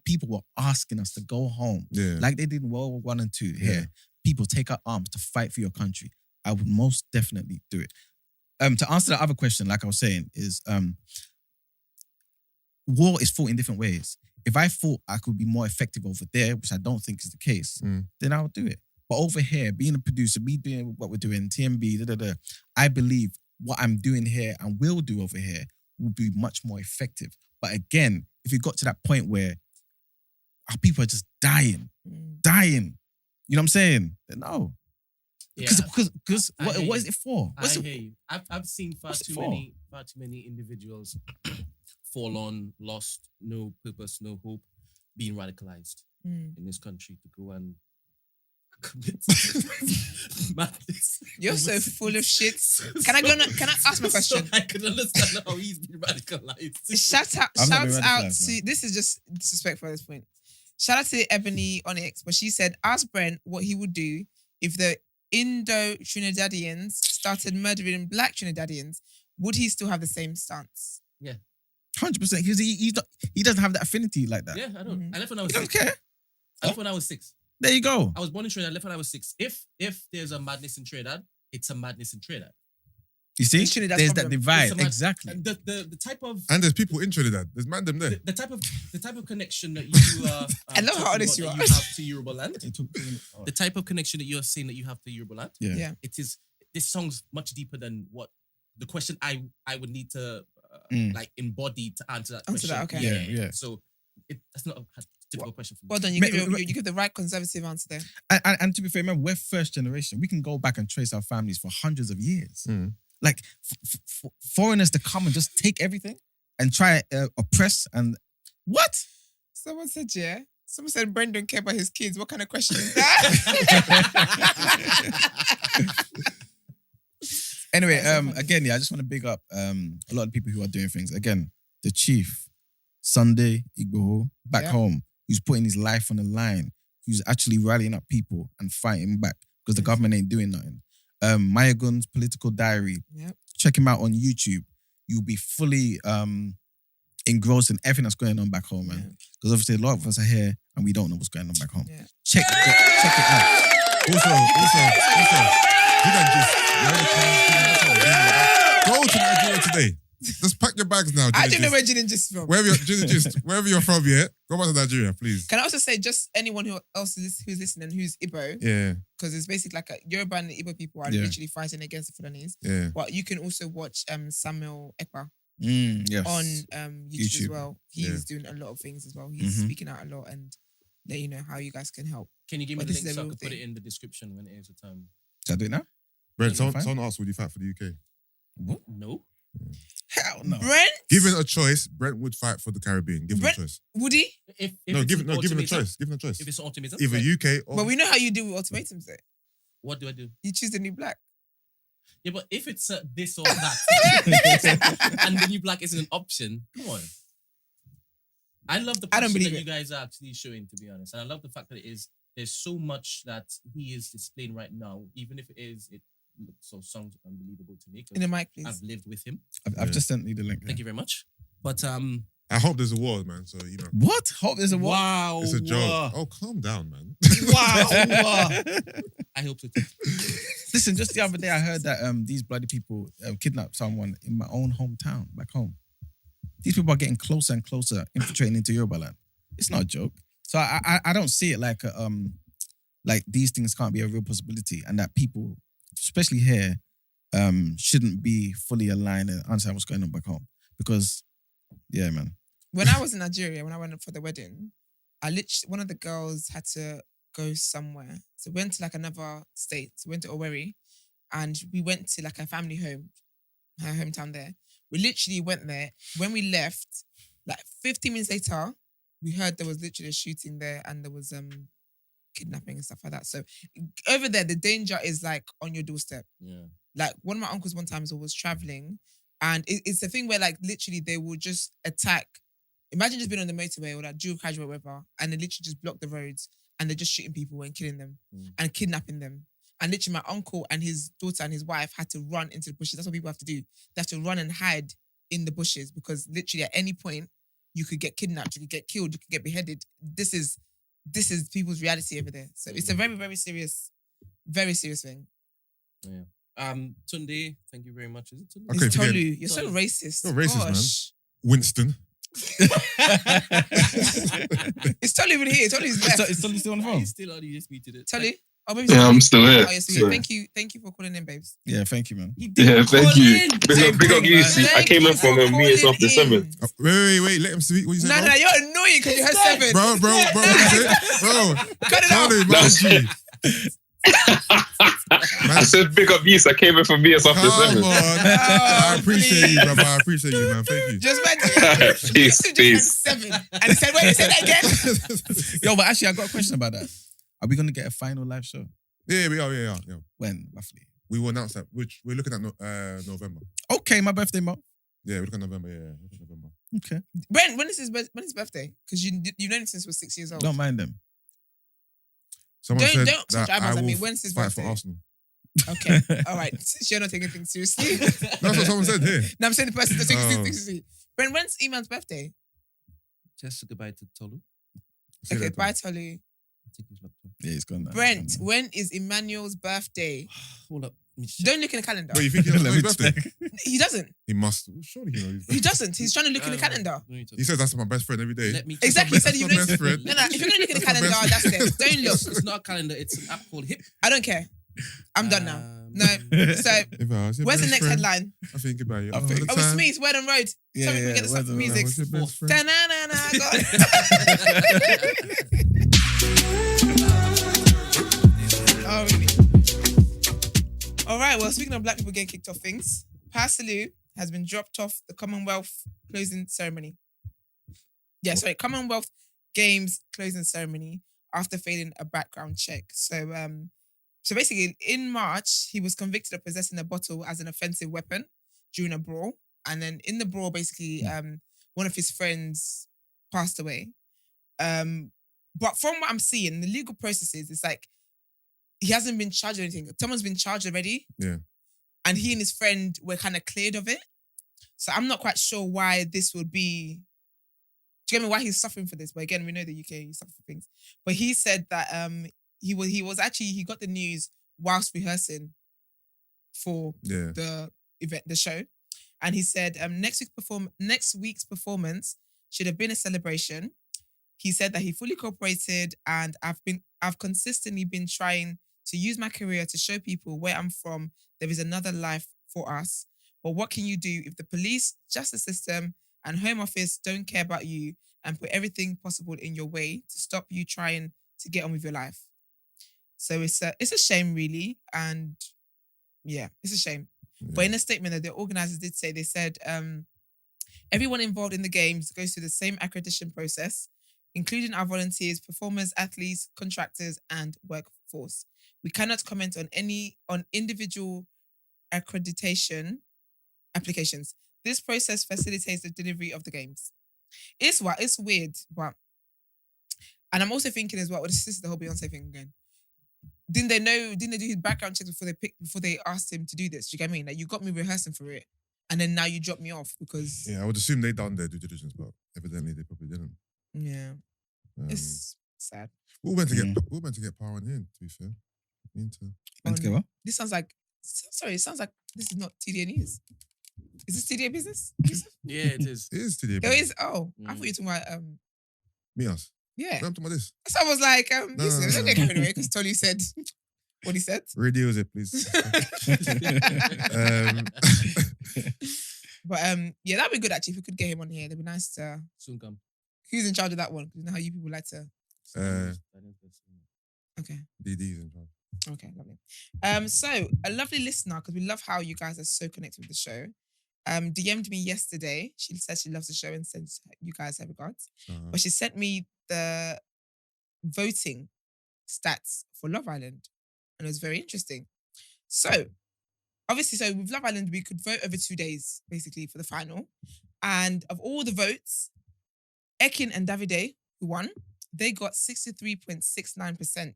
people were asking us to go home, Yeah. like they did in World War 1 and 2 here, people take up arms to fight for your country, I would most definitely do it. To answer the other question, like I was saying, is war is fought in different ways. If I thought I could be more effective over there, which I don't think is the case, Mm. then I would do it. But over here, being a producer, me doing what we're doing, TMB, I believe what I'm doing here and will do over here will be much more effective. But again, if it got to that point where our people are just dying. Dying. You know what I'm saying? No. Because what is it for? I hear you. I've seen far too many individuals fall on, lost, no purpose, no hope, being radicalized in this country to go and commit madness. You're so full of shit. Can I ask my question? So I can understand how he's been radicalized. Shouts out to, this is just disrespectful at this point. Shout out to Ebony on X, but she said, ask Brent what he would do if the Indo-Trinidadians started murdering black Trinidadians. Would he still have the same stance? Yeah. 100%. Because he doesn't have that affinity like that. Yeah, I don't. I left when I was He 6. don't care. I left when I was 6. There you go. I was born in Trinidad. I left when I was 6. If there's a madness in Trinidad, it's a madness in Trinidad. You see? It's Trinidad's There's problem. that divide. It's a Exactly. And the type of And there's people in Trinidad. There's man them there. the type of connection that you I love how honest you are. have to Yoruba land. The type of connection that you're saying that you have to Yoruba land. Yeah. It is. This song's much deeper than what the question I would need to like embody to answer that Answer question. that, okay. Yeah. So that's not a difficult question for me. Well done, you give the right conservative answer there. And to be fair, remember, we're first generation. We can go back and trace our families for hundreds of years. Like, foreigners to come and just take everything and try oppress and... What? Someone said, Someone said Brent don't care about his kids. What kind of question is that? Anyway, again, I just want to big up a lot of people who are doing things. Again, the chief, Sunday Igboho, back home, who's putting his life on the line, who's actually rallying up people and fighting back because the government ain't doing nothing. Mayagun's Political Diary. Yep. Check him out on YouTube. You'll be fully engrossed in everything that's going on back home, man. Because obviously a lot of us are here and we don't know what's going on back home. Yeah. Check it out. Go to Nigeria today. Just pack your bags now. I don't know where Gin and Gist is from. Wherever you're from, yeah? Go back to Nigeria, please. Can I also say, just anyone who's listening who's Igbo, Yeah. because it's basically like Yoruba and Igbo people are literally fighting against the Fulanese. Yeah. But you can also watch Samuel Ekpa Yes. on YouTube as well. He's doing a lot of things as well. He's speaking out a lot and let you know how you guys can help. Can you give me But the this link is so a I real can put thing. it in the description when it is the time? Should I do it now? Brent, Fine. someone asked, would you fight for the UK? What? No. Hell no. Brent? Given a choice, Brent would fight for the Caribbean. Given Brent- a choice. Would he? If Given a ultimatum- choice. Given a choice. If it's ultimatum, Either right. UK or... But we know how you deal with ultimatums though. What do I do? You choose the new black. Yeah, but if it's this or that, and the new black isn't an option, come on. I love the I don't passion that believe you guys are actually showing, to be honest, and I love the fact that there's so much that he is displaying right now, even if it sounds unbelievable to me. 'Cause In the mic, please. I've lived with him. I've just sent you the link. Thank you very much. But I hope there's a war, man. So, you know. What? Hope there's a war. wow, It's a joke. Oh, calm down, man. wow. I hope so too. Listen, just the other day I heard that these bloody people kidnapped someone in my own hometown, back home. These people are getting closer and closer, infiltrating into Yoruba land. It's not a joke. So I don't see it like these things can't be a real possibility, and that people, especially here, shouldn't be fully aligned and understand what's going on back home. Because, yeah, man. When I was in Nigeria, when I went for the wedding, one of the girls had to go somewhere. So we went to like another state. So we went to Owerri and we went to like a family home, her hometown there. We literally went there. When we left, like 15 minutes later, we heard there was literally a shooting there and there was kidnapping and stuff like that. So over there, the danger is like on your doorstep. Yeah. Like one of my uncles one time was traveling and it's a thing where like literally they will just attack. Imagine just being on the motorway or like dual carriageway or whatever and they literally just block the roads and they're just shooting people and killing them and kidnapping them. And literally my uncle and his daughter and his wife had to run into the bushes. That's what people have to do. They have to run and hide in the bushes because literally at any point you could get kidnapped, you could get killed, you could get beheaded. This is people's reality over there. So it's a very, very serious thing. Yeah. Tunde, thank you very much. Is it Tunde? Okay, It's forget Tolu. it. You're so racist. You're racist, man. Gosh. Winston. It's Tolu even here. Tolu's left. Is Tolu still on the phone? He's still on. He just muted it. Tolu? Oh, maybe Yeah, I'm still here. Oh, yes, Still thank you for calling in, babes. Yeah, thank you, man. He did Yeah, thank you. in. Big up you. See, I Thank came you in from for a meeting calling after 7. in. Wait. Let him speak. What you say, No, bro? you're annoying because you heard 7. Bro, what you say? Bro, Cut it out. Charlie, That's man. I said big up you. I came in from meetings after Come 7. on. I appreciate you, brother. I appreciate you, man. Thank you. Just mention Peace, just peace. 7. And he said, wait, you said that again? Yo, but actually, I got a question about that. Are we gonna get a final live show? Yeah, we are. Yeah. When, roughly? We will announce that. Which we're looking at November. Okay, my birthday month. Yeah, we're looking at November. Yeah, we're looking at November. Okay. Brent, when is his birthday? Because you've known him since he was 6 years old. Don't mind them. Someone Don't said touch that eyebrows I at me. will When's his fight birthday? for Arsenal. Okay, all right. Since you're not taking things seriously. That's what someone said here. No, I'm saying the person that's taking Oh. things seriously. Brent, when's Emman's birthday? Just goodbye to Tolu. See you Okay, later. bye, Tolu. I think he's locked up. Yeah, he's gone now. Brent, when is Emmanuel's birthday? Hold up. Let me check. Don't look in the calendar. Wait, you think he doesn't know Let his me birthday? check. He doesn't. He must. Surely he knows his He birthday. doesn't. He's trying to look in the calendar. He says that's my best friend every day. Let me check. Exactly. He said you That's my look. best friend. No, if you're gonna look in the That's my calendar, best that's it. Don't look. It's not a calendar. It's an app called Hip. I don't care. I'm done now. No. So, If I was your where's the best next friend, headline? I think about you. I all think- the Oh, it's time. Smith's Word on Road. Yeah, Sorry, we yeah, get the Word on music. What's your best friend? Oh, really? All right. Well, speaking of black people getting kicked off things, Salieu has been dropped off the Commonwealth closing ceremony. Yeah, sorry, Commonwealth Games closing ceremony after failing a background check. So basically, in March, he was convicted of possessing a bottle as an offensive weapon during a brawl, and then in the brawl, basically, one of his friends passed away. But from what I'm seeing, the legal processes, it's like he hasn't been charged or anything. Someone's been charged already. Yeah. And he and his friend were kind of cleared of it. So I'm not quite sure why this would be. Do you get me? Why he's suffering for this? But again, we know the UK, you suffer for things. But he said that he got the news whilst rehearsing for Yeah. the event, the show. And he said next week's performance should have been a celebration. He said that he fully cooperated, and I've consistently been trying to use my career to show people where I'm from. There is another life for us. But what can you do if the police, justice system, and Home Office don't care about you and put everything possible in your way to stop you trying to get on with your life? So it's a shame, really, and yeah, it's a shame. Yeah. But in a statement that the organizers did say, they said everyone involved in the games goes through the same accreditation process, including our volunteers, performers, athletes, contractors, and workforce. We cannot comment on individual accreditation applications. This process facilitates the delivery of the games. It's weird, but, and I'm also thinking as well, this is the whole Beyoncé thing again. Didn't they do his background checks before they asked him to do this? Do you get what I mean? Like, you got me rehearsing for it, and then now you drop me off because Yeah, I would assume they done their due diligence, but evidently they probably didn't. yeah, Um, it's sad. we were meant to get power on here, to be fair. Meant to get what? This sounds like, sorry, it sounds like this is not TDA News. Is this TDA business? Yeah, it is. It is today. There is. Oh, I thought you were talking about Me, us. yeah. No, I'm talking about this. So I was like, listen, no, don't no. get carried away because Tony said what he said. Radio is it, please. But yeah, that'd be good actually if we could get him on here. It'd be nice to. Soon come. Who's in charge of that one? Because you know how you people like to. Okay. DD's in charge. Okay, lovely. So a lovely listener, because we love how you guys are so connected with the show. DM'd me yesterday. She said she loves the show and sends you guys her regards. But she sent me the voting stats for Love Island, and it was very interesting. So obviously, with Love Island, we could vote over 2 days basically for the final, and of all the votes, Ekin and Davide, who won, they got 63.69%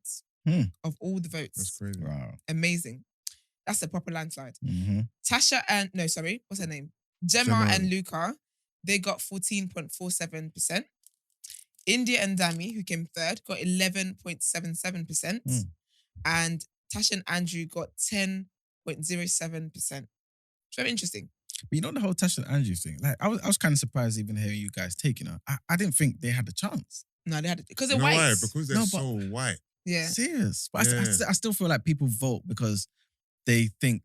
of all the votes. That's crazy. Wow. Amazing. That's a proper landslide. Mm-hmm. Tasha and, no, sorry, what's her name? Gemma Gemma. and Luca, they got 14.47%. India and Dami, who came third, got 11.77%. And Tasha and Andrew got 10.07%. It's very interesting. But you know the whole Tasha and Andrew thing? Like, I was kind of surprised even hearing you guys taking her. I didn't think they had a chance. No, they had it. Because they're You know white. why? Because they're No, but- so white. Yeah. Serious. But Yeah. I still feel like people vote because they think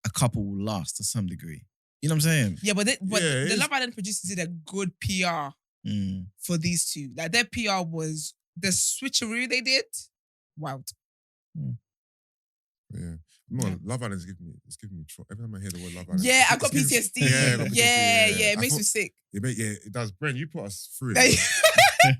a couple will last to some degree. You know what I'm saying? Yeah, but Yeah, it the is. Love Island producers did a good PR Mm. for these two. Like their PR was the switcheroo they did. Wild. Yeah. No, Love Island is giving me trouble. Every time I hear the word Love Island. Yeah, I it's got giving- PTSD. Yeah, I got PTSD, Yeah, it I makes thought- me sick. it does. Brent, you put us through Because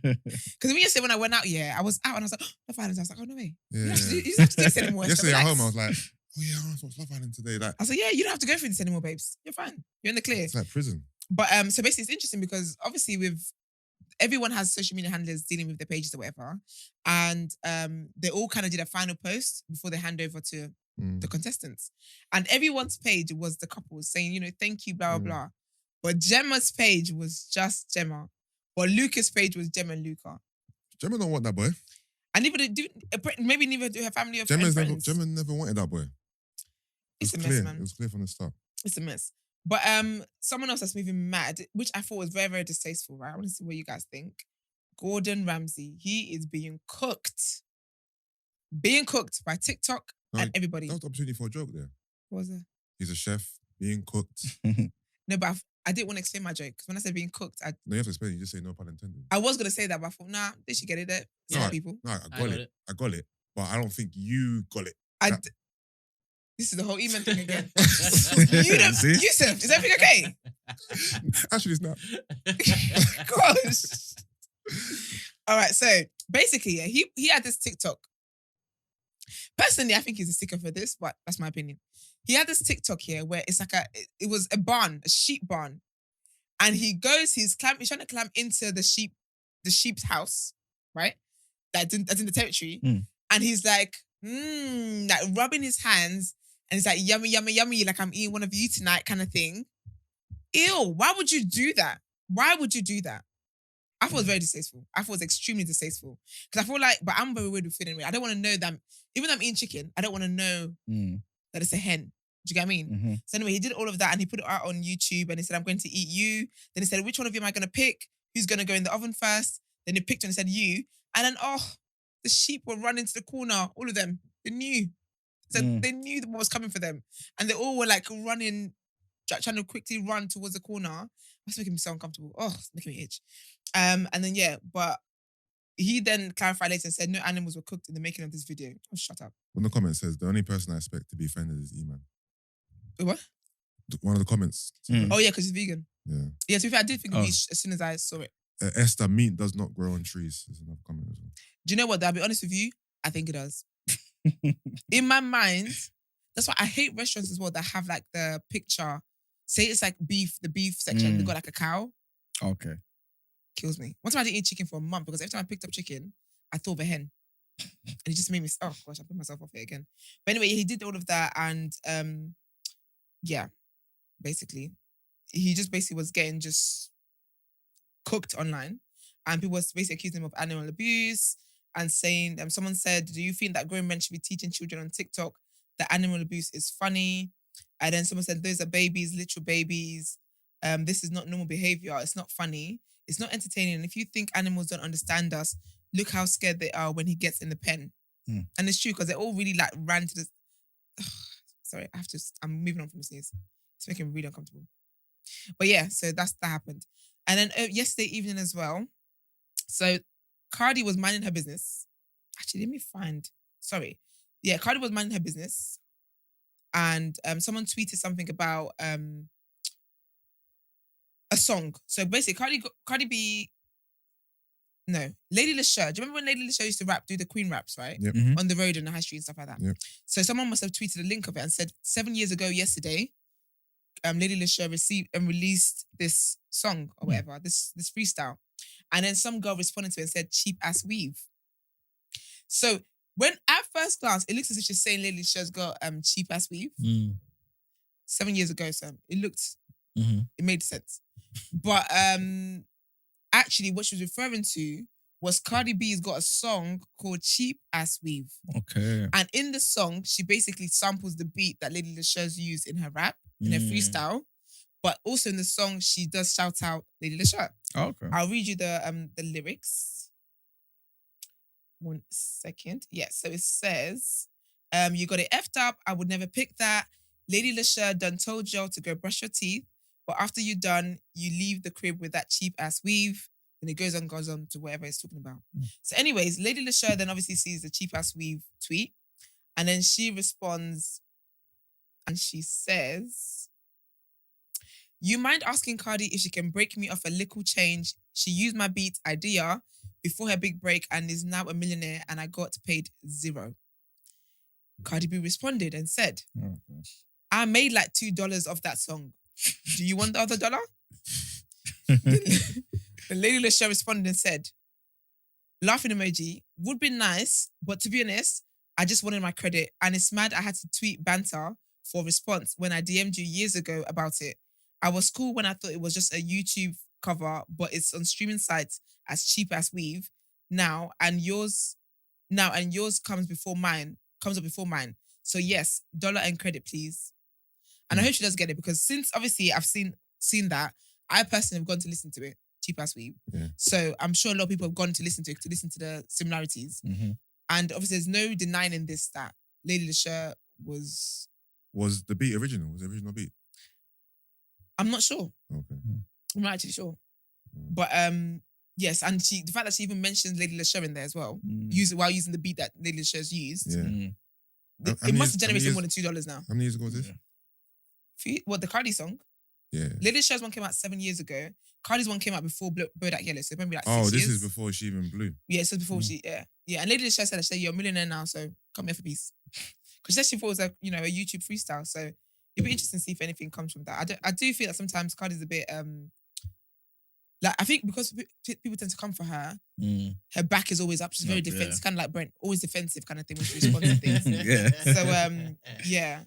it. yesterday when I went out, I was out and I was like, Love Island. I was like, oh no way. You don't have to do- Yeah. you don't have to do this anymore. Yesterday at Relax. home, I was like, oh yeah, I want to watch Love Island today. Like, I was like, yeah, you don't have to go through this anymore, babes. You're fine. You're in the clear. it's like prison. But so basically it's interesting because obviously everyone has social media handlers dealing with their pages or whatever. And they all kind of did a final post before they hand over to the contestants. And everyone's page was the couple saying, thank you, blah, blah, blah. But Gemma's page was just Gemma. But Luca's page was Gemma and Luca. Gemma don't want that boy. And maybe neither do her family or Gemma friends. never wanted that boy. It's a mess, clear. man. It was clear from the start. It's a mess. But someone else that's moving mad, which I thought was very, very distasteful, right? I want to see what you guys think. Gordon Ramsay. He is being cooked. Being cooked by TikTok No, and everybody. That was the opportunity for a joke there. What was it? He's a chef being cooked. No, but I didn't want to explain my joke because when I said being cooked, No, you have to explain. You just say no pun intended. I was going to say that, but I thought, nah, they should get it there. Some Alright. people. No, I got it. I got it. But I don't think you got it. This is the whole Emman thing again. See? Yusuf, is everything okay? Actually, it's not. Gosh. All right, so basically, yeah, he had this TikTok. Personally, I think he's a sticker for this, but that's my opinion. He had this TikTok here where it's like it was a barn, a sheep barn. And he's trying to climb into the sheep's house, right? That's in the territory. And he's like rubbing his hands and it's like yummy, yummy, yummy, like I'm eating one of you tonight kind of thing. Ew, why would you do that? Why would you do that? I thought it was very distasteful. I thought it was extremely distasteful. Because I feel like, but I'm very weird with feeling. I don't want to know that, even though I'm eating chicken, I don't want to know that it's a hen. Do you get what I mean? Mm-hmm. So anyway, he did all of that and he put it out on YouTube and he said, I'm going to eat you. Then he said, which one of you am I going to pick? Who's going to go in the oven first? Then he picked one and said, you. And then, the sheep were running to the corner. All of them. They knew. So they knew what was coming for them. And they all were like running, trying to quickly run towards the corner. That's making me so uncomfortable. Oh, it's making me itch. And then, but he then clarified later and said no animals were cooked in the making of this video. Oh, shut up. One of the comments says, the only person I expect to be offended is Emman. What? One of the comments. Oh, yeah, because he's vegan. Yeah. Yeah, to be fair, I did think of it as soon as I saw it. Esther, meat does not grow on trees. There's another comment as well. Do you know what? I'll be honest with you. I think it does. In my mind, that's why I hate restaurants as well that have like the picture. Say it's like beef, the beef section, they got like a cow. Okay. Kills me. One time I didn't eat chicken for a month because every time I picked up chicken, I thought of a hen. And it just made me, oh gosh, I put myself off it again. But anyway, he did all of that and basically. He just basically was getting just cooked online. And people was basically accusing him of animal abuse and saying, someone said, do you think that grown men should be teaching children on TikTok that animal abuse is funny? And then someone said, those are babies, literal babies. This is not normal behavior. It's not funny. It's not entertaining. And if you think animals don't understand us, look how scared they are when he gets in the pen. And it's true because they all really like ran to this. Sorry, I'm moving on from the sneeze. It's making me really uncomfortable. But yeah, so that happened. And then yesterday evening as well, so Cardi was minding her business. Actually, let me find. Sorry. Yeah, Cardi was minding her business. And someone tweeted something about a song. So basically, Lady Leshurr. Do you remember when Lady Leshurr used to do the Queen raps, right? Yep. On the road and the high street and stuff like that. Yep. So someone must have tweeted a link of it and said 7 years ago yesterday, Lady Leshurr received and released this song or whatever, this freestyle. And then some girl responded to it and said, cheap ass weave. So when at first glance, it looks as if she's saying Lady Leshurr's got cheap ass weave. 7 years ago, so it made sense. But actually what she was referring to was Cardi B's got a song called Cheap Ass Weave. Okay. And in the song, she basically samples the beat that Lady Leshurr's used in her rap, in her freestyle. But also in the song, she does shout out Lady Leshurr. Okay. I'll read you the lyrics. 1 second. Yes, so it says, you got it effed up. I would never pick that. Lady Leshurr done told y'all to go brush your teeth, but after you done, you leave the crib with that cheap ass weave. And it goes on to whatever it's talking about. So anyways, Lady Leshurr then obviously sees the cheap ass weave tweet. And then she responds and she says, you mind asking Cardi if she can break me off a little change? She used my beat idea before her big break and is now a millionaire and I got paid 0. Cardi B responded and said, Oh, gosh. I made like $2 off that song. Do you want the other dollar? The Lady Leshurr responded and said, laughing emoji, would be nice, but to be honest, I just wanted my credit and it's mad I had to tweet banter for response when I DM'd you years ago about it. I was cool when I thought it was just a YouTube cover, but it's on streaming sites as cheap as weave now and yours comes up before mine. So yes, dollar and credit, please. And I hope she does get it because since obviously I've seen that, I personally have gone to listen to it, cheap ass weave. Yeah. So I'm sure a lot of people have gone to listen to it, to listen to the similarities. Mm-hmm. And obviously there's no denying in this that Lady Leshurr was... Was the beat original? Was the original beat? I'm not sure. Okay. I'm not actually sure. Mm. But yes, and the fact that she even mentions Lady Leshurr in there as well, while using the beat that Lady Leshurr's used, Yeah. it must have generated more than $2 now. How many years ago was this? What, the Cardi song? Yeah. Lady Leshurr's one came out 7 years ago. Cardi's one came out before Bodak Yellow, so maybe like 6 Oh, years. this is before she even blew. Yeah, this is before she, yeah. And Lady Leshurr said, you're a millionaire now, so come here for peace. Because she said she thought it was a YouTube freestyle, so it'd be interesting to see if anything comes from that. I do feel that sometimes Cardi's a bit, like, I think because people tend to come for her, her back is always up. She's very defensive, kind of like Brent, always defensive kind of thing when she responds to things. Yeah. So, yeah.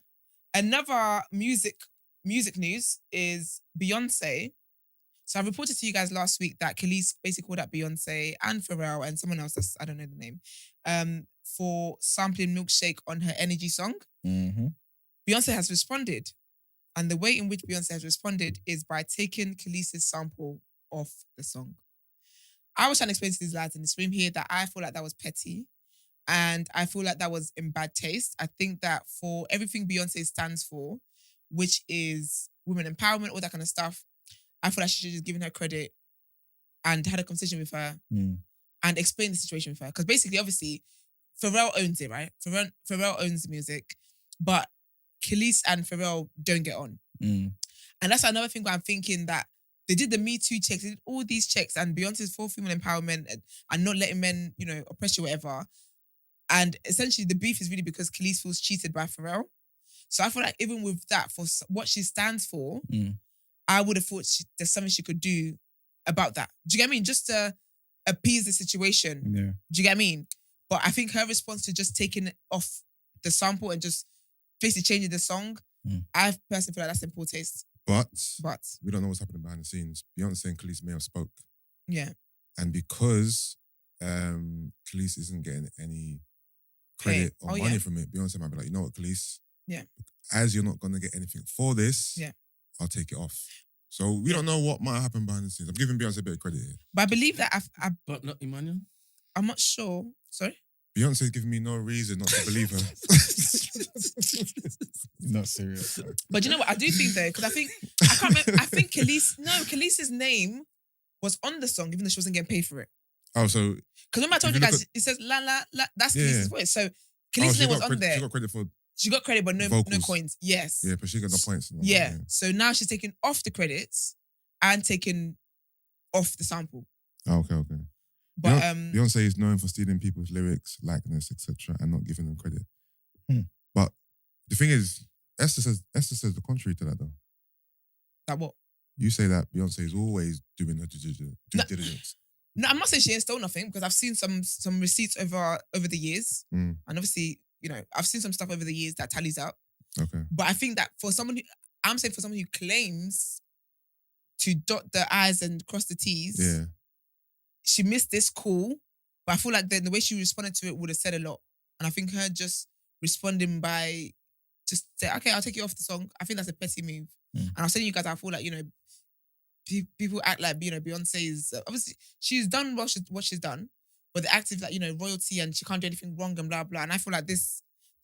Another music news is Beyoncé. So I reported to you guys last week that Kelis basically called out Beyoncé and Pharrell and someone else, I don't know the name, for sampling Milkshake on her Energy song. Mm-hmm. Beyoncé has responded. And the way in which Beyoncé has responded is by taking Kelis's sample off the song. I was trying to explain to these lads in this room here that I feel like that was petty. And I feel like that was in bad taste. I think that for everything Beyoncé stands for, which is women empowerment, all that kind of stuff, I feel like she should have just given her credit and had a conversation with her and explained the situation with her. Because basically, obviously, Pharrell owns it, right? Pharrell owns the music, but Kelis and Pharrell don't get on. And that's another thing where I'm thinking that they did the Me Too checks, they did all these checks, and Beyonce's for female empowerment and not letting men, oppress you, whatever. And essentially, the beef is really because Kelis feels cheated by Pharrell. So I feel like even with that, for what she stands for, I would have thought there's something she could do about that. Do you get what I mean? Just to appease the situation. Yeah. Do you get what I mean? But I think her response to just taking it off the sample and just basically changing the song, I personally feel like that's in poor taste. But But we don't know what's happening behind the scenes. Beyonce and Kelis may have spoke. yeah. And because Kelis isn't getting any credit or money from it, Beyonce might be like, you know what, Kelis? Yeah. As you're not going to get anything for this, I'll take it off. So we don't know what might happen behind the scenes. I'm giving Beyonce a bit of credit here. But I believe that But not Emmanuel. I'm not sure. Sorry? Beyonce's giving me no reason not to believe her. Not serious. But you know what? I do think though, because I can't remember. I think Kelis's name was on the song, even though she wasn't getting paid for it. Oh, so... Because remember I told you guys, it says la la la, that's Kelis's voice. So Kelis's name was on there. She got credit for... She got credit, but no coins. Yes. Yeah, but she got no points. Yeah. So now she's taking off the credits and taking off the sample. Oh, okay. But Beyonce is known for stealing people's lyrics, likeness, etc., and not giving them credit. But the thing is, Esther says the contrary to that, though. That what? You say that Beyonce is always doing her due diligence. No, I'm not saying she ain't stole nothing because I've seen some receipts over the years, and obviously, I've seen some stuff over the years that tallies up. Okay. But I think that for someone who claims to dot the I's and cross the T's, she missed this call, but I feel like the way she responded to it would have said a lot. And I think her just responding by just say, okay, I'll take you off the song. I think that's a petty move. And I was telling you guys, I feel like, people act like, Beyonce is, obviously, she's done what she's done, but the active, like, royalty and she can't do anything wrong and blah, blah. And I feel like the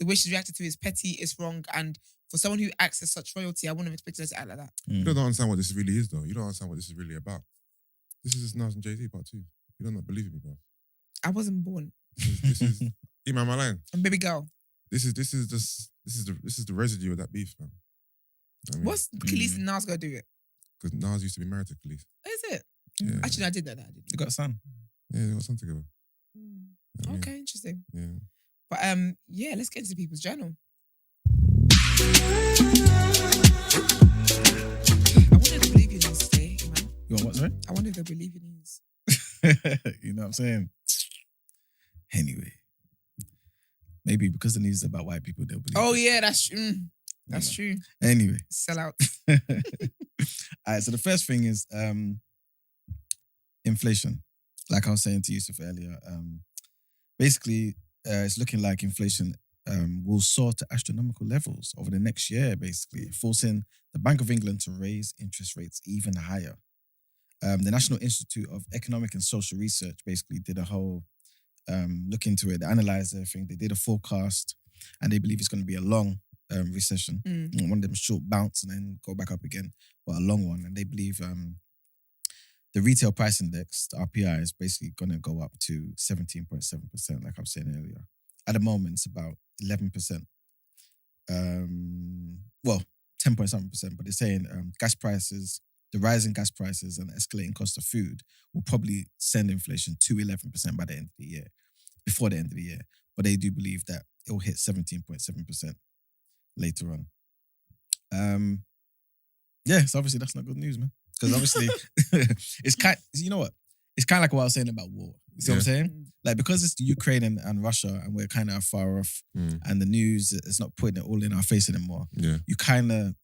way she's reacted to is petty, it's wrong. And for someone who acts as such royalty, I wouldn't have expected her to act like that. You don't understand what this really is, though. You don't understand what this is really about. This is Nas and Jay-Z part 2. You don't not believe in me, bro. I wasn't born. This is Emman, my line. I'm baby girl. This is the residue of that beef, man. You know what I mean? What's Kelis and Nas gonna do it? Because Nas used to be married to Kelis. Is it? Yeah. Actually, I did know that. They got a son. Yeah, they got something together. You know what I mean? Okay, interesting. Yeah. But yeah, let's get into people's journal. I wonder if they believe in news today, man. You want what, sorry? I wonder if they believe in news. You know what I'm saying? Anyway. Maybe because the news is about white people, they'll believe Oh it. yeah, that's true. That's true. Anyway. Sell out. All right, so the first thing is inflation. Like I was saying to Yusuf earlier, basically it's looking like inflation will soar to astronomical levels over the next year, basically, forcing the Bank of England to raise interest rates even higher. The National Institute of Economic and Social Research basically did a whole look into it. They analysed everything. They did a forecast, and they believe it's going to be a long recession. One of them short bounce and then go back up again, but a long one. And they believe the retail price index, the RPI, is basically going to go up to 17.7%, like I was saying earlier. At the moment, it's about 11%. Well, 10.7%, but they're saying gas prices, the rising gas prices and escalating cost of food will probably send inflation to 11% by the end of the year, before the end of the year. But they do believe that it will hit 17.7% later on. Yeah, so obviously that's not good news, man. Because obviously, it's you know what? It's kind of like what I was saying about war. You see what I'm saying? Like, because it's Ukraine and Russia and we're kind of far off and the news is not putting it all in our face anymore, you kind of,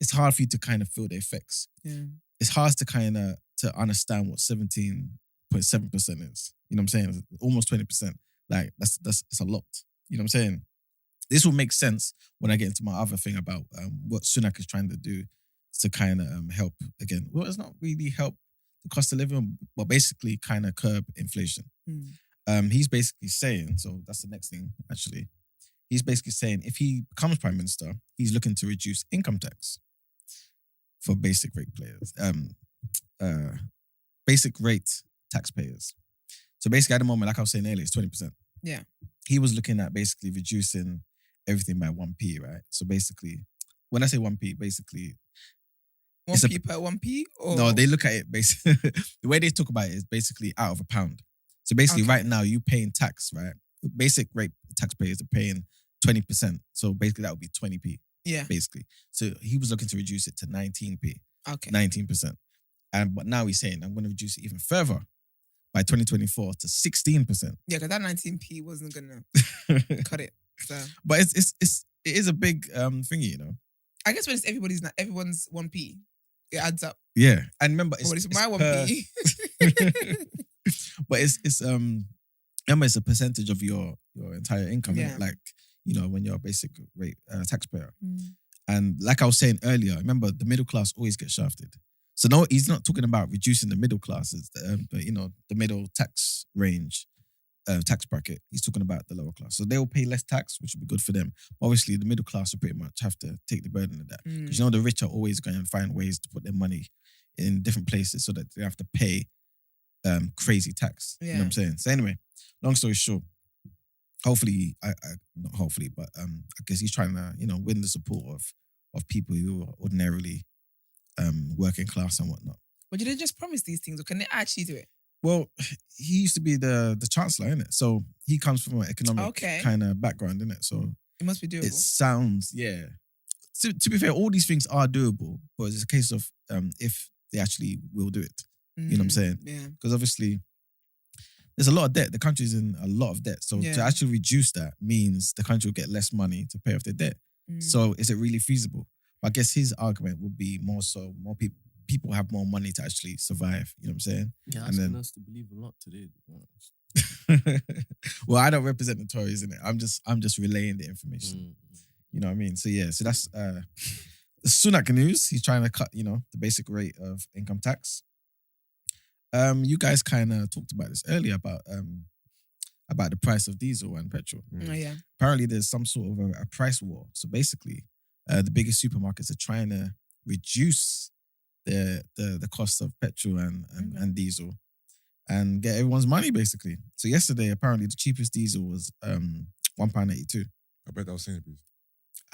it's hard for you to kind of feel the effects. Yeah. It's hard to kind of to understand what 17.7% is. You know what I'm saying? Almost 20%. Like, that's a lot. You know what I'm saying? This will make sense when I get into my other thing about what Sunak is trying to do to kind of help, again, well, it's not really help the cost of living, but basically kind of curb inflation. He's basically saying, so that's the next thing, actually. He's basically saying if he becomes Prime Minister, he's looking to reduce income tax for basic rate players, basic rate taxpayers. So basically at the moment, like I was saying earlier, it's 20%. Yeah. He was looking at basically reducing everything by 1p, right? So basically, when I say 1p, basically... 1p per 1p? Or? No, they look at it basically... the way they talk about it is basically out of a pound. So basically right now, you paying tax, right? Basic rate taxpayers are paying 20%. So basically that would be 20p. Yeah. Basically. So he was looking to reduce it to 19p. Okay. 19%. But now he's saying, I'm going to reduce it even further by 2024 to 16%. Yeah, because that 19p wasn't going to cut it. So. But it is a big thingy, you know. I guess when it's everyone's 1p, it adds up. Yeah. And remember, it's my 1p. But remember, it's a percentage of your entire income, Yeah. like, you know, when you're a basic rate taxpayer. And like I was saying earlier, remember, the middle class always gets shafted. So no, he's not talking about reducing the middle classes, but you know, the middle tax range, tax bracket. He's talking about the lower class. So they will pay less tax, which will be good for them. But obviously, the middle class will pretty much have to take the burden of that. Because you know, the rich are always going to find ways to put their money in different places so that they have to pay crazy tax. You know what I'm saying? So anyway, long story short, hopefully, not hopefully, but I guess he's trying to, you know, win the support of people who are ordinarily working class and whatnot. But did they just promise these things, or can they actually do it? Well, he used to be the chancellor, innit? So he comes from an economic kind of background, innit? So it must be doable. It sounds, yeah. To be fair, all these things are doable, but it's a case of if they actually will do it. You know what I'm saying? Yeah. Because obviously, there's a lot of debt. The country's in a lot of debt. So to actually reduce that means the country will get less money to pay off their debt. So is it really feasible? But I guess his argument would be more so, more people have more money to actually survive. You know what I'm saying? Yeah, and then us to believe a lot today. well, I don't represent the Tories, innit? I'm just relaying the information. You know what I mean? So yeah, so that's the Sunak news. He's trying to cut, you know, the basic rate of income tax. You guys kind of talked about this earlier about the price of diesel and petrol. Oh, yeah. Apparently, there's some sort of a price war. So basically, the biggest supermarkets are trying to reduce the cost of petrol and diesel and get everyone's money, basically. So yesterday, apparently, the cheapest diesel was £1.82. I bet that was Sainsbury's.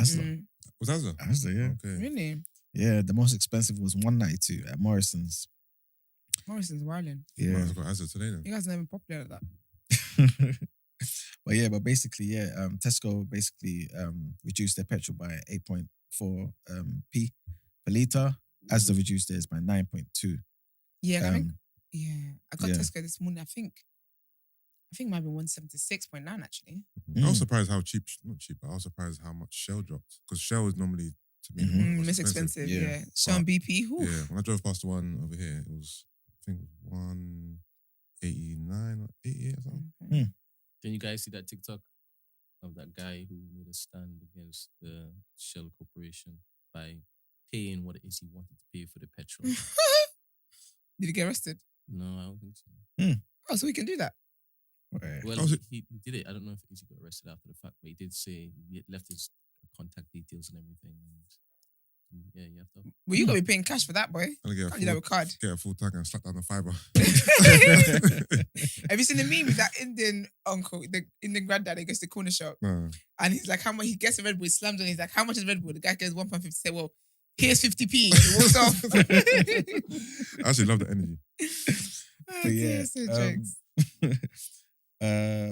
Asda. Was that Asda? Asda, yeah. Okay. Really? Yeah, the most expensive was £1.92 at Morrison's. Morrison's wilding. Yeah. Yeah. I got Asda today then. You guys are not even popular at that. but basically, Tesco basically reduced their petrol by 8.4 p per litre. Asda reduced theirs by 9.2. Yeah, I think. Yeah, I got yeah. Tesco this morning. I think it might be 176.9 actually. I was surprised how not cheap, but I was surprised how much Shell dropped. Because Shell is normally, to me, the most Most expensive. Yeah. Yeah. Shell and BP. Whew. Yeah, when I drove past the one over here, it was, I think it was 189 or 88 or something. Did you guys see that TikTok of that guy who made a stand against the Shell Corporation by paying what it is he wanted to pay for the petrol? Did he get arrested? No, I don't think so. Oh, so we can do that. Right. Well, Oh, is it- he did it. I don't know if he got arrested after the fact, but he did say he left his contact details and everything. And yeah, you have to. Well, you gotta be paying cash for that, boy. I'm gonna Can't do that with card. get a full tank and slap down the fibre. Have you seen the meme with that Indian uncle, the Indian granddad that goes to the corner shop No. and he's like, how much? He gets a Red Bull, he slams on it, he's like, how much is Red Bull? The guy goes 1.50, say, well, here's 50p. He walks off. I actually love the energy. But yeah, so jokes.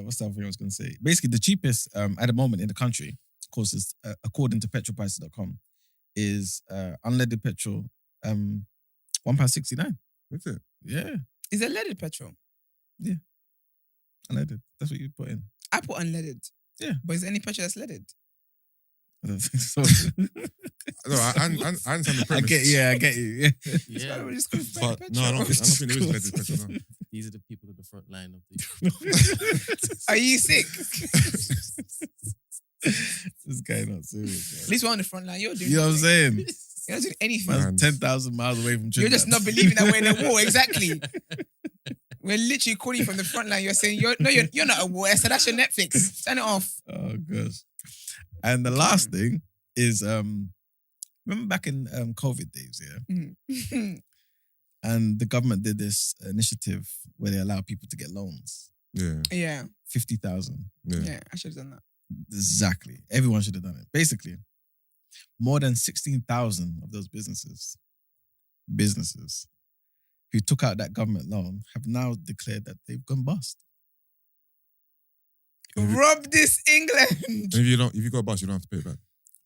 what's the other thing I was going to say? Basically, the cheapest at the moment in the country, of course, is according to petrolprices.com, is unleaded petrol, £1.69. That's it. Yeah, Is it leaded petrol? unleaded. That's what you put in. I put unleaded. Yeah. But is there any petrol that's leaded? I don't think so. No, I understand the I premise. get you. Yeah. Yeah, We're just gonna But petrol. no, I don't think there is leaded petrol. No. these are the people at the front line of the. Are you sick? This guy not serious. At least we're on the front line. You're doing You know what I'm saying? You're not doing anything. Man. Man's 10,000 miles away from You're Trinidad. just not believing that we're in a war. Exactly. We're literally calling from the front line. You're saying you're not a war. So that's your Netflix. Turn it off. Oh gosh. And the last thing is remember back in COVID days, yeah? And the government did this initiative where they allow people to get loans. Yeah. Yeah. 50,000. Yeah. Yeah. I should have done that. Exactly. Everyone should have done it. Basically, more than 16,000 of those businesses who took out that government loan have now declared that they've gone bust. Rob this England. And if you got a bus, you don't have to pay it back.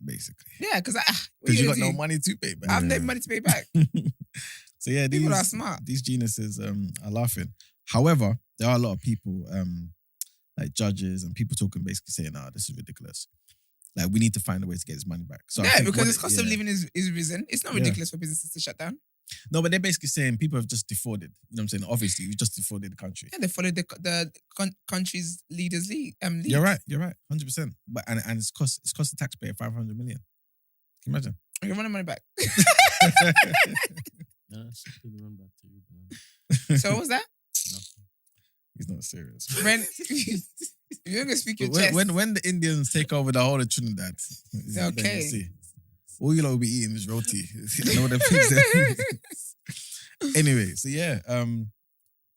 Basically. Yeah, because Because you got no money to pay back. I have no money to pay back. So yeah, People are smart. These geniuses are laughing. However, there are a lot of people, like judges and people talking, basically saying, this is ridiculous. Like, we need to find a way to get this money back. So I Yeah, think because what the cost of living is risen. It's not Yeah. ridiculous for businesses to shut down. No, but they're basically saying people have just defrauded. You know what I'm saying? Obviously, you've just defrauded the country. Yeah, they followed the country's leaders' lead. You're right. 100%. But and it's cost the taxpayer 500 million. Can you imagine? You're running money back. No, that's completely run back to you. Man. So what was that? Nothing. He's not serious. When you're gonna speak your But chest. when the Indians take over the whole of Trinidad, then Okay. you see. All you lot will be eating is roti. You know what that means? Anyway, so yeah,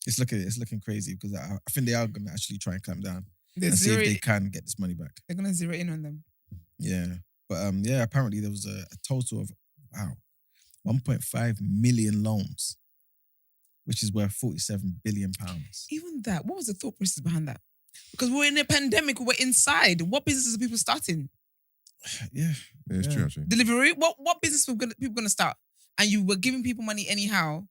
it's looking crazy because I think they are gonna actually try and clamp down They're and see if zero- they can get this money back. they're gonna zero in on them. Yeah, but yeah, apparently there was a total of 1.5 million loans, which is worth £47 billion. Even that, what was the thought process behind that? Because we're in a pandemic, we're inside. What businesses are people starting? Yeah, Yeah, it's Yeah. true actually. Delivery? What business were people gonna start? And you were giving people money anyhow.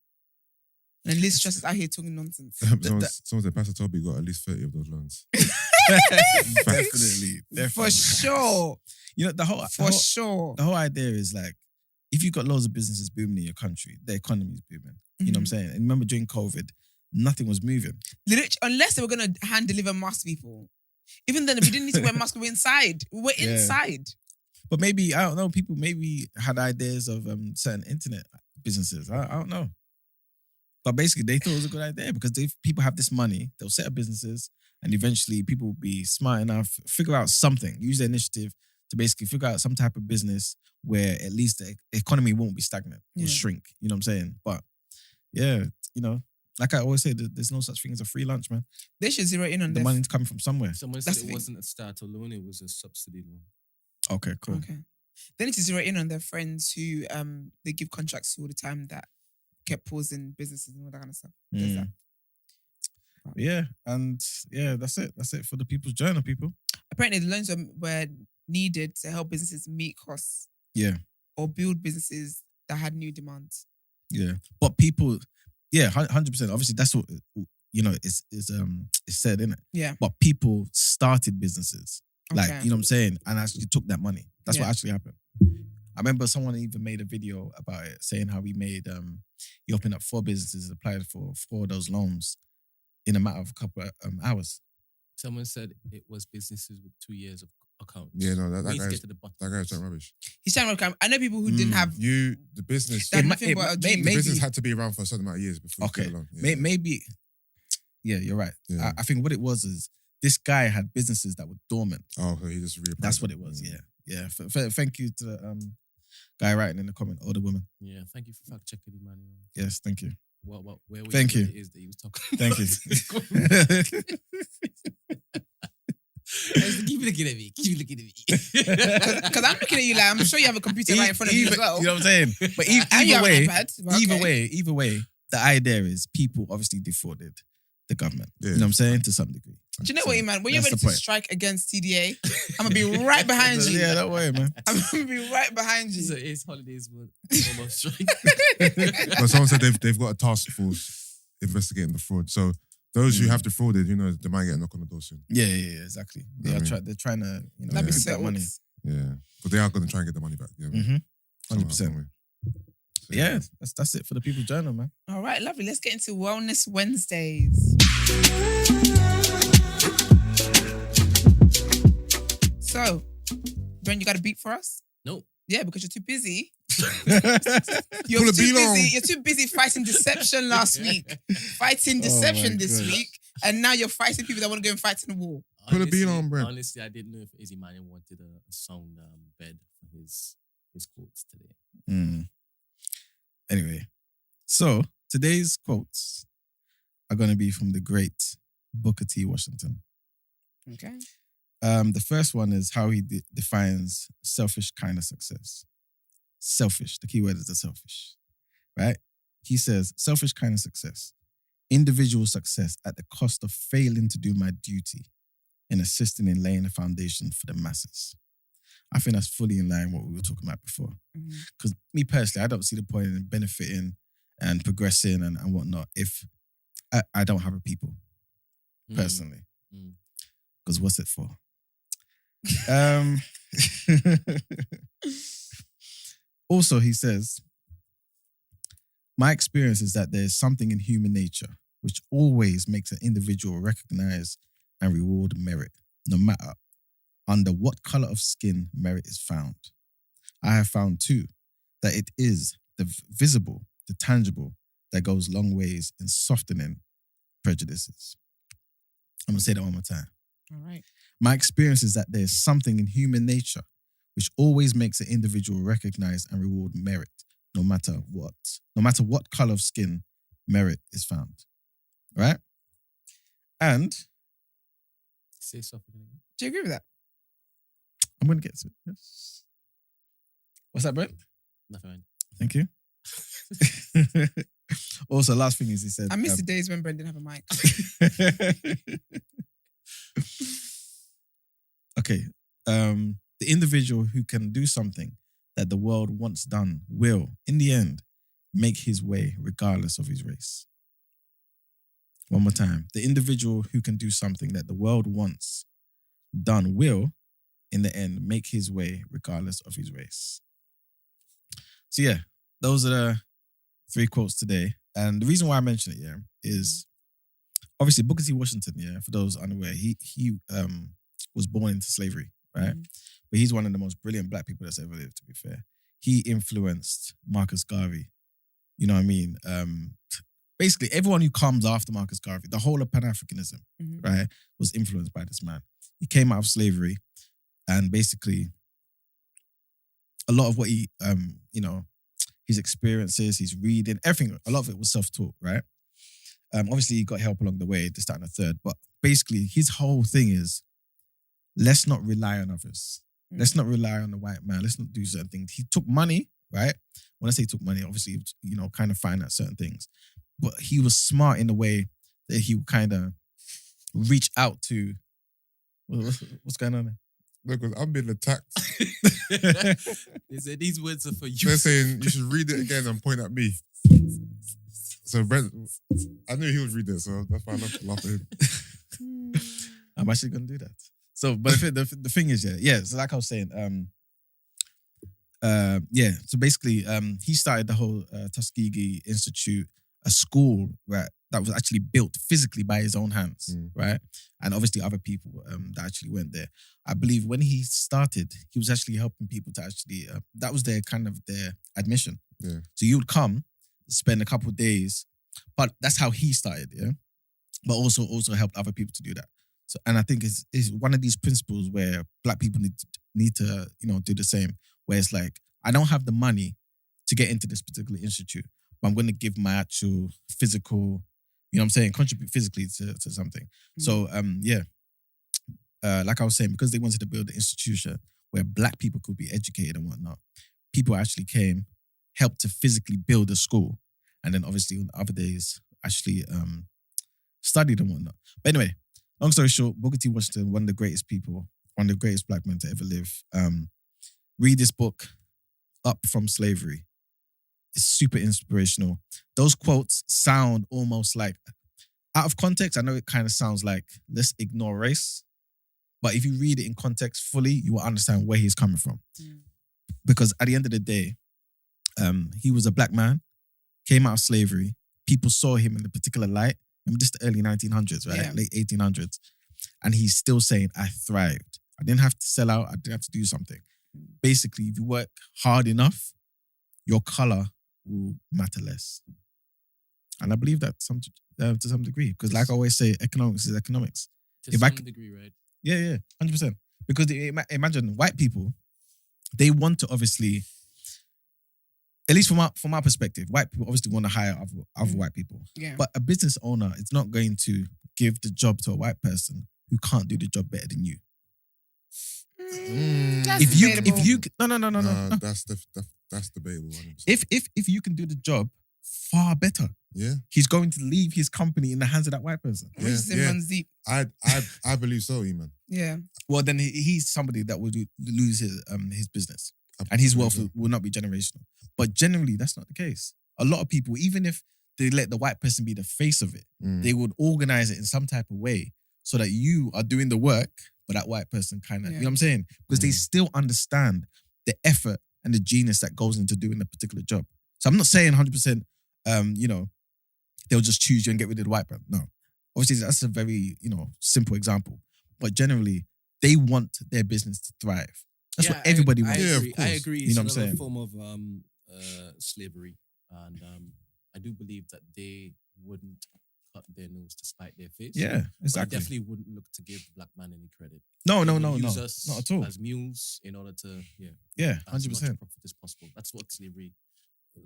And Liz Truss is out here talking nonsense. Someone said Pastor Toby got at least 30 of those loans. definitely. For sure. You know the Sure. whole idea is like, if you've got loads of businesses booming in your country, the economy is booming. You know what I'm saying? And remember during COVID, nothing was moving. Unless they were gonna hand deliver masks to people. Even then, we didn't need to wear masks. We were inside. We were Yeah. inside. But maybe, I don't know, people maybe had ideas of certain internet businesses. I don't know. But basically, they thought it was a good idea because people have this money, they'll set up businesses, and eventually people will be smart enough, figure out something, use their initiative to basically figure out some type of business where at least the economy won't be stagnant or shrink. You know what I'm saying? But yeah, you know, like I always say, there's no such thing as a free lunch, man. They should zero in on The money's coming from somewhere. Someone That's said the it thing. wasn't a starter loan, it was a subsidy loan. Okay, cool. Okay. They need to zero in on their friends who they give contracts to all the time that kept pausing businesses and all that kind of stuff. Does that. Yeah, and yeah, that's it. That's it for the People's Journal, people. Apparently, the loans were needed to help businesses meet costs. Yeah. Or build businesses that had new demands. Yeah, but people, 100%. Obviously, that's what you know. It's said, innit? Yeah. But people started businesses, like Okay. you know what I'm saying, and actually took that money. That's what Yeah. actually happened. I remember someone even made a video about it, saying how he opened up 4 businesses, applied for 4 of those loans in a matter of a couple of hours. Someone said it was businesses with 2 years of accounts. Yeah, no, We that need to guy's get to the bottom. that guy's talking rubbish. He's trying to. I know people who didn't have. The business, That It nothing might- but a it dream. may- the business maybe- had to be around for a certain amount of years before. Okay. You get along. Yeah. Maybe. Yeah, you're right. Yeah. I think what it was is this guy had businesses that were dormant. Oh, so he just reapplied. That's what it was. Yeah. Thank you to the guy writing in the comment, or the woman. Yeah, thank you for fact checking, Emmanuel. Yes, thank you. Where were Thank when you. It is that he was talking. Thank you. Keep looking at me. Keep looking at me. Because I'm looking at you like I'm sure you have a computer right in front of you as well. You know what I'm saying? But And you either have an way, iPad, but okay. either way, the idea is people obviously defrauded the government. Yeah. You know what I'm saying? To some degree. Do you know what, man? When you're That's ready the to point. strike against TDA, I'm gonna be right behind you. Yeah, don't worry, man. I'm gonna be right behind So you. it's holidays, but almost straight. But someone said they've got a task force investigating the fraud. So those who have defrauded, you know, they might get a knock on the door soon. Yeah, exactly. I mean- They're trying to, you know, That'd be keep that so money. Yeah, but they are going to try and get the money back. Yeah, Mm-hmm. somehow, 100%. some way. So, Yeah, that's it for the People's Journal, man. All right, lovely. Let's get into Wellness Wednesdays. So, Brent, you got a beat for us? No. Yeah, because you're too busy. Pull a beat on. You're too busy fighting deception last week, fighting deception my this God. week, and now you're fighting people that want to go and fight in the war. Put a beat on, Brent. Honestly, I didn't know if Izzy Manning wanted a sound bed for his quotes today. Anyway, so today's quotes are going to be from the great Booker T. Washington. Okay. The first one is how he defines selfish kind of success. Selfish. The key word is the selfish, right? He says, selfish kind of success. Individual success at the cost of failing to do my duty in assisting in laying the foundation for the masses. I think that's fully in line with what we were talking about before. Because me personally, I don't see the point in benefiting and progressing and whatnot if I don't have a people, personally. Because what's it for? Also, he says, my experience is that there's something in human nature which always makes an individual recognize and reward merit, no matter under what color of skin merit is found. I have found too that it is the visible, the tangible, that goes long ways in softening prejudices. I'm going to say that one more time. All right. My experience is that there's something in human nature which always makes an individual recognize and reward merit, no matter what color of skin merit is found. Right? And Say something again. Do you agree with that? I'm going to get to it. Yes. What's that, Brent? Nothing. Thank you. Also, last thing is he said... I miss the days when Brent didn't have a mic. Okay. The individual who can do something that the world wants done will, in the end, make his way regardless of his race. One more time. The individual who can do something that the world wants done will, in the end, make his way regardless of his race. So yeah, those are the 3 quotes today. And the reason why I mention it, yeah, is obviously Booker T. Washington, yeah, for those unaware, he was born into slavery, right? But he's one of the most brilliant black people that's ever lived, to be fair. He influenced Marcus Garvey. You know what I mean? basically everyone who comes after Marcus Garvey, the whole of Pan-Africanism, Mhm. right, was influenced by this man. He came out of slavery, and basically a lot of what he, his experiences, his reading, everything, a lot of it was self-taught, right? Obviously, he got help along the way, this, that, and the third. But basically, his whole thing is, let's not rely on others. Let's not rely on the white man. Let's not do certain things. He took money, right? When I say he took money, obviously, kind of finance certain things. But he was smart in the way that he would kind of reach out to. What's going on there? No, because I'm being attacked. They said these words are for you. They're saying you should read it again and point at me. So Brent, I knew he would read it, so that's why I laughed at him. I'm actually going to do that. So, but the thing is, so like I was saying, so basically, he started the whole Tuskegee Institute, a school, right, that was actually built physically by his own hands, right? And obviously other people that actually went there. I believe when he started, he was actually helping people to actually, that was their kind of their admission. Yeah. So you would come, spend a couple of days, but that's how he started, yeah? But also helped other people to do that. So, and I think it's one of these principles where Black people need to do the same, where it's like, I don't have the money to get into this particular institute, but I'm going to give my actual physical, contribute physically to something. So, like I was saying, because they wanted to build an institution where Black people could be educated and whatnot, people actually came, helped to physically build a school, and then obviously on other days actually studied and whatnot. But anyway, long story short, Booker T. Washington, one of the greatest people, one of the greatest Black men to ever live. Read this book, Up From Slavery. It's super inspirational. Those quotes sound almost like, out of context, I know it kind of sounds like, let's ignore race. But if you read it in context fully, you will understand where he's coming from. Because at the end of the day, he was a Black man, came out of slavery. People saw him in a particular light. Remember, this is the early 1900s, right? Yeah. Late 1800s. And he's still saying, I thrived. I didn't have to sell out. I didn't have to do something. Basically, if you work hard enough, your color will matter less. And I believe that to some degree. Because like I always say, economics is economics. To some degree, right? Yeah, 100%. Because imagine white people, they want to obviously, at least from our perspective, white people obviously want to hire other white people. Yeah. But a business owner is not going to give the job to a white person who can't do the job better than you. That's If debatable. you no. That's debatable. 100%. If you can do the job far better, Yeah, he's going to leave his company in the hands of that white person. Racism runs deep. I believe so, man. Yeah. Well, then he's somebody that will lose his business, and his wealth will not be generational. But generally, that's not the case. A lot of people, even if they let the white person be the face of it, they would organize it in some type of way so that you are doing the work, but that white person kind of, you know what I'm saying? Because they still understand the effort and the genius that goes into doing a particular job. So I'm not saying 100%, they'll just choose you and get rid of the white man. No. Obviously, that's a very, simple example. But generally, they want their business to thrive. That's what everybody wants. Yeah, of I course. agree. You It's know what I'm another saying? form of slavery, and I do believe that they wouldn't cut their nose to spite their face. Yeah, But I exactly. definitely wouldn't look to give the Black man any credit. No, They would no. use us Not at all. as mules in order to Yeah, as much 100%. profit as possible. That's what slavery, the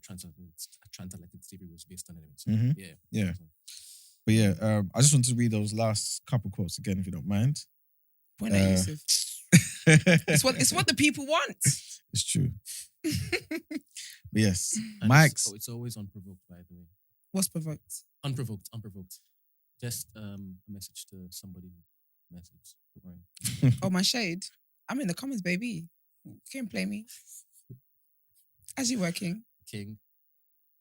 transatlantic slavery was based on anyway. So, Mhm. Yeah. So, But yeah, I just want to read those last couple quotes again, if you don't mind. Point at Yusuf. It's what the people want. It's true. But yes, and Mike's. it's always unprovoked, by the way. What's provoked? Unprovoked. Just a message to somebody. Message. Don't worry. Oh, my shade. I'm in the comments, baby. You can't play me. As you working. King.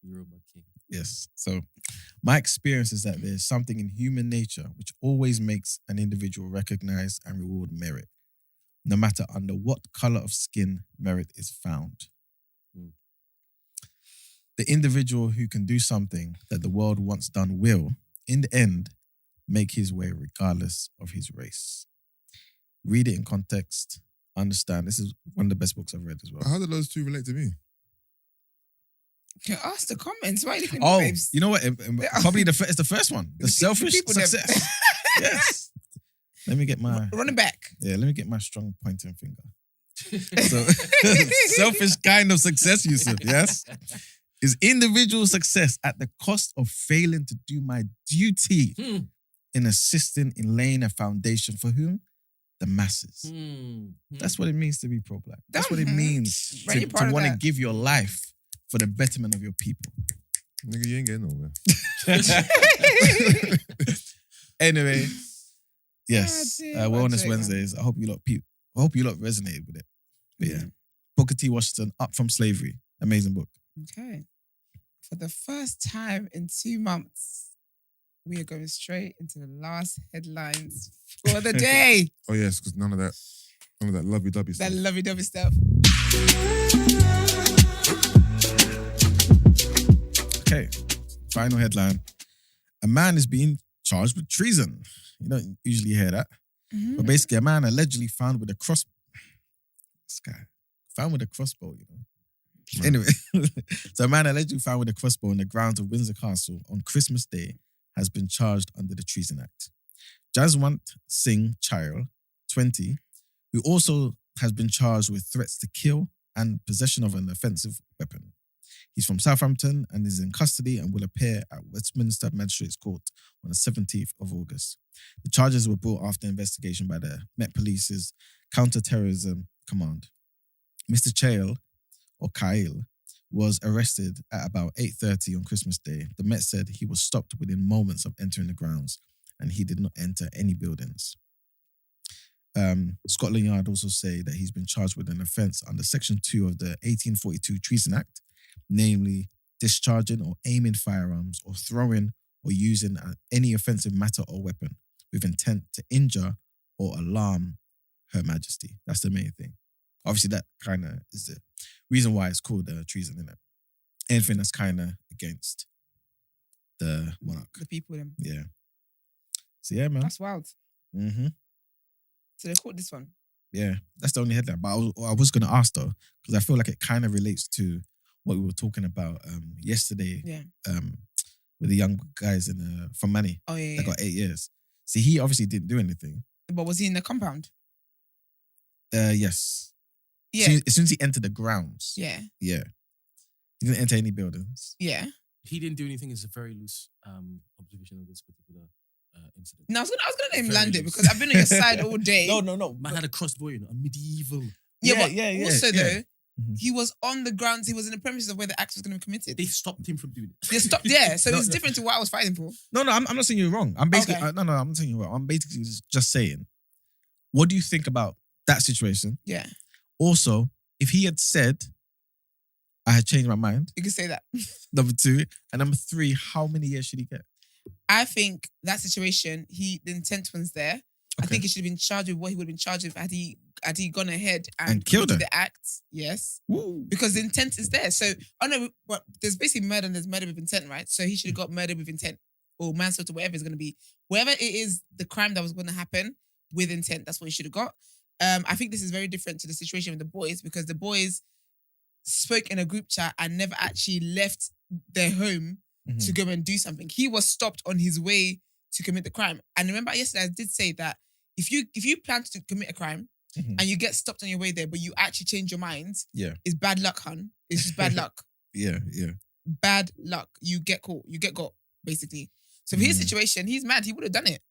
Yoruba king. Yes. So my experience is that there's something in human nature which always makes an individual recognize and reward merit, no matter under what color of skin merit is found. The individual who can do something that the world wants done will, in the end, make his way regardless of his race. Read it in context, understand. This is one of the best books I've read as well. How do those two relate to me? Ask the comments. Why are you looking at Oh, me, babes? you know what? Probably it's the first one. The selfish people them. success. Yes. Let me get my Run it back. let me get my strong pointing finger. So selfish kind of success, Yusuf. Yes, is individual success at the cost of failing to do my duty in assisting in laying a foundation for whom? The masses. That's what it means to be pro-black. That's what it means Very to proud of want to that. give your life for the betterment of your people. Nigga, you ain't getting nowhere. Anyway, yes, Oh, dear, Wellness Patrick. Wednesdays. I hope you lot resonated with it. But yeah, Booker T. Washington, Up From Slavery, amazing book. Okay. For the first time in 2 months, we are going straight into the last headlines for the day. Oh yes, because none of that lovey-dovey stuff. That lovey-dovey stuff. Okay, final headline: a man is being charged with treason. You don't usually hear that, but basically, a man allegedly found with a crossbow. You know. Right. Anyway, so a man allegedly found with a crossbow in the grounds of Windsor Castle on Christmas Day has been charged under the Treason Act. Jaswant Singh Chahal, 20, who also has been charged with threats to kill and possession of an offensive weapon. He's from Southampton and is in custody and will appear at Westminster Magistrates Court on the 17th of August. The charges were brought after investigation by the Met Police's Counter-Terrorism Command. Mr. Chahal, or Kyle, was arrested at about 8:30 on Christmas Day. The Met said he was stopped within moments of entering the grounds and he did not enter any buildings. Scotland Yard also say that he's been charged with an offence under Section 2 of the 1842 Treason Act, namely discharging or aiming firearms or throwing or using any offensive matter or weapon with intent to injure or alarm Her Majesty. That's the main thing. Obviously, that kind of is the reason why it's called treason, isn't it? Anything that's kind of against the monarch. The people, them. Yeah. So yeah, man. That's wild. Mm-hmm. So they caught this one. Yeah, that's the only headline. But I was going to ask though, because I feel like it kind of relates to what we were talking about yesterday. Yeah. With the young guys from Manny Oh, yeah. that got 8 years. See, he obviously didn't do anything. But was he in the compound? Yes. Yeah. As soon as he entered the grounds. Yeah. Yeah. He didn't enter any buildings. Yeah. He didn't do anything. It's a very loose observation of this particular incident. No, I was gonna name Very Landit loose. because I've been on your side all day. No. Man had a crossbow, you know, a medieval. But yeah. also though, Mhm. he was on the grounds. He was in the premises of where the act was going to be committed. They stopped him from doing it. They stopped. Yeah, so No, it's no. different to what I was fighting for. No, I'm not saying you're wrong. I'm basically, Okay. I'm not saying you're wrong. I'm basically just saying, what do you think about that situation? Yeah, Also, if he had said, I had changed my mind, you can say that. number 2, and number 3, how many years should he get? I think that situation, the intent was there. I Okay. think he should have been charged with what he would have been charged with had he gone ahead And killed committed her. the act. Yes, Woo. because the intent is there. So, but there's basically murder and there's murder with intent, right? So he should have got murder with intent or manslaughter, whatever it's going to be. Whatever it is, the crime that was going to happen with intent, that's what he should have got. I think this is very different to the situation with the boys because the boys spoke in a group chat and never actually left their home Mhm. to go and do something. He was stopped on his way to commit the crime. And remember yesterday I did say that if you plan to commit a crime Mhm. and you get stopped on your way there, but you actually change your mind, Yeah. it's bad luck, hun. It's just bad luck. Yeah. Bad luck. You get caught. You get got, basically. So for his Mm. situation, he's mad. He would have done it.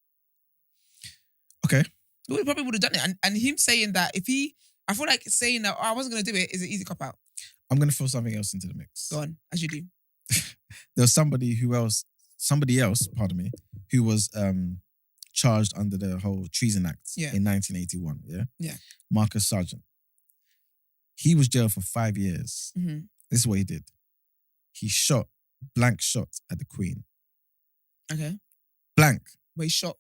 Okay. He probably would have done it. And him saying that I feel like saying that I wasn't going to do it is an easy cop out. I'm going to throw something else into the mix. Go on, as you do. There was somebody else, pardon me, who was charged under the whole Treason Act Yeah. in 1981, yeah? Yeah. Marcus Sargent. He was jailed for 5 years. Mhm. This is what he did. He shot blank shots at the Queen. Okay. Blank. But he shot.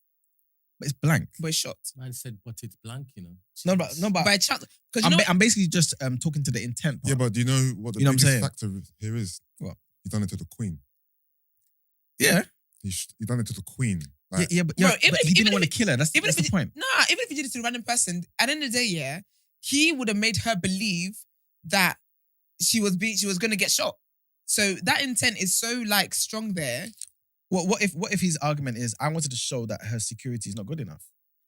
But it's blank. But he shot. Man said, but it's blank, you know. No, but By chance. Because you know I'm basically just talking to the intent part. Yeah, but do you know what the You know what I'm biggest saying? factor here is? What? He done it to the Queen. Yeah. He done it to the Queen. Like, But Bro, even but if- he even didn't want to if- kill her. That's even if the he- point. Nah, even if he did it to a random person, at the end of the day, yeah, he would have made her believe that she was going to get shot. So that intent is so like strong there. What if his argument is, I wanted to show that her security is not good enough?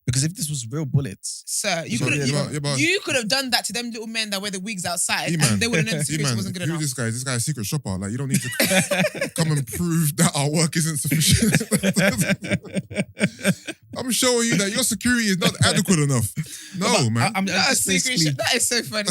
Because if this was real bullets, Sir, you So, could yeah, but- you could have done that to them little men that wear the wigs outside, E-man. and they would have known the security E-man, wasn't good who's enough. this guy? This guy's a secret shopper. Like, you don't need to come and prove that our work isn't sufficient. I'm showing you that your security is not adequate enough. No, man. I'm That just is secret basically that is so funny.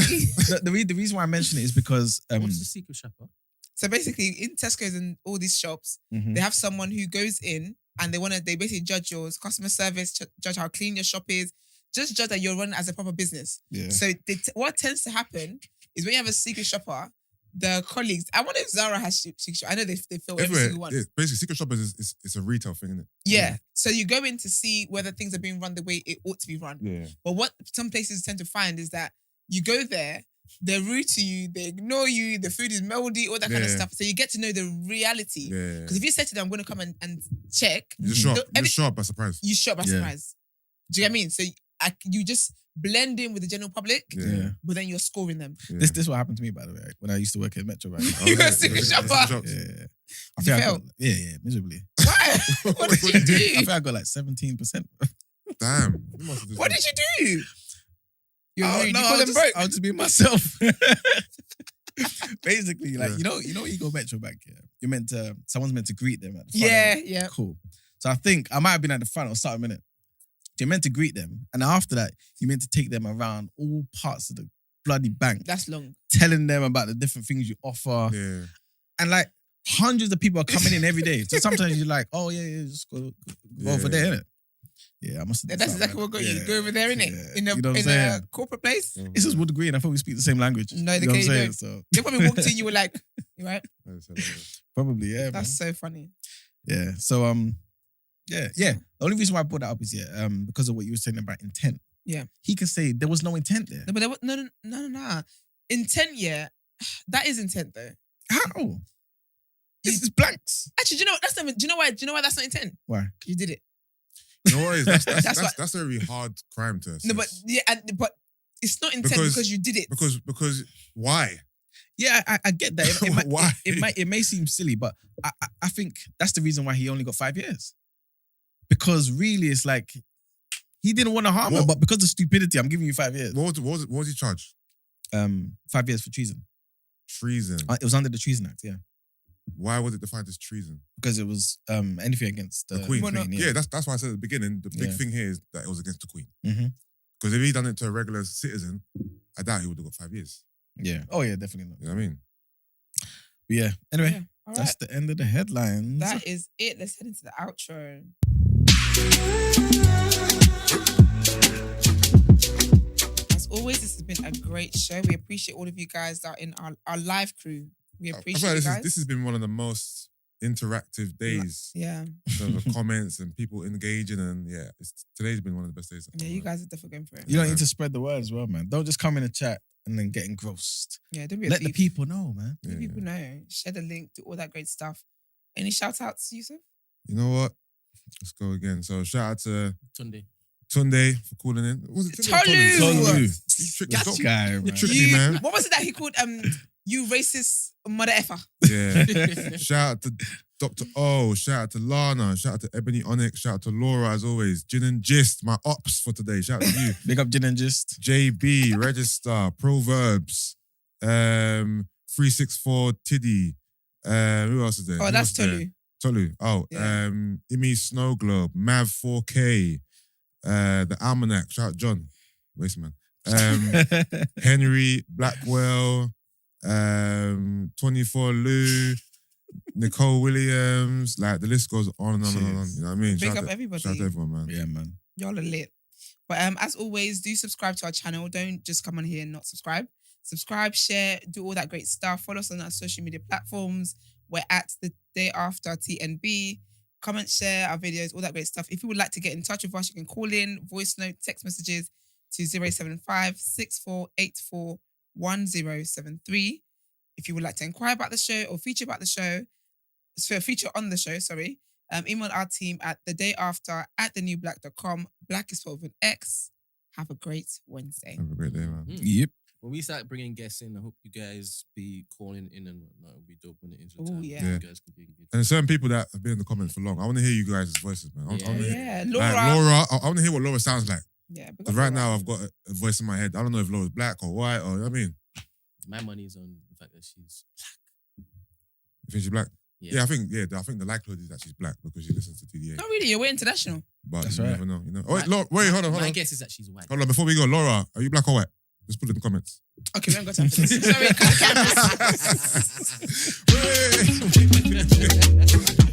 the reason why I mention it is because What's the secret shopper? So basically, in Tesco's and all these shops, Mhm. they have someone who goes in and they basically judge your customer service, judge how clean your shop is, just judge that you're running as a proper business. Yeah. So what tends to happen is when you have a secret shopper, the colleagues. I wonder if Zara has secret shopper. I know they fill every Everywhere, single one. yeah, basically, secret shoppers is a retail thing, isn't it? Yeah. So you go in to see whether things are being run the way it ought to be run. Yeah. But what some places tend to find is that you go there, they're rude to you, they ignore you, the food is moldy, all that kind of Yeah. stuff. So you get to know the reality. Yeah. Because if you say to them, I'm going to come and check, You just show up. don't- You just show up by surprise. you shot by Yeah. surprise. Do you get what I mean? So you just blend in with the general public, Yeah. but then you're scoring them. Yeah. This is what happened to me, by the way, when I used to work at Metro Bank. Oh, You're yeah, a secret yeah, shopper. secret shops. Yeah. I You think I failed? got, yeah, miserably. Why? What did you I do? think I got like 17%. Damn. You must have just- What did you do? You're Oh, rude. no, You call them broke. I'll just be myself. Basically, like, Yeah. you know, when you go Metro Bank, yeah, someone's meant to greet them at the front. Yeah, innit? yeah. Cool. So I think I might have been at the front or something, minute. You're meant to greet them, and after that, you're meant to take them around all parts of the bloody bank, That's long. telling them about the different things you offer, Yeah. and like hundreds of people are coming in every day. So sometimes you're like, oh yeah, just go over there, innit? Yeah, I must have. done That's something exactly what like got you. that. Go over there, innit? Yeah. In a, You know what I'm in a saying? corporate place. It's just wood green. I thought we speak the same language. No, you they know what I'm can't, saying? you So They probably walked in, you were like, you right? That's hilarious. probably, yeah, man. That's so funny. Yeah. So yeah. The only reason why I brought that up is because of what you were saying about intent. Yeah. He can say there was no intent there. No, but there was, no. Intent, yeah. That is intent though. How? This is blanks. Actually, do you know what? That's not. Do you know why? Do you know why that's not intent? Why? You did it. You know what it is? That's That's a very hard crime to assess. No, but yeah, but it's not intent because you did it. Because why? Yeah, I get that. Why? It may seem silly, but I think that's the reason why he only got 5 years. Because really, it's like he didn't want to harm her, What? but because of stupidity, I'm giving you 5 years. What was he charged? 5 years for treason. Treason. It was under the Treason Act, yeah, Why was it defined as treason? because it was anything against The Queen. Well, no, yeah, that's why I said at the beginning. The big Yeah. thing here is that it was against the Queen. Mhm. Because if he'd done it to a regular citizen, I doubt he would have got 5 years. Yeah. Oh yeah, definitely not. You know what I mean? But yeah. Anyway, Yeah. All that's right. the end of the headlines. That is it. Let's head into the outro. As always, this has been a great show. We appreciate all of you guys that are in our live crew. We I appreciate feel like you guys. this has been one of the most interactive days Yeah. in terms of comments and people engaging, and today's been one of the best days. Yeah, you guys are definitely going for it. You don't need to spread the word as well, man. Don't just come in the chat and then get engrossed. Yeah, don't be a Let the thief. people know, man. Let people know. Share the link, do all that great stuff. Any shout outs, Yusuf? You know what? Let's go again. So shout out to Tunde. Tunde for calling in. Was it Tunde or Tolu! Tolu? Tolu. You tricked That me. guy, You man. tricked me, man. What was it that he called? You racist mother effer. Yeah. Shout out to Dr. O. Shout out to Lana. Shout out to Ebony Onyx. Shout out to Laura as always. Gin and Gist, my ops for today. Shout out to you. Big up Gin and Gist. JB, Register, Proverbs, 364 Tiddy. Who else is there? Oh, Who that's else there? Tolu. Tolu. Oh, Yeah. Imi Snow Globe, Mav 4K, the Almanac. Shout out John. Waste man. Henry Blackwell, 24 Lou, Nicole Williams. Like the list goes on and on and on. You know what I mean? Big Shout up out to- everybody. Shout out to everyone, man. Yeah, man. Y'all are lit. But as always, do subscribe to our channel. Don't just come on here and not subscribe. Subscribe, share, do all that great stuff. Follow us on our social media platforms. We're at the Day After TNB. Comment, share our videos, all that great stuff. If you would like to get in touch with us, you can call in, voice note, text messages to 075 6484 1073. If you would like to inquire about the show or feature on the show, email our team at thedayafter@thenewblack.com. Black is spelled with an X. Have a great Wednesday. Have a great day, man. Yep. When we start bringing guests in, I hope you guys be calling in and whatnot. It'll be dope when it is your Oh, time. yeah. You guys can be engaged. And there's certain people that have been in the comments for long. I want to hear you guys' voices, man. I want to hear, Yeah, like, Laura. I want to hear what Laura sounds like. Yeah, Because right now I've got a voice in my head. I don't know if Laura's black or white or, you know what I mean? My money's on the fact that she's You think she's black? Yeah. Yeah, I think the likelihood is that she's black because she listens to TDA. Not really, you're international. But That's you right. never know, you know. Oh, wait, Laura, hold on. My guess is that she's white. Hold on, before we go, Laura, are you black or white? Just put it in the comments. Okay, we haven't got time for this. Sorry, cut the cameras. Wait.